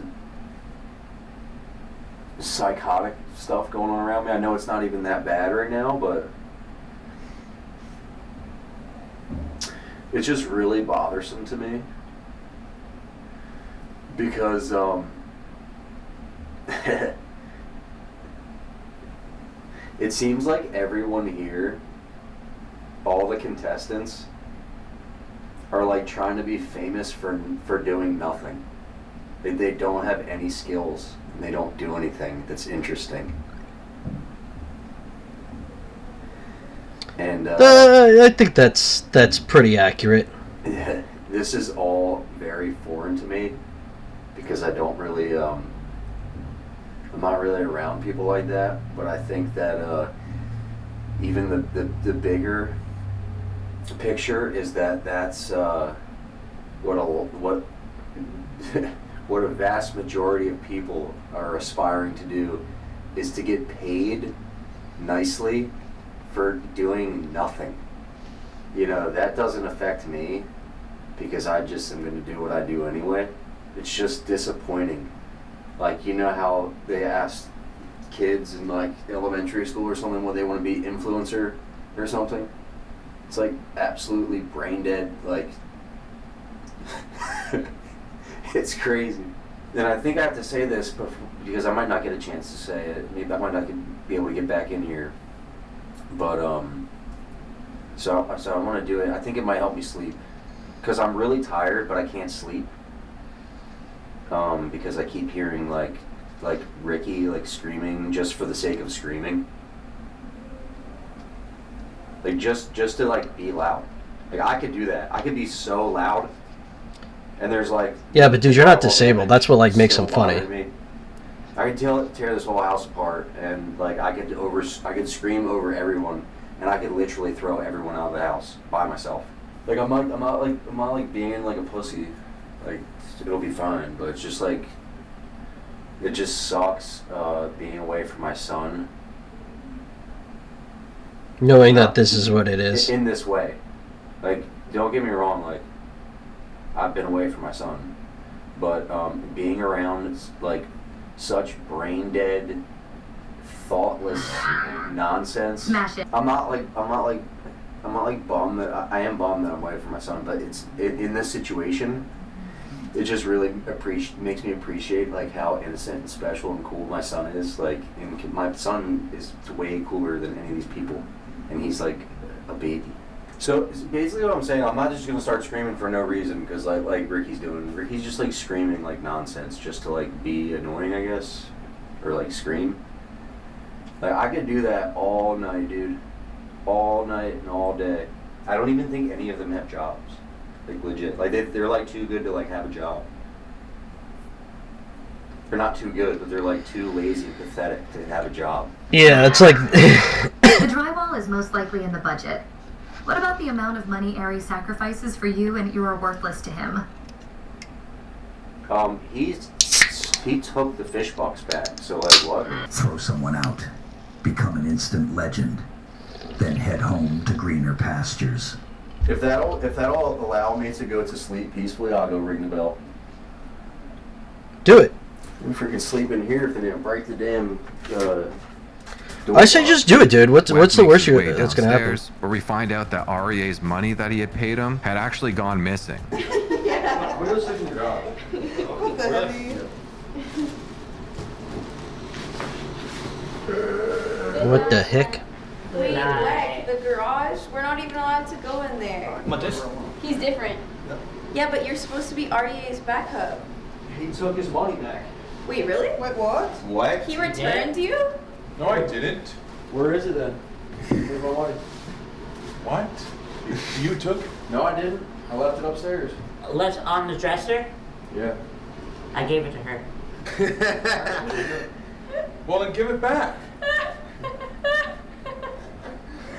psychotic stuff going on around me. I know it's not even that bad right now, but it's just really bothersome to me because it seems like everyone here, all the contestants, are like trying to be famous for doing nothing. They don't have any skills and they don't do anything that's interesting. And I think that's pretty accurate. this is all very foreign to me because I don't really I'm not really around people like that, but I think that even the bigger picture is that that's what what a vast majority of people are aspiring to do is to get paid nicely for doing nothing. You know, that doesn't affect me because I just am going to do what I do anyway. It's just disappointing. Like, you know how they ask kids in like elementary school or something what they want to be influencer or something? It's like absolutely brain dead. Like, it's crazy. And I think I have to say this because I might not get a chance to say it. Maybe I might not be able to get back in here. But so I want to do it. I think it might help me sleep because I'm really tired, but I can't sleep because I keep hearing like Ricky like screaming just for the sake of screaming. Like just to like be loud. Like I could do that. I could be so loud. And there's like Yeah, but dude, you're not disabled. That's what like makes them funny. I could tear this whole house apart, and like I could scream over everyone, and I could literally throw everyone out of the house by myself. Like I'm not like being like a pussy. Like it'll be fine, but it's just like it just sucks being away from my son. Knowing that this is what it is. In this way, like don't get me wrong, like I've been away from my son, but being around like such brain dead, thoughtless nonsense. Smash it. I'm not like bummed that I am bummed that I'm away from my son, but it's in this situation, it just really makes me appreciate like how innocent and special and cool my son is. Like, and my son is way cooler than any of these people, and he's like a baby. So basically what I'm saying, I'm not just gonna start screaming for no reason because like Ricky's doing. Ricky's just like screaming like nonsense just to like be annoying, I guess, or like scream. Like I could do that all night, dude, all night and all day. I don't even think any of them have jobs, like legit. Like they're like too good to like have a job. They're not too good, but they're like too lazy and pathetic to have a job. Yeah, it's like The drywall is most likely in the budget. What about the amount of money Aries sacrifices for you and you are worthless to him? He took the fish box back, so like what? Throw someone out, become an instant legend, then head home to greener pastures. If that'll allow me to go to sleep peacefully, I'll go ring the bell. do it. We freaking sleep in here if they didn't break the damn door. I say just do it, dude. What's the worst that's gonna happen? Downstairs, where we find out that REA's money that he had paid him had actually gone missing. What the heck? Wait, Weck, the garage? We're not even allowed to go in there. What this? He's different. Yeah, but you're supposed to be REA's backup. He took his money back. Wait, really? Wait, what? What? He returned you? No, I didn't. Where is it then? Where's my money? What? You took it? No, I didn't. I left it upstairs. Left on the dresser? Yeah. I gave it to her. Well, then give it back.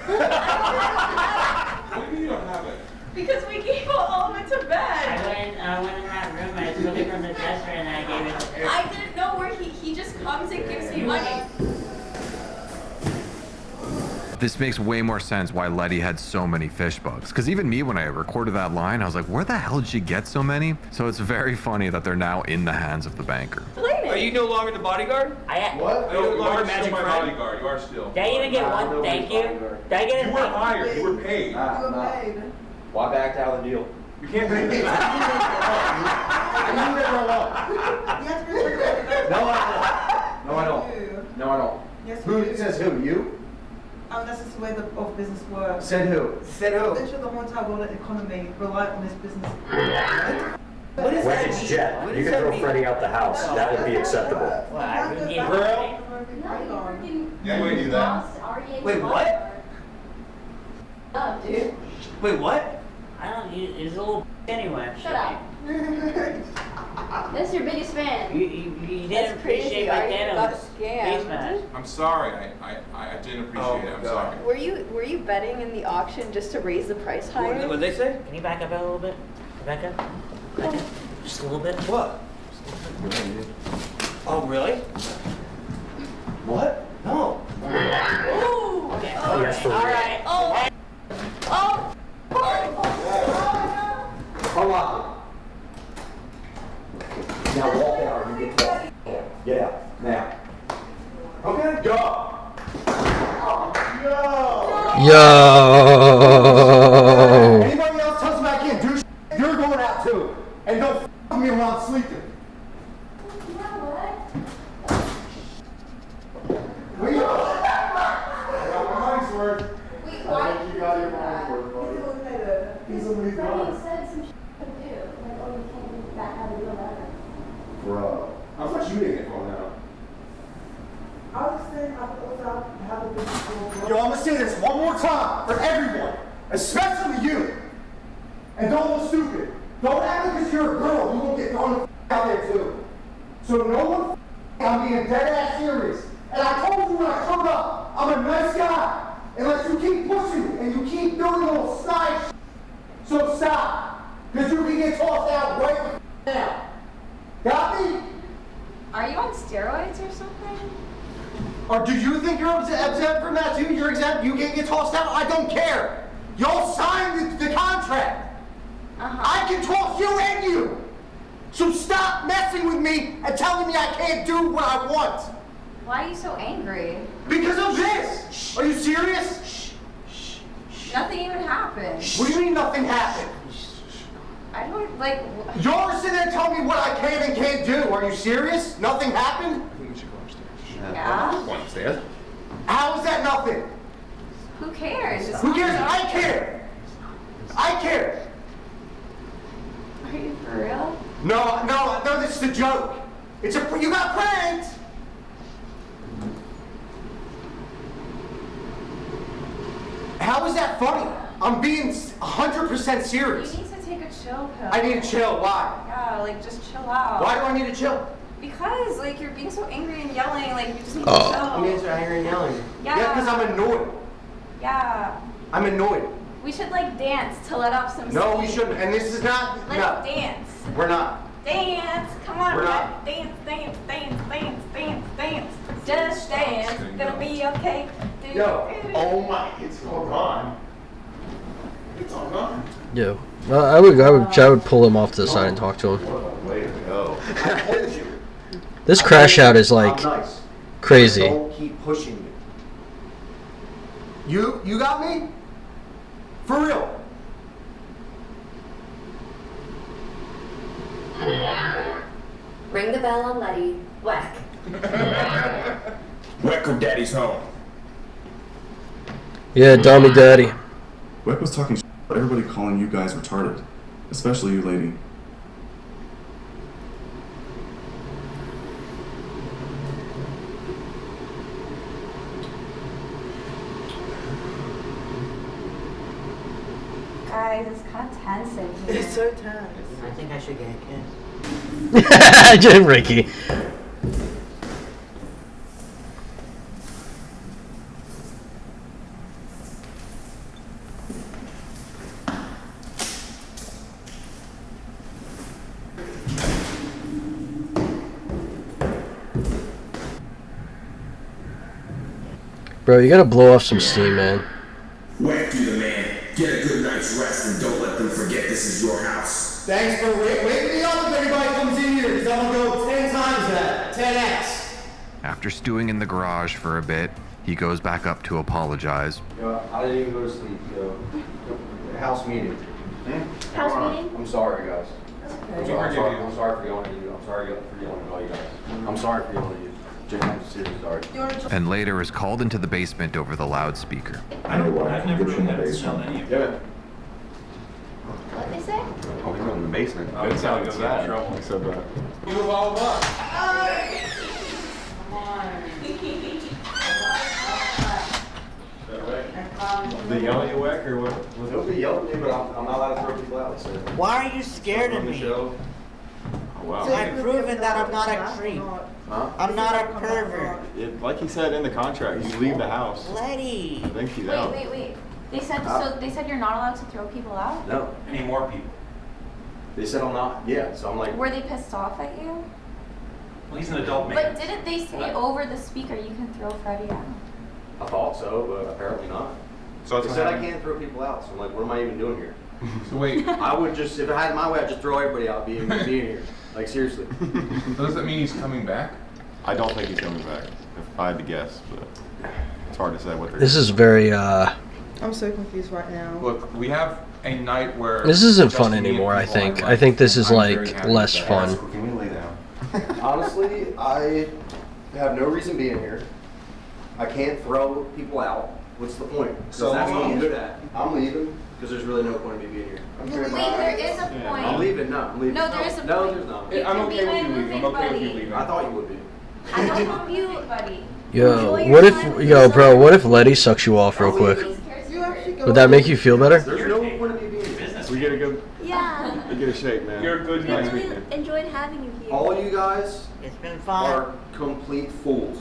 What do you mean you don't have it? Because we gave all of it to Ben. I went in that room, I took it from the dresser, and I gave it to her. I didn't know where he just comes and gives me money. This makes way more sense why Letty had so many fish bugs. Because even me, when I recorded that line, I was like, where the hell did she get so many? So it's very funny that they're now in the hands of the banker. Are you no longer the bodyguard? What? Are you no You longer are magic still my friend? bodyguard. You are still. Did I even get one thank you? Did I get a You were hired. You were paid. Why backed out of the deal? You can't pay me. No, I don't. No, I don't. Yes, Who you do. says who? You? That's just the way of business works. Said who? Said who? Literally the whole entire world economy rely on this business. What is that? It's Jet. You can throw Freddy out the house. That would be acceptable. Girl? Yeah, we do that. Wait, what? Oh, dude. Wait, what? I don't. He's a little anyway. Shut up. That's your biggest fan. You didn't appreciate my got Thanos scammed. face mask. I'm sorry. I didn't appreciate it. I'm sorry. Were you betting in the auction just to raise the price higher? What did they say? Can you back up a little bit? Back up. Just a little bit? What? Oh, really? What? No. Ooh. Okay. All right. All right. Oh. Oh. Come on. Now walk out and get to Get out. Now. Okay, go. Yo. Anybody else tells me I can't do shit, you're going out too. And don't f me while I'm sleeping. We are. I got my money's worth. Wait, why? You got your money's worth, buddy. He's only gone. said some shit to do. Like, oh, you can't do that, how to do that. Bro. How much you didn't get thrown out? I was saying I thought I have a big school. Yo, I'm gonna say this one more time for everyone, especially you. And don't look stupid. Don't act like because you're a girl, you won't get thrown the out there too. So no one I'm being dead ass serious. And I told you when I showed up, I'm a nice guy. Unless you keep pushing and you keep doing little snide shit. So stop. Because you can get tossed out right now. Got me? Are you on steroids or something? Or do you think you're exempt from that too? You're exempt? You can't get tossed out? I don't care. Y'all signed the contract. I can toss you and you. So stop messing with me and telling me I can't do what I want. Why are you so angry? Because of this. Are you serious? Nothing even happened. What do you mean nothing happened? I don't, like... You're sitting there telling me what I can and can't do. Are you serious? Nothing happened? I think we should go upstairs. Yeah? Going upstairs? How is that nothing? Who cares? It's Who cares? not- I care. I care. Are you for real? No, this is a joke. You got pranked. How is that funny? I'm being 100% serious. You need to take a chill pill. I need to chill. Why? Yeah, like just chill out. Why do I need to chill? Because like you're being so angry and yelling, like you just need Oh. to chill. I'm being so angry and yelling. Yeah. Yeah, because I'm annoyed. Yeah. I'm annoyed. We should like dance to let off some No, steam. we shouldn't. And this is not. Let's No. dance. We're not. Dance. Come on, We're bud. not. Dance, dance, dance, dance, dance, dance. Just dance. Gonna be okay. Yo. Oh my. It's all gone. It's all gone. Yo. I would pull him off to the side and talk to him. Way to go. This crash out is like I'm nice. crazy. Don't keep pushing me. You got me? For real. Ring the bell on Letty. Whack. Welcome, Daddy's home. Yeah, dummy daddy. Weck was talking about everybody calling you guys retarded. Especially you, lady. Guys, it's kind of tense in here. It's so tense. I think I should get a kiss. Jim Ricky. Bro, you gotta blow off some steam, man. Whack you the man. Get a good night's rest and don't let them forget this is your house. Thanks for waking me up if anybody comes in here, because I'm gonna go 10 times that. 10x. After stewing in the garage for a bit, he goes back up to apologize. Yo, I didn't even go to sleep, yo. House meeting. House meeting? I'm sorry, guys. okay. I'm sorry for yelling at you. I'm sorry for yelling at all you guys. I'm sorry for yelling at you. Jay, I'm seriously sorry. And later is called into the basement over the loudspeaker. I know what I can get you in the basement. Yeah. What they say? Oh, he's in the basement. That sounds sad. Except that. You evolve up. They yell at you, Weck, or what? Nobody yelled at me, but I'm not allowed to throw people out, so. Why are you scared of me? Oh, wow. I've proven that I'm not a creep. Huh? I'm not a pervert. Like he said in the contract, you leave the house. Letty. I think she's out. Wait. They said so. They said you're not allowed to throw people out. No. Any more people. They said I'm not. Yeah, so I'm like. Were they pissed off at you? Well, he's an adult man. But didn't they say over the speaker you can throw Freddie out? I thought so, but apparently not. So they said I can't throw people out. So I'm like, what am I even doing here? So wait. I would just, if I had my way, I'd just throw everybody out being here. Like seriously. So does that mean he's coming back? I don't think he's coming back, if I had to guess, but it's hard to say what they're This is very, I'm so confused right now. Look, we have a night where... This isn't just fun me and anymore, I people think. like. I think this is, I'm like, very happy less with that. fun. Can we lay down? Honestly, I have no reason being here. I can't throw people out. What's the point? So that's what I'm leave. good at. I'm leaving because there's really no point in me being here. Wait, there is a point. I'm leaving. No, I'm leaving. No, there is a No, point. there's not. You I'm can okay be with my you leaving. moving I'm okay with you buddy. leaving. I thought you would be. I don't want you, buddy. Yo, what if, bro, what if Letty sucks you off real quick? You actually go. Would that make you feel better? There's no point in me being here. We get a good, Yeah. we get a shake, man. You're a good I nice really man. enjoyed having you here. All you guys It's been fun. are complete fools.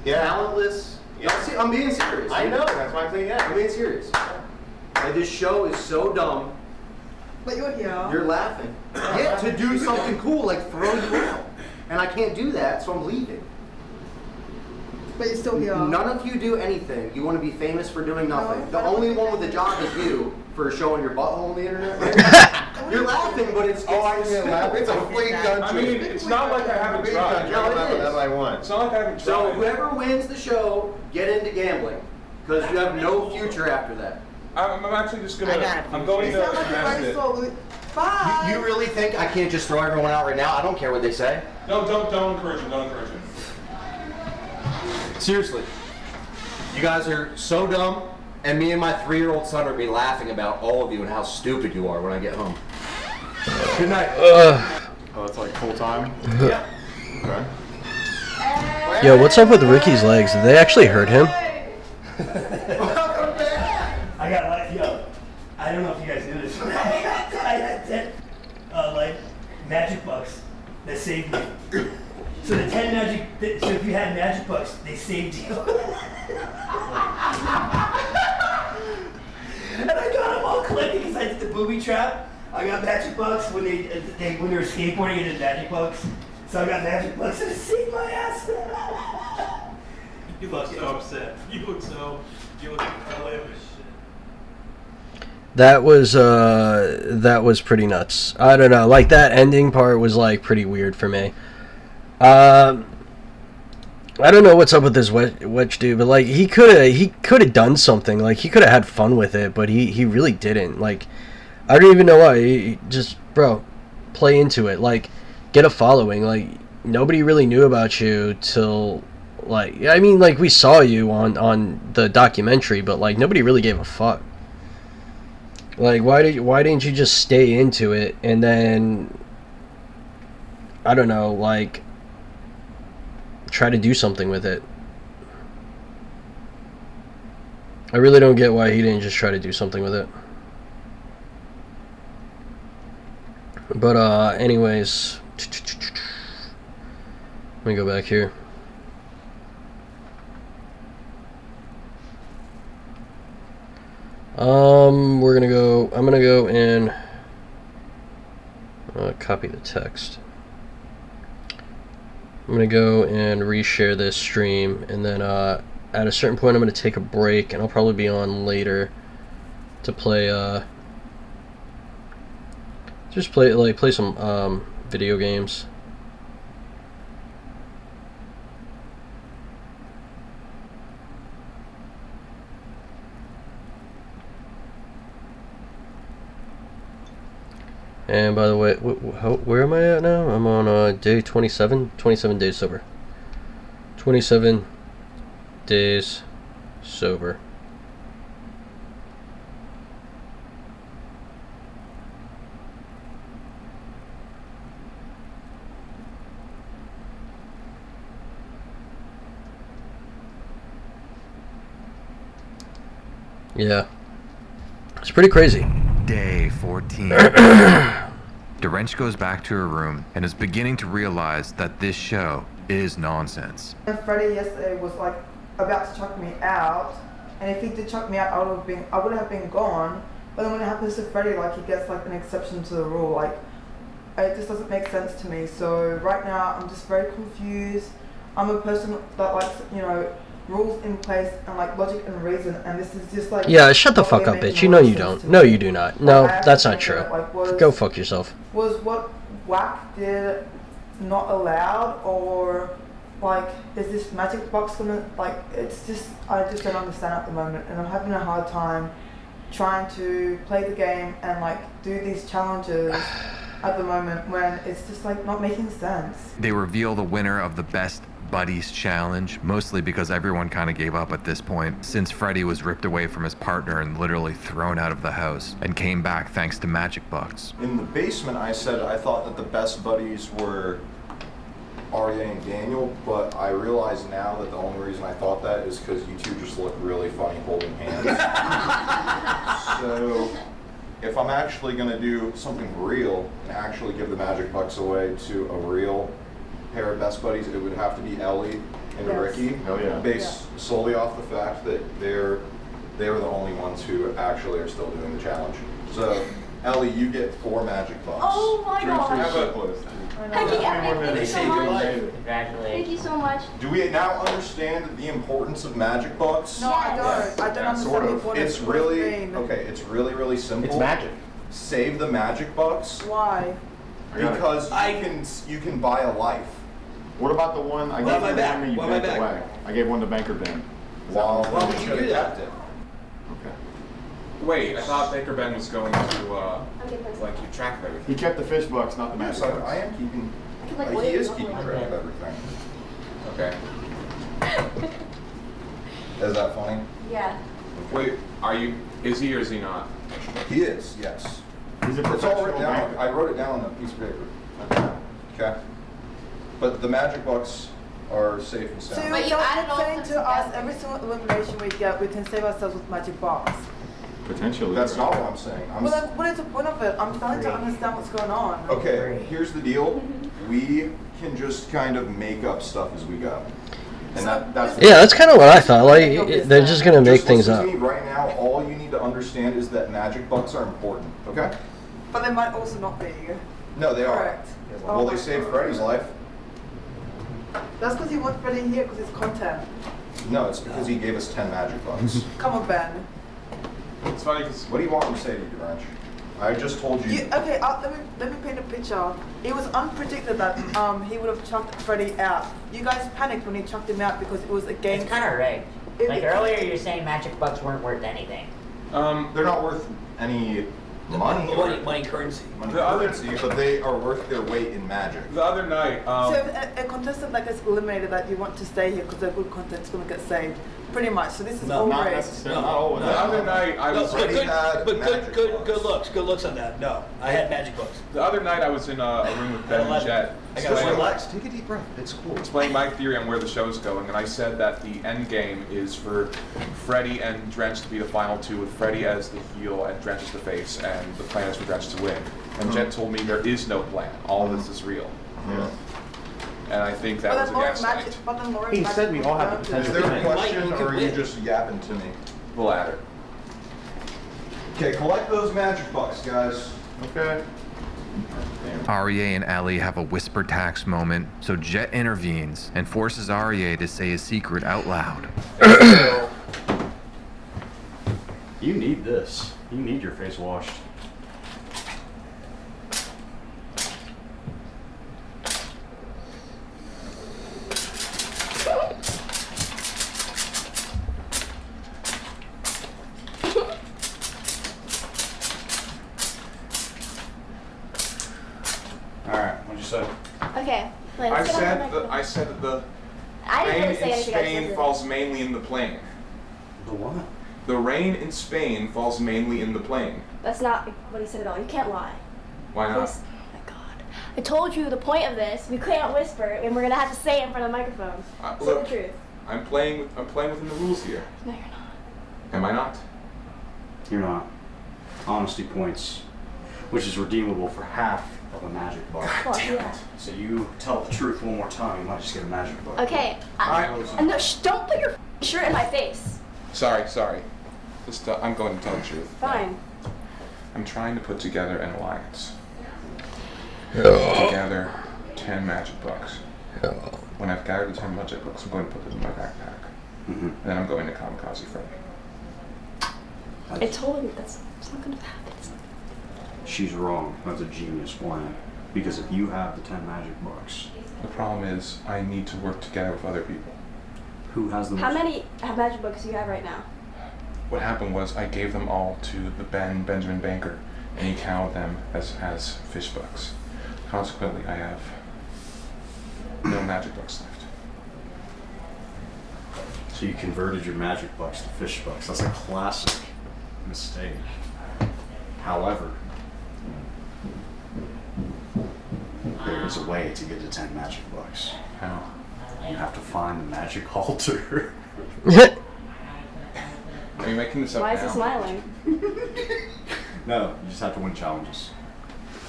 Yeah. Talentless. Yeah. I'm being serious. I know, that's why I'm saying I'm yeah. being serious. Like, this show is so dumb. But you're here. You're laughing. Yeah, to do something cool like throw you out. And I can't do that, so I'm leaving. But you're still here. None of you do anything. You want to be famous for doing nothing. No, The I don't only think one with that. a job is you for showing your butthole on the internet. You're laughing, but it's Oh, I can't laugh. It's a flea I country. mean, it's not like I haven't tried. No, it is. That's what I want. It's not like I haven't So tried. whoever wins the show, get into gambling. Because you have no future after that. I'm actually just gonna... I got it. I'm going You to sound like you're invest ready it. slowly. Bye. You really think I can't just throw everyone out right now? I don't care what they say. No, don't encourage him. Don't encourage him. Seriously. You guys are so dumb, and me and my 3-year-old son are be laughing about all of you and how stupid you are when I get home. Good night. Oh, that's like full time? Yeah. Okay. Yo, what's up with Ricky's legs? Did they actually hurt him? I got like, yo, I don't know if you guys knew this. I had 10, like, magic bucks that saved me. So the 10 magic, so if you had magic bucks, they saved you. And I got them all clicking because I did the booby trap. I got magic bucks when they were skateboarding, I did magic bucks. So I got magic bucks and it saved my ass. You look so upset. You look hilarious. That was pretty nuts. I don't know, like that ending part was like pretty weird for me. I don't know what's up with this Wedge dude, but like he could have done something. Like he could have had fun with it, but he really didn't. Like I don't even know why. He just, bro, play into it. Like get a following. Like nobody really knew about you till, like, I mean, like we saw you on the documentary, but like nobody really gave a fuck. Like why didn't you just stay into it and then, I don't know, like try to do something with it? I really don't get why he didn't just try to do something with it. But anyways, let me go back here. I'm gonna go and copy the text. I'm gonna go and reshare this stream, and then at a certain point I'm gonna take a break, and I'll probably be on later to play just play some video games. And by the way, where am I at now? I'm on day 27. 27 days sober. 27 days sober. Yeah. It's pretty crazy. Day 14. Dorench goes back to her room and is beginning to realize that this show is nonsense. And Freddie yesterday was like about to chuck me out, and if he did chuck me out, I would have been gone. But then when it happens to Freddie, like he gets like an exception to the rule. Like it just doesn't make sense to me. So right now I'm just very confused. I'm a person that likes, you know, rules in place and like logic and reason, and this is just like... Yeah, shut the fuck up, bitch. You know you don't. No, you do not. No, Like, I that's actually not true. think that, like, Go fuck yourself. Was what Whack did not allowed, or like is this magic box gonna, like, it's just, I just don't understand at the moment, and I'm having a hard time trying to play the game and like do these challenges at the moment when it's just like not making sense. They reveal the winner of the Best Buddies Challenge, mostly because everyone kind of gave up at this point, since Freddy was ripped away from his partner and literally thrown out of the house, and came back thanks to magic bucks. In the basement, I said I thought that the best buddies were Arya and Daniel, but I realize now that the only reason I thought that is because you two just look really funny holding hands. So, if I'm actually going to do something real and actually give the magic bucks away to a real pair of best buddies, it would have to be Ellie and Ricky. Oh, yeah. Based solely off the fact that they were the only ones who actually are still doing the challenge. So, Ellie, you get 4 magic bucks. Oh my gosh. Thank you, They saved your life. Congratulations. Thank you so much. Do we now understand the importance of magic bucks? No, I don't. I don't understand Sort the of. importance It's of really game. okay. It's really simple. It's magic. Save the magic bucks Why? because you can buy a life. What about the one I gave you the one that you banked away? I gave one to Banker Ben. Why would you do that? Okay. Wait, I thought Baker Ben was going to like keep track of everything. He kept the fish bucks, not the magic Yes, bucks. I am keeping. Like, He is keeping track of everything. Okay. Is that funny? Yeah. Wait, is he or is he not? He is. Yes. He's a It's all professional written down. banker. I wrote it down on a piece of paper. Okay. But the magic bucks are safe and So sound. But you you're added all saying of to them us together. every single elimination we get, we can save ourselves with magic box. Potentially. That's not what I'm saying. Well, then what is the point of it? I'm starting to understand what's going on. Okay, here's the deal. We can just kind of make up stuff as we go. And that's Yeah, that's kind of what I thought. Like, they're just gonna make Just things listen up. to me right now. All you need to understand is that magic bucks are important. Okay? But they might also not be. No, they are. Correct. Well, Oh they my saved God. Freddy's life. That's because you want Freddy here because it's content. No, it's because he gave us 10 magic bucks. Come on, Ben. It's funny because What do you want me to say to you, Duranch? I just told you. Okay, let me paint a picture. It was unpredicted that he would have chucked Freddy out. You guys panicked when he chucked him out because it was against. It's kind of rigged. Like earlier, you were saying magic bucks weren't worth anything. They're not worth any money. Money currency. Money The other- currency, but they are worth their weight in magic. the other night, So if a contestant like is eliminated that you want to stay here because their good content's going to get saved, pretty much. So this is all Not rigged. necessarily. Not always. the other night I No, was but had good magic bucks. good looks on that. No, I had magic books. the other night I was in a room with Ben and Jet. I got Just one. relax. Take a deep breath. It's cool. Explaining my theory on where the show's going, and I said that the end game is for Freddy and Drench to be the final two, with Freddy as the heel and Drench as the face, and the plan is for Drench to win. And Jet told me there is no plan. All this is real. Yeah. And I think that But was a then Lauren gaslight. magic. But then Lauren He magic said we all have the was potential Is to there a win. question, or are you just yapping to me? The latter. Okay, collect those magic bucks, guys. Okay. Aryeh and Ellie have a whisper tax moment, so Jet intervenes and forces Aryeh to say his secret out loud. You need this. You need your face washed. Alright, what'd you say? Okay. Wait, I let's get on said the that microphone. I said that the I didn't rain really say in anything. I just Spain listened. falls mainly in the plain. The what? The rain in Spain falls mainly in the plain. That's not what he said at all. You can't lie. Why not? Please. Oh my God. I told you the point of this. We can't whisper, and we're gonna have to say it in front of the microphone. Say Look, the truth. I'm playing within the rules here. No, you're not. Am I not? You're not. Honesty points, which is redeemable for half of a magic bar. Well, yeah. So you tell the truth one more time, you might just get a magic bar. Okay. And no, don't put your shirt in my face. Sorry. Just, I'm going to tell the truth. Fine. I'm trying to put together an alliance. to gather 10 magic bucks. When I've gathered the 10 magic bucks, I'm going to put them in my backpack. And then I'm going to Kamikaze Freddy. I told him it's not gonna happen. She's wrong. That's a genius plan. Because if you have the 10 magic bucks, The problem is, I need to work together with other people. who has the How most? many magic books do you have right now? What happened was, I gave them all to the Benjamin banker, and he counted them as fish bucks. Consequently, I have no magic bucks left. So you converted your magic bucks to fish bucks. That's a classic mistake. However, there is a way to get to 10 magic bucks. How? You have to find the magic halter. Are you making this up Why now? is he smiling? No, you just have to win challenges.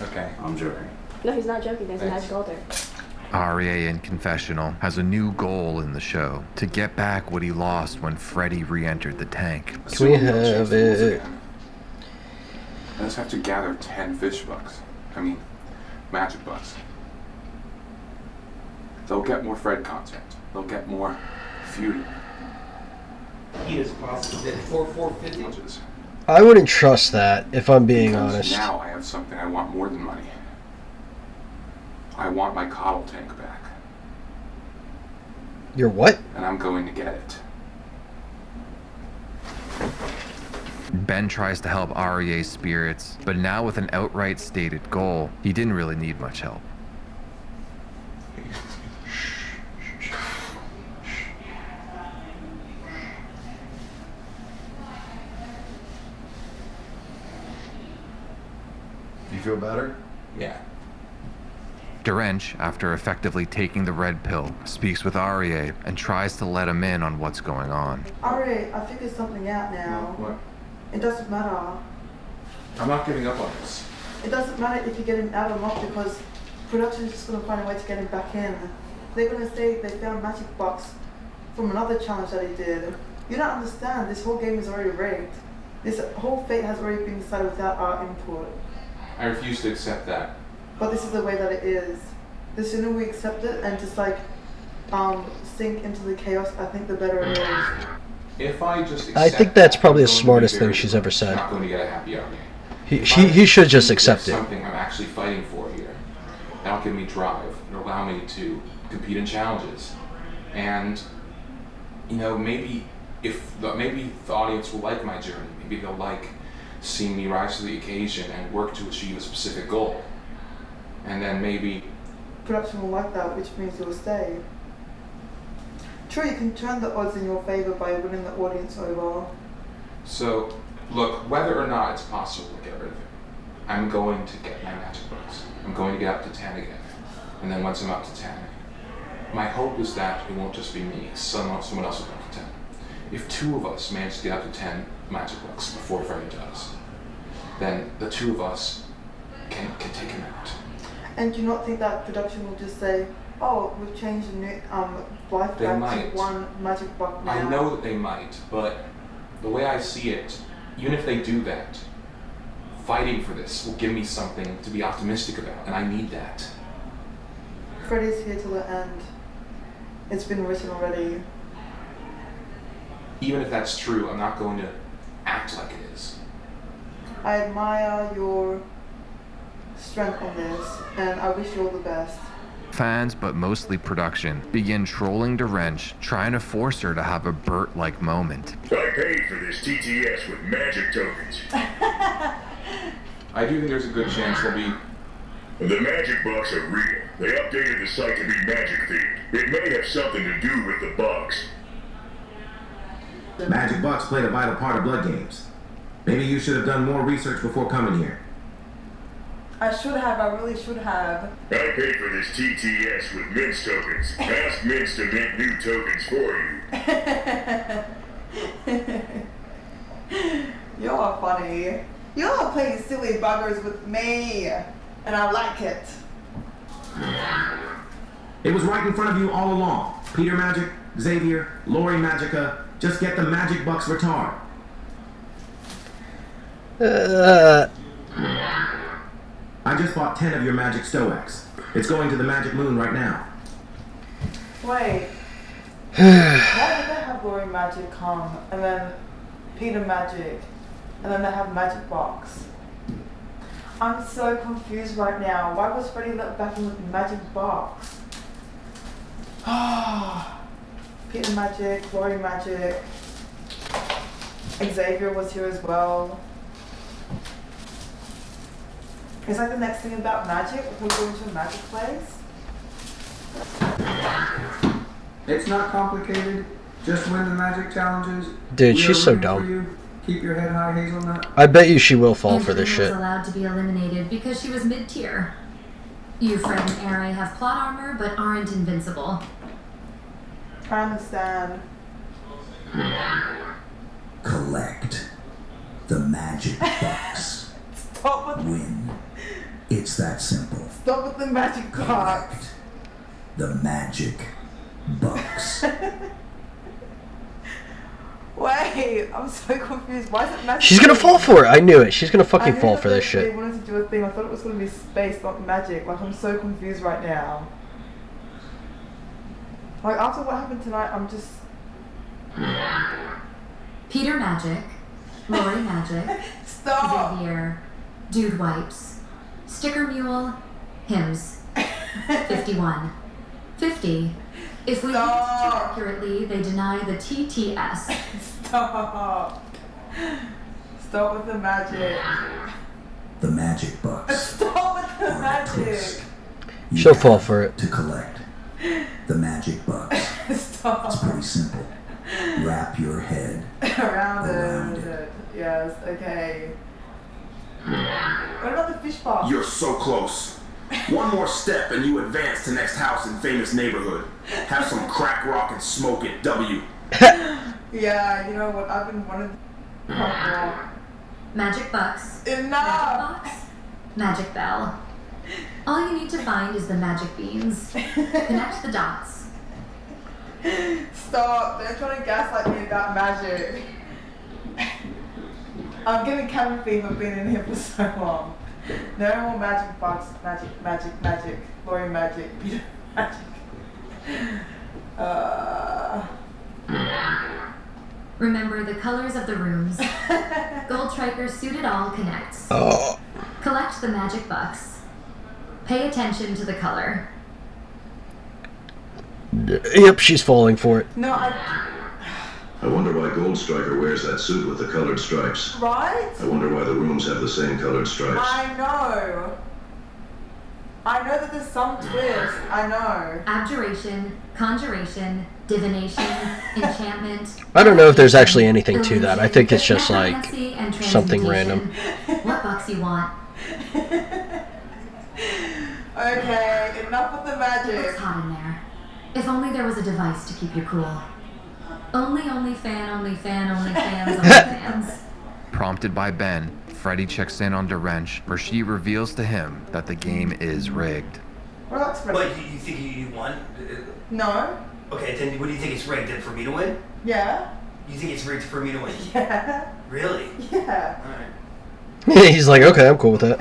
Okay. I'm joking. No, he's not joking. There's a magic altar. Arya in confessional has a new goal in the show: to get back what he lost when Freddy re-entered the tank. Can we have it? I just have to gather 10 fish bucks. I mean, magic bucks. They'll get more Fred content. They'll get more feuding. He is possible. For 450. I wouldn't trust that, if I'm being Because honest. now I have something I want more than money. I want my coddle tank back. Your what? And I'm going to get it. Ben tries to help Arya's spirits, but now with an outright stated goal, he didn't really need much help. You feel better? Yeah. Derench, after effectively taking the red pill, speaks with Arya and tries to let him in on what's going on. Alright, I figured something out now. What? It doesn't matter. I'm not giving up on this. It doesn't matter if you get him out or not because production's just going to find a way to get him back in. They're going to say they found magic box from another challenge that he did. You don't understand, this whole game is already rigged. This whole fate has already been decided without our input. I refuse to accept that. But this is the way that it is. The sooner we accept it and just like sink into the chaos, I think the better it is. If I just accept I think that's probably the I'm going to be smartest thing very- she's ever said. Not going to get a happy outcome. He should just accept it. Something I'm actually fighting for here. That'll give me drive. It'll allow me to compete in challenges. And maybe maybe the audience will like my journey. Maybe they'll like seeing me rise to the occasion and work to achieve a specific goal. And then maybe Production will like that, which means you'll stay. True, you can turn the odds in your favor by winning the audience over. So, look, whether or not it's possible to get rid of it, I'm going to get my magic bucks. I'm going to get up to 10 again. And then once I'm up to 10, my hope is that it won't just be me, someone else will get up to 10. If two of us manage to get up to 10 magic bucks before Freddy does, then the two of us can take him out. And do you not think that production will just say, oh, we've changed the new life They back might. to one magic buck now? I know that they might, but the way I see it, even if they do that, fighting for this will give me something to be optimistic about, and I need that. Freddy's here till the end. It's been written already. Even if that's true, I'm not going to act like it is. I admire your strength on this, and I wish you all the best. Fans, but mostly production, begin trolling Derench, trying to force her to have a Bert-like moment. I paid for this TTS with magic tokens. I do think there's a good chance there'll be... The magic bucks are real. They updated the site to be magic themed. It may have something to do with the bucks. Magic bucks played a vital part of blood games. Maybe you should have done more research before coming here. I should have, I really should have. I paid for this TTS with Mints tokens. Ask Mints to mint new tokens for you. You're funny. You're playing silly buggers with me, and I like it. It was right in front of you all along. Peter Magic, Xavier, Lori Magica. Just get the magic bucks retard. I just bought 10 of your magic stoax. It's going to the magic moon right now. Wait. Why did they have Glory Magic come, and then Peter Magic, and then they have Magic Box? I'm so confused right now. Why was Freddy let back in with Magic Box? Peter Magic, Glory Magic, Xavier was here as well. It's like the next thing about magic, we're going to a magic place. It's not complicated. Just win the magic challenges. Dude, We she's are so rooting for dumb. you. Keep your head high, Hazelnut. I bet you she will fall for this Angelina shit. was allowed to be eliminated because she was mid-tier. You, Fred and Ari, have plot armor but aren't invincible. I understand. Collect the magic box. Stop with Win. It's that simple. Stop with the magic box. The magic box. Wait, I'm so confused. Why is it magic? She's gonna fall for it. I knew it. She's gonna I fucking knew fall that for this They shit. wanted to do a thing. I thought it was going to be space, not magic. Like, I'm so confused right now. Like, after what happened tonight, I'm just... Peter Magic, Lori Magic, Stop! Xavier, Dude Wipes, Sticker Mule, Hymns, 51. 50. If we read accurately, they deny the TTS. Stop! Stop with the magic. The magic box. Stop with the magic! She'll fall for it. To collect the magic box. Stop. It's pretty simple. Wrap your head Around it. Yes, okay. What about the fish box? You're so close. One more step and you advance to next house in famous neighborhood. Have some crack rock and smoke it, W. Yeah, you know what? I've been wanting Magic Bucks. Enough! Magic Box. Magic Bell. All you need to find is the magic beans. Connect the dots. Stop! They're trying to gaslight me about magic. I'm getting cabin fever being in here for so long. No more magic box, magic, Lori magic, Peter magic. Remember the colors of the rooms. Gold Striker suited all connects. Oh. Collect the magic bucks. Pay attention to the color. Yep, she's falling for it. No, I wonder why Gold Striker wears that suit with the colored stripes. Right? I wonder why the rooms have the same colored stripes. I know that there's some twist. I know. Abjuration, conjuration, divination, enchantment. I don't know if there's actually anything to that. I think it's just like necromancy, and something transmutation. random. What bucks you want? Okay, enough with the magic. It's hot in there. If only there was a device to keep you cool. Only fans, only fans. Prompted by Ben, Freddy checks in on Derench, where she reveals to him that the game is rigged. Well, that's What, you think you won? No. Okay, then what do you think it's rigged? Then for me to win? Yeah. You think it's rigged for me to win? Yeah. Really? Yeah. Alright. He's like, okay, I'm cool with that.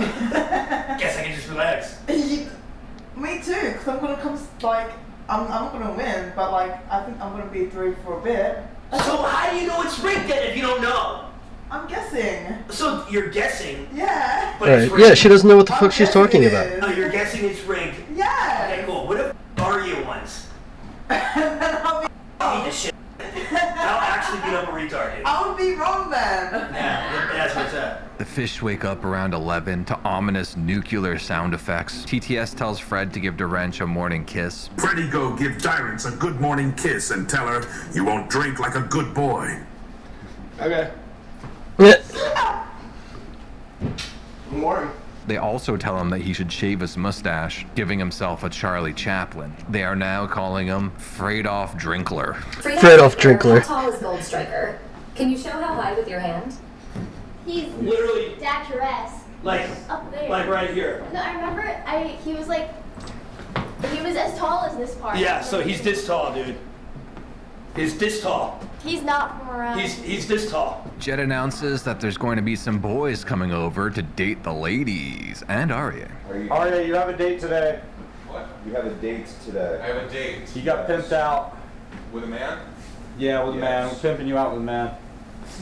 Guess I can just relax. Me too, because I'm gonna come, like, I'm not gonna win, but, like, I think I'm gonna be through for a bit. So how do you know it's rigged then if you don't know? I'm guessing. So you're guessing? Yeah. But it's Right. rigged. Yeah, she doesn't know what the fuck she's talking about. Oh, you're guessing it's rigged? Yeah. Okay, cool. What if are you once? I'll be Eat this shit. I'll actually beat up a retard, dude. I would be wrong then. Yeah, that's what's up. The fish wake up around 11 to ominous nuclear sound effects. TTS tells Fred to give Derench a morning kiss. Freddy, go give Tyrants a good morning kiss and tell her you won't drink like a good boy. Okay. Yeah. Good morning. They also tell him that he should shave his mustache, giving himself a Charlie Chaplin. They are now calling him Fredoff Drinkler. Fredoff Drinkler. How tall is Gold Striker? Can you show how high with your hand? He's Literally. statuesque. Like Up there. Like right here. No, I remember he was like, he was as tall as this part. Yeah, so he's this tall, dude. He's this tall. He's not from around. He's this tall. Jet announces that there's going to be some boys coming over to date the ladies and Arya. Arya, you have a date today. What? You have a date today. I have a date. You got pimped out. With a man? Yeah, with a man. We're pimping you out with a man.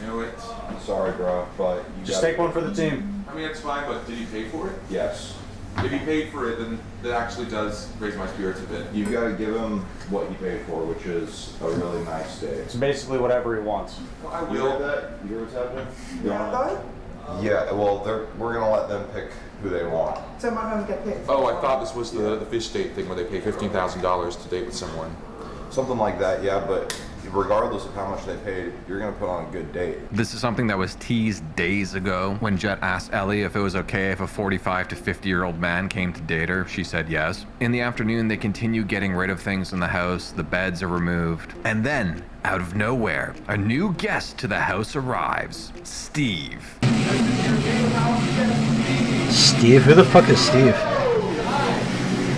Knew it. I'm sorry, bro, but you Just take one for the team. I mean, it's fine, but did he pay for it? Yes. If he paid for it, then that actually does raise my spirits a bit. You've got to give him what he paid for, which is a really nice date. It's basically whatever he wants. Well, I You will. heard that? You hear what's happening? Yeah. Yeah, well, we're going to let them pick who they want. So my home get picked. Oh, I thought this was the fish date thing where they pay $15,000 to date with someone. Something like that, yeah, but regardless of how much they paid, you're going to put on a good date. This is something that was teased days ago when Jet asked Ellie if it was okay if a 45 to 50-year-old man came to date her. She said yes. In the afternoon, they continue getting rid of things in the house. The beds are removed. And then, out of nowhere, a new guest to the house arrives. Steve. Steve? Who the fuck is Steve?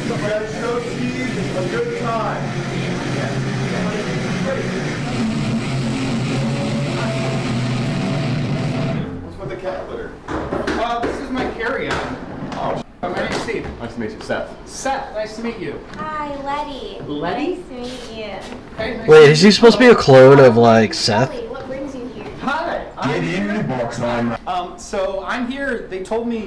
Let's show Steve a good time. What's with the cat litter? This is my carry-on. Oh, My name's Steve. Nice to meet you, Seth. Seth, nice to meet you. Hi, Letty. Letty? Nice to meet you. Hey, nice Wait, to is he meet supposed to be a clone of, like, Seth? Ellie, what brings you here? Hi. Get in the box, man. So I'm here. They told me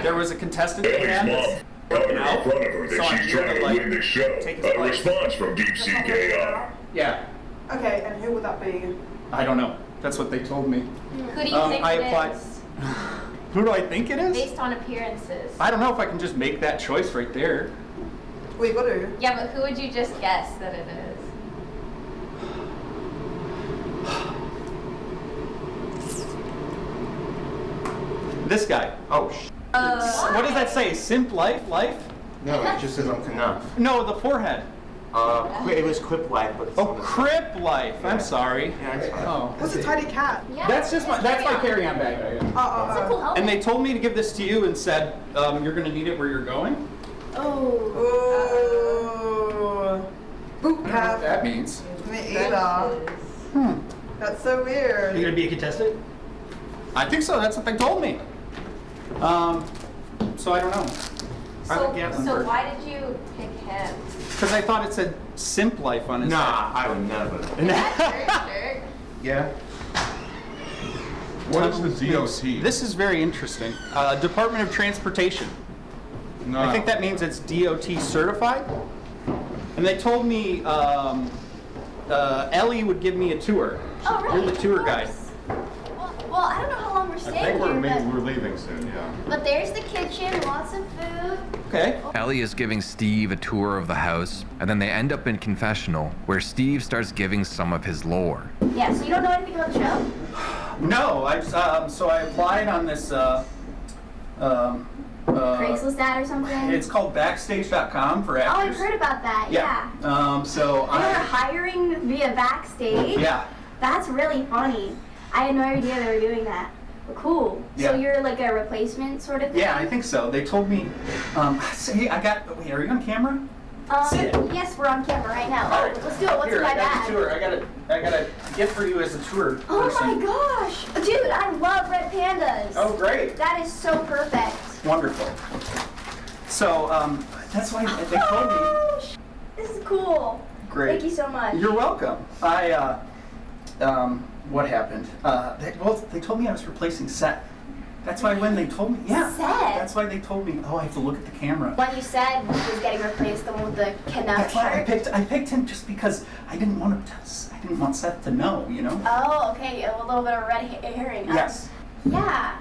there was a contestant they had that's Coming out. in front of her So that I'm she's here trying to, to like, win the show. take his A place. response from Deep Sea KR. Yeah. Okay, and who would that be? I don't know. That's what they told me. Who do you think I it applied. is? Who do I think it is? Based on appearances. I don't know if I can just make that choice right there. Well, you got to. Yeah, but who would you just guess that it is? This guy. Oh, What does that say? Simp life? Life? no, it just says I'm enough. No, the forehead. It was Quip Life, but it's Oh, Crip life. I'm sorry. Yeah, it's fine. Oh. What's a tiny cat? Yeah. That's just my carry-on bag. It's a cool helmet. And they told me to give this to you and said you're gonna need it where you're going. Oh. Oh. Boot I don't know what cap. that means. Me either. That's so Are weird. you gonna be a contestant? I think so. That's what they told me. So I don't know. So why did you pick him? Because I thought it said simp life on his Nah, I would never. Jerk. Yeah. What is the DOT? This is very interesting. Department of Transportation. No. I think that means it's DOT certified. And they told me Ellie would give me a tour. Oh, right. You're the of tour course. guide. Well, I don't know how long we're staying here, we're leaving soon, yeah. but there's the kitchen, lots of food. Okay. Ellie is giving Steve a tour of the house, and then they end up in confessional, where Steve starts giving some of his lore. Yeah, so you don't know anything about the show? No, so I applied on this Craigslist ad or something? it's called Backstage.com for Oh, I've actors. heard about that, yeah. So They were hiring via Backstage? Yeah. That's really funny. I had no idea they were doing that. But cool. Yeah. So you're like a replacement sort of thing? Yeah, I think so. They told me, wait, are you on camera? Sit. Yes, we're on camera right now. Oh, let's do it. What's Here, in my I got bag? the tour. I got a gift for you as a tour Oh person. my gosh! Dude, I love red pandas. Oh, great. That is so perfect. Wonderful. So, that's why they told me. Oh, this is cool. Great. Thank you so much. You're welcome. What happened? They told me I was replacing Seth. That's why when they told me, yeah. Seth? That's why they told me, oh, I have to look at the camera. When you said he was getting replaced, the one with the Canuck That's why I shirt. picked him just because I didn't want Seth to know, you know? Oh, okay. A little bit of red herring. Yes. Yeah.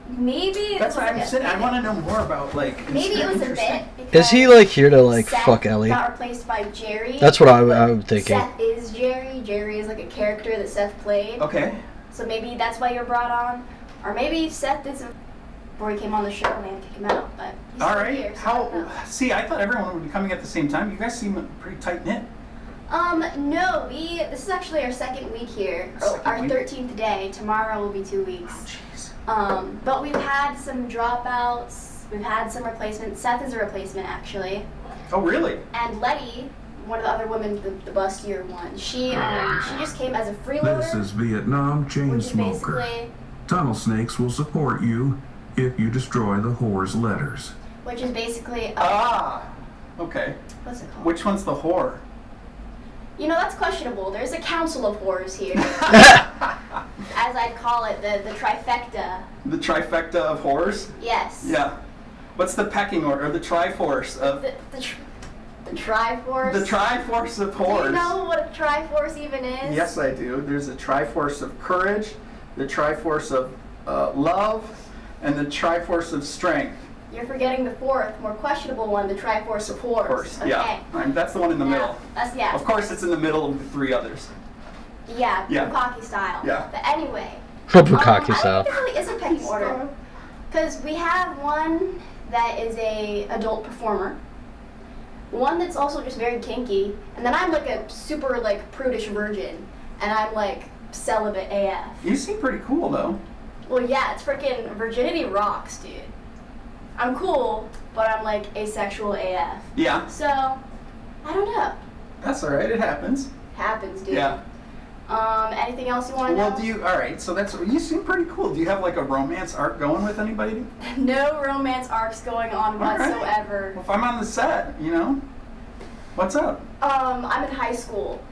Maybe. That's why I'm sitting. I want to know more about Maybe it was a bit. Is he like here to like Seth fuck Ellie? got replaced by Jerry. That's what I'm thinking. Seth is Jerry. Jerry is like a character that Seth played. Okay. So maybe that's why you're brought on, or maybe Seth did some before he came on the show and they had to kick him out. But he's All still right. here, so I don't know. See, I thought everyone would be coming at the same time. You guys seem pretty tight knit. No, this is actually our second week here, our 13th day. Tomorrow will be 2 weeks. Oh, jeez. But we've had some dropouts. We've had some replacements. Seth is a replacement, actually. Oh, really? And Letty one of the other women, the bustier one. She just came as a freeloader. This is Vietnam chain which is smoker. basically, Tunnel snakes will support you if you destroy the whore's letters. which is basically. Okay. What's it called? Which one's the whore? You know, that's questionable. There's a council of whores here. As I'd call it, the trifecta. The trifecta of whores? Yes. Yeah. What's the pecking order, or the triforce of... The triforce? The triforce of whores. Do you know what a triforce even is? Yes, I do. There's a triforce of courage, the triforce of love, and the triforce of strength. You're forgetting the fourth, more questionable one, the triforce of whores. Of course, Okay. yeah. That's the one in the middle. That's, yeah. Of course, it's in the middle of the three others. Yeah, Yeah. Bukkake style. Yeah. But anyway. Bukkake style. I think there really is a pecking order. Because we have one that is a adult performer, one that's also just very kinky, and then I'm like a super like prudish virgin, and I'm like celibate AF. You seem pretty cool, though. Well, yeah, it's freaking virginity rocks, dude. I'm cool, but I'm like asexual AF. Yeah. So, I don't know. That's all right. It happens. Happens, dude. Yeah. Anything else you want to know? Well, all right, so you seem pretty cool. Do you have like a romance arc going with anybody? No romance arcs going on All right. whatsoever. Well, if I'm on the set, what's up? I'm in high school.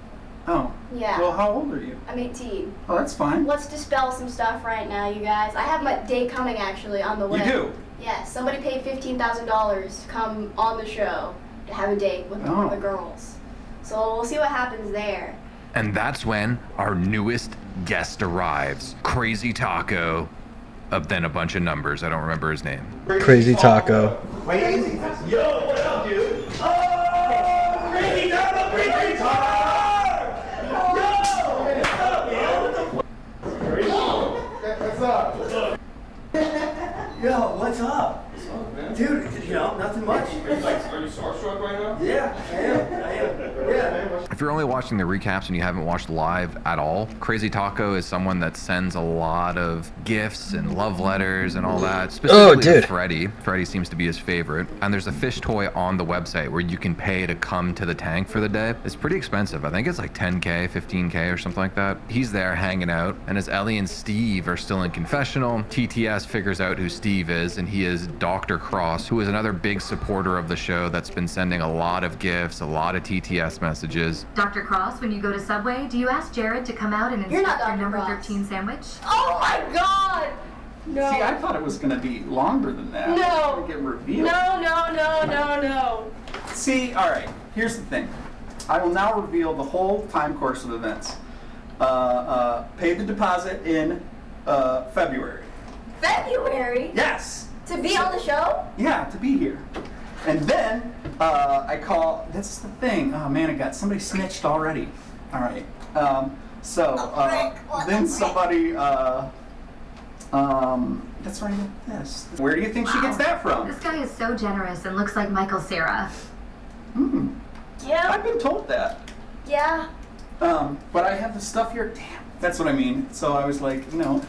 Oh. Yeah. Well, how old are you? I'm 18. Oh, that's fine. Let's dispel some stuff right now, you guys. I have my day coming actually on the way. You do? Yes. Somebody paid $15,000 to come on the show to have a date with one of the girls. So we'll see what happens there. And that's when our newest guest arrives. Crazy Taco. Then a bunch of numbers. I don't remember his name. Crazy Taco. Wait, Yo, what up, dude? Oh, Crazy Taco, Crazy Taco! Yo, what's up, man? Yo, what's up? Dude, nothing much. Are you starstruck right now? Yeah, I am. Yeah. If you're only watching the recaps and you haven't watched live at all, Crazy Taco is someone that sends a lot of gifts and love letters and all that. Specifically to Freddie. Freddie seems to be his favorite. And there's a fish toy on the website where you can pay to come to the tank for the day. It's pretty expensive. I think it's like 10K, 15K or something like that. He's there hanging out. And as Ellie and Steve are still in confessional, TTS figures out who Steve is, and he is Dr. Cross, who is another big supporter of the show that's been sending a lot of gifts, a lot of TTS messages. Dr. Cross, when you go to Subway, do you ask Jared to come out and You're not inspect your Dr. number Cross. 13 sandwich? Oh my god! No. See, I thought it was going to be longer than that. No. It's gonna get revealed. No. See, all right, here's the thing. I will now reveal the whole time course of events. Pay the deposit in February. February? Yes. To be on the show? Yeah, to be here. And then I call. That's the thing. Oh man, somebody snitched already. All right. Then somebody. That's where I get this. Where do you think she gets that from? This guy is so generous and looks like Michael Cera. Yeah. I've been told that. Yeah. But I have the stuff here. Damn. That's what I mean. So I was like, no.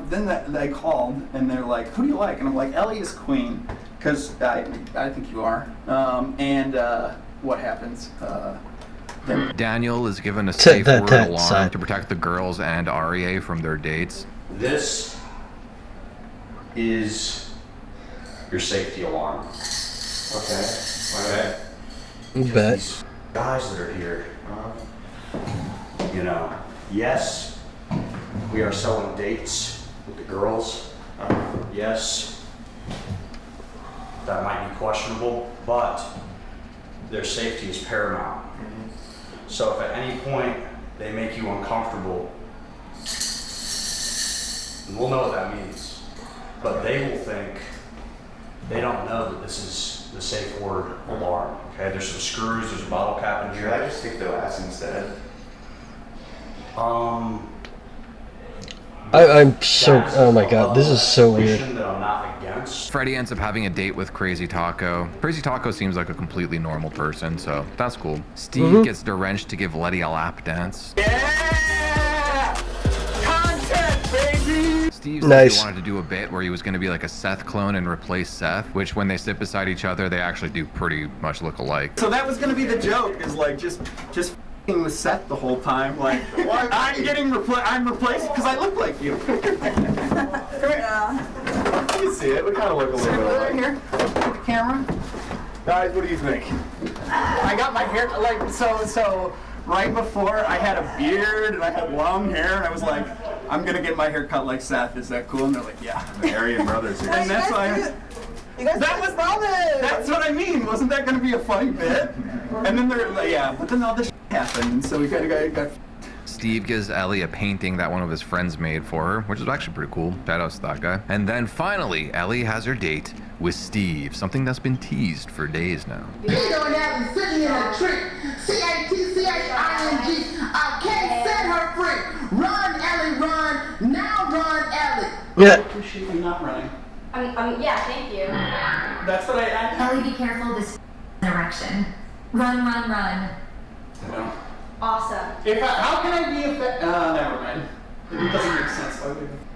Then they called and they're like, who do you like? And I'm like, Ellie is queen, because I think you are. What happens? Daniel is given a safe word alarm side. to protect the girls and Aria from their dates. This is your safety alarm. Okay. You bet. These guys that are here, yes, we are selling dates with the girls. Yes, that might be questionable, but their safety is paramount. So if at any point they make you uncomfortable, we'll know what that means. But they will think, they don't know that this is the safe word alarm. Okay, there's some screws, there's a bottle cap in here. Should I just take the ass instead? I'm so. Oh my god, this is so weird. That I'm not against. Freddie ends up having a date with Crazy Taco. Crazy Taco seems like a completely normal person, so that's cool. Steve gets deranged to give Letty a lap dance. Yeah! Content, baby! Steve said Nice. he wanted to do a bit where he was going to be like a Seth clone and replace Seth, which when they sit beside each other, they actually do pretty much look alike. So that was gonna be the joke, is like just f***ing with Seth the whole time. Like, I'm replaced because I look like you. Come here. You can see it. We kind of look a little bit alike. Here, look at the camera. Guys, what do you think? I got my hair like so. Right before, I had a beard and I had long hair, and I was like, I'm gonna get my hair cut like Seth. Is that cool? And they're like, yeah. The Aryan brothers here. And that's why. That's what I mean. Wasn't that gonna be a funny bit? And then they're like, yeah, but then all this happened, and so we got. Steve gives Ellie a painting that one of his friends made for her, which is actually pretty cool. Shout out to that guy. And then finally, Ellie has her date with Steve, something that's been teased for days now. You know that sitting in a tree. CATCHING. I can't set her free. Run, Ellie, run. Now run, Ellie. Yeah. Appreciate you not running. Yeah, thank you. That's what I. Ellie, be careful this direction. Run, run, run. No. Awesome. How can I be effective? Never mind. It doesn't make sense.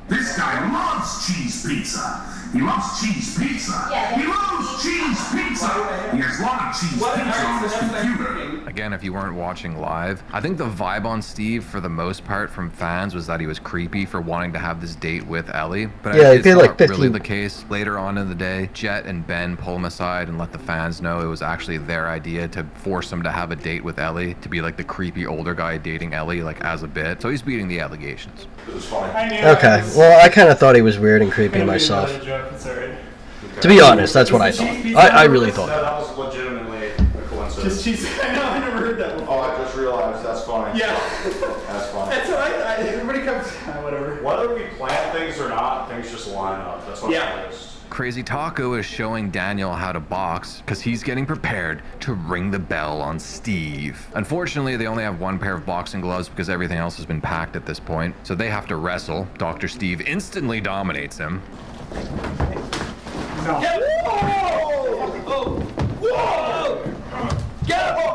This guy loves cheese pizza. He loves cheese pizza. Yeah. He loves cheese pizza. He has a lot of cheese pizza on his computer. Again, if you weren't watching live, I think the vibe on Steve for the most part from fans was that he was creepy for wanting to have this date with Ellie. But Yeah, he it's paid not like 15. really the case. Later on in the day, Jet and Ben pull him aside and let the fans know it was actually their idea to force him to have a date with Ellie, to be like the creepy older guy dating Ellie like as a bit. So he's beating the allegations. It was funny. Okay. Well, I kind of thought he was weird and creepy myself. To be honest, that's what I thought. I really thought No, that. that was legitimately a coincidence. I know, I never heard that before. Oh, I just realized that's funny. Yeah. That's funny. That's what everybody comes. Whatever. Whether we plan things or not, things just line up. That's what it is. Crazy Taco is showing Daniel how to box because he's getting prepared to ring the bell on Steve. Unfortunately, they only have one pair of boxing gloves because everything else has been packed at this point, so they have to wrestle. Dr. Steve instantly dominates him. No. Whoa! Whoa! Get him!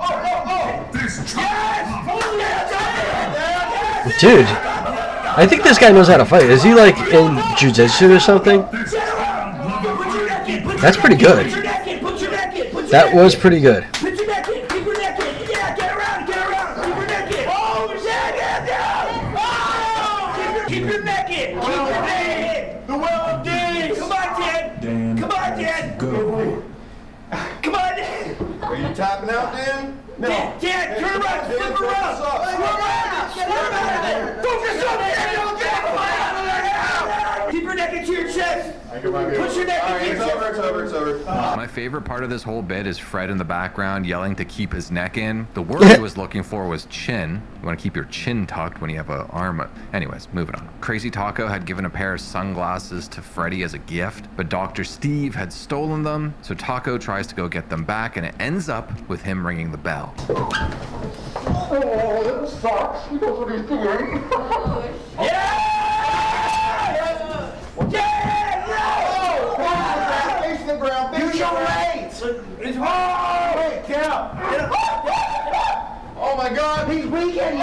Yes! Dude, I think this guy knows how to fight. Is he like in jujitsu or something? That's pretty good. That was pretty good. Put your neck in! Keep your neck in! Yeah, get around! Keep your neck in! Oh, yeah! Oh! Keep your neck in! Keep your neck in! The will of Dan! Come on, Dan! Come on, Dan! Go! Come on, Dan! Are you tapping out, Dan? No. Dan, turn around! Flip around! Swim around! Focus on Daniel! Keep your neck into your chest! Put your neck into your chest! It's over. My favorite part of this whole bit is Fred in the background yelling to keep his neck in. The word he was looking for was chin. You want to keep your chin tucked when you have an arm up. Anyways, moving on. Crazy Taco had given a pair of sunglasses to Freddy as a gift, but Dr. Steve had stolen them, so Taco tries to go get them back, and it ends up with him ringing the bell. Oh, that sucks. He knows what he's doing. Yeah! Face the ground. Use your legs! It's hard! Wait, get up. Oh my God, he's weakened.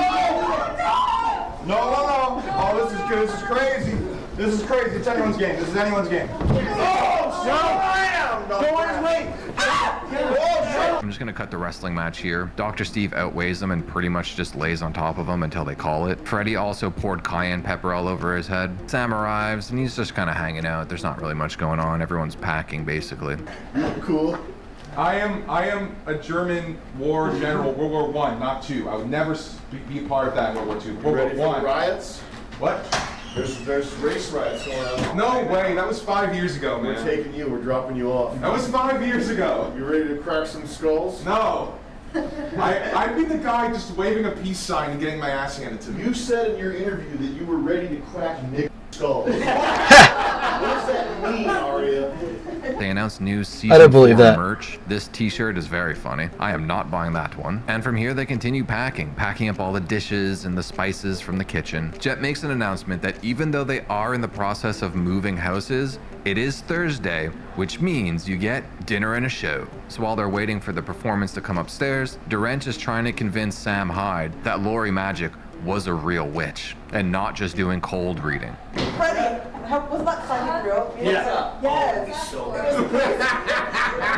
No. Oh, this is good. This is crazy. This is crazy. It's anyone's game. This is anyone's game. I'm just gonna cut the wrestling match here. Dr. Steve outweighs them and pretty much just lays on top of them until they call it. Freddy also poured cayenne pepper all over his head. Sam arrives and he's just kind of hanging out. There's not really much going on. Everyone's packing basically. Cool. I am a German war general, World War I, not II. I would never be a part of that in World War II. World War I. Riots? What? There's race riots going on. No way, that was 5 years ago, man. We're taking you, we're dropping you off. That was 5 years ago. You ready to crack some skulls? No. I'd be the guy just waving a peace sign and getting my ass handed to me. You said in your interview that you were ready to crack nigger skulls. What does that mean, Aria? They announced new I season don't believe 4 that. merch. This t-shirt is very funny. I am not buying that one. And from here they continue packing up all the dishes and the spices from the kitchen. Jet makes an announcement that even though they are in the process of moving houses, it is Thursday, which means you get dinner and a show. So while they're waiting for the performance to come upstairs, Durant is trying to convince Sam Hyde that Lori Magic was a real witch and not just doing cold reading. Freddy, wasn't that psychic real? Yeah. Yes. Oh, it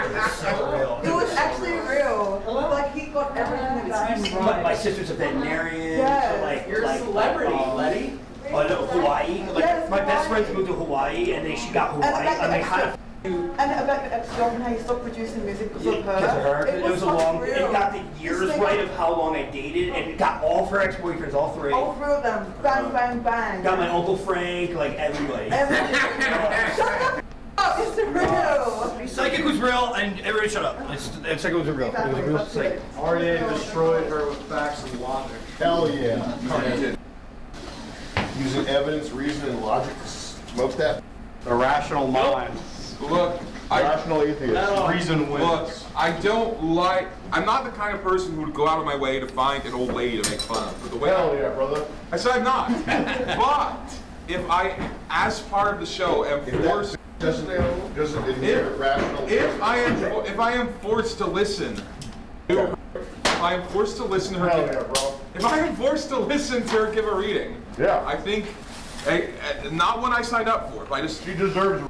it was so real. It was actually real. Like he got everything that seemed right. My sister's a veterinarian. Yes. So like, You're a celebrity, Letty. Oh no, Hawaii. Like Yes, my best Hawaii. friends moved to Hawaii, and then she got Hawaii. I mean, how to. And about the episode and how he stopped producing music because of her. Because of her. It was a long. real. It got the years right of how long I dated, and it got all of her ex-boyfriends, all three. All three of them. Bang, bang, bang. Got my Uncle Frank, like everybody. Shut the up, it's real. Psychic was real, and everybody shut up. Psychic was real. It was real psychic. RDA destroyed her with facts and logic. Hell yeah. Using evidence, reason, and logic to smoke that. The rational mind. Look, Rational atheist. Reason wins. Look, I don't like. I'm not the kind of person who would go out of my way to find an old lady to make fun of. But the way Hell yeah, brother. I said I'm not. But if I, as part of the show, am forced. Doesn't inherit rational. If I am forced to listen. If I am forced to listen to her. Hell yeah, bro. If I am forced to listen to her give a reading. Yeah. I think. Not one I signed up for. But I just. She deserves.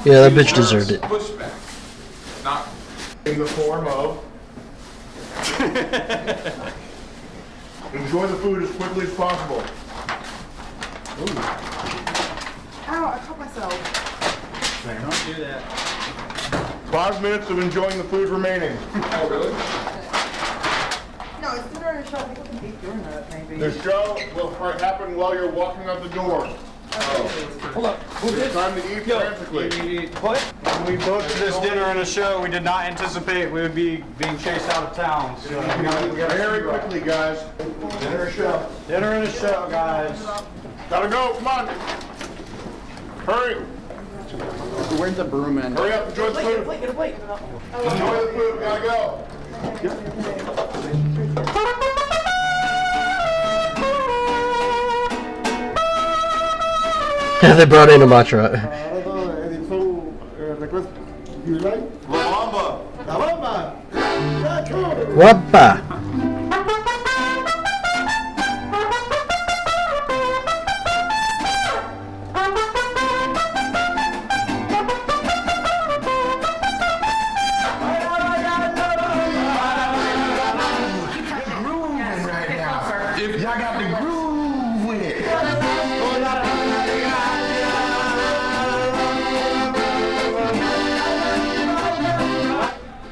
Yeah, that bitch deserved it. Pushback. Not. In the form of. Enjoy the food as quickly as possible. Ow, I cut myself. Don't do that. 5 minutes of enjoying the food remaining. Oh, really? No, it's still during the show. People can keep doing that, maybe. The show will happen while you're walking out the door. Hold up. It's time to eat frantically. What? When we booked this dinner and a show, we did not anticipate we would be being chased out of town. So we gotta Very quickly, guys. Dinner and show. Dinner and a show, guys. Gotta go, come on. Hurry. Where's the broom in? Hurry up, enjoy the food. Get a plate. Enjoy the food, gotta go. They brought in a matcha. Wappa. Y'all got the groove with it.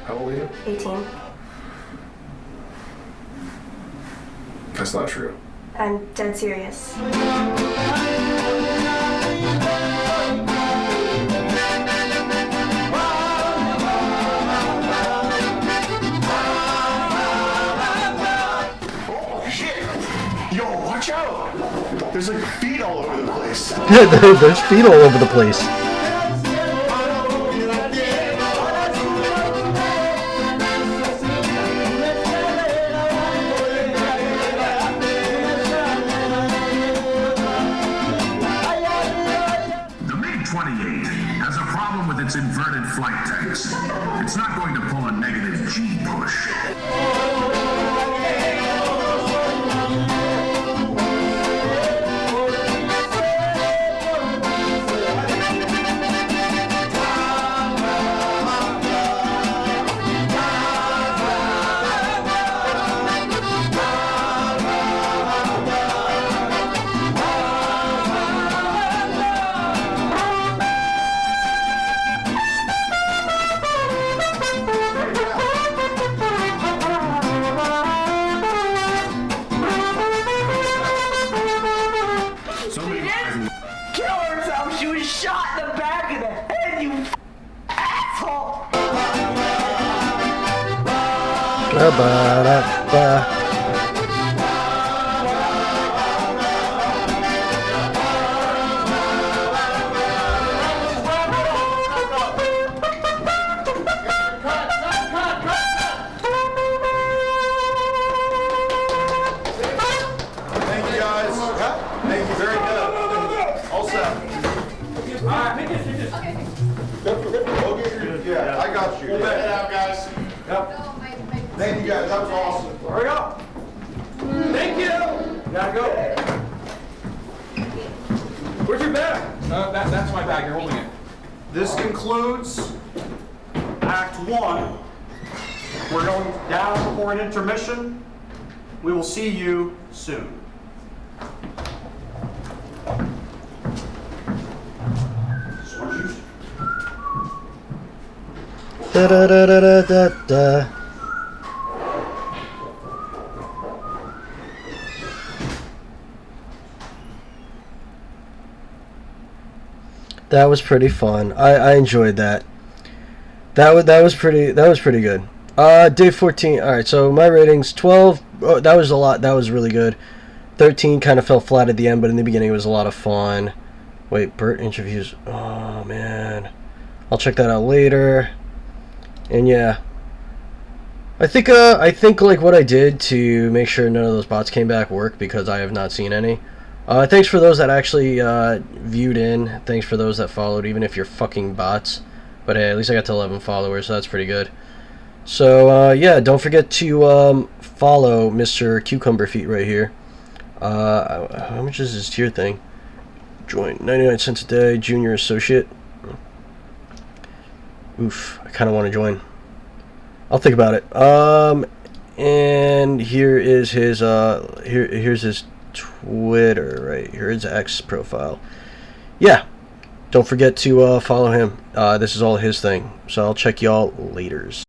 How old are you? 18. That's not true. I'm dead serious. Oh shit! Yo, watch out! There's like feet all over the place. There's feet all over the place. The MiG-28 has a problem with its inverted flight tanks. It's not going to pull a negative G push. Kill herself. She was shot in the back of the head, you asshole. Ba-ba-da-ba. Thank you, guys. Thank you, very good. All set. Yeah, I got you. We'll back it out, guys. Yep. Thank you, guys. That was awesome. Hurry up. Thank you. Gotta go. Where's your bag? That's my bag. You're holding it. This concludes Act 1. We're going down for an intermission. We will see you soon. Da da da da da da. That was pretty fun. I enjoyed that. That was pretty good. Day 14. All right, so my ratings 12. Oh, that was a lot. That was really good. 13 kind of fell flat at the end, but in the beginning it was a lot of fun. Wait, Bert interviews. Oh man, I'll check that out later. And yeah, I think like what I did to make sure none of those bots came back worked, because I have not seen any. Thanks for those that actually viewed in. Thanks for those that followed, even if you're fucking bots. But hey, at least I got to 11 followers, so that's pretty good. So yeah, don't forget to follow Mr. Cucumber Feet right here. How much is this tier thing? Join 99 cents a day, junior associate. Oof, I kind of want to join. I'll think about it. And here is his here's his Twitter right here. His X profile. Yeah, don't forget to follow him. This is all his thing. So I'll check y'all laters.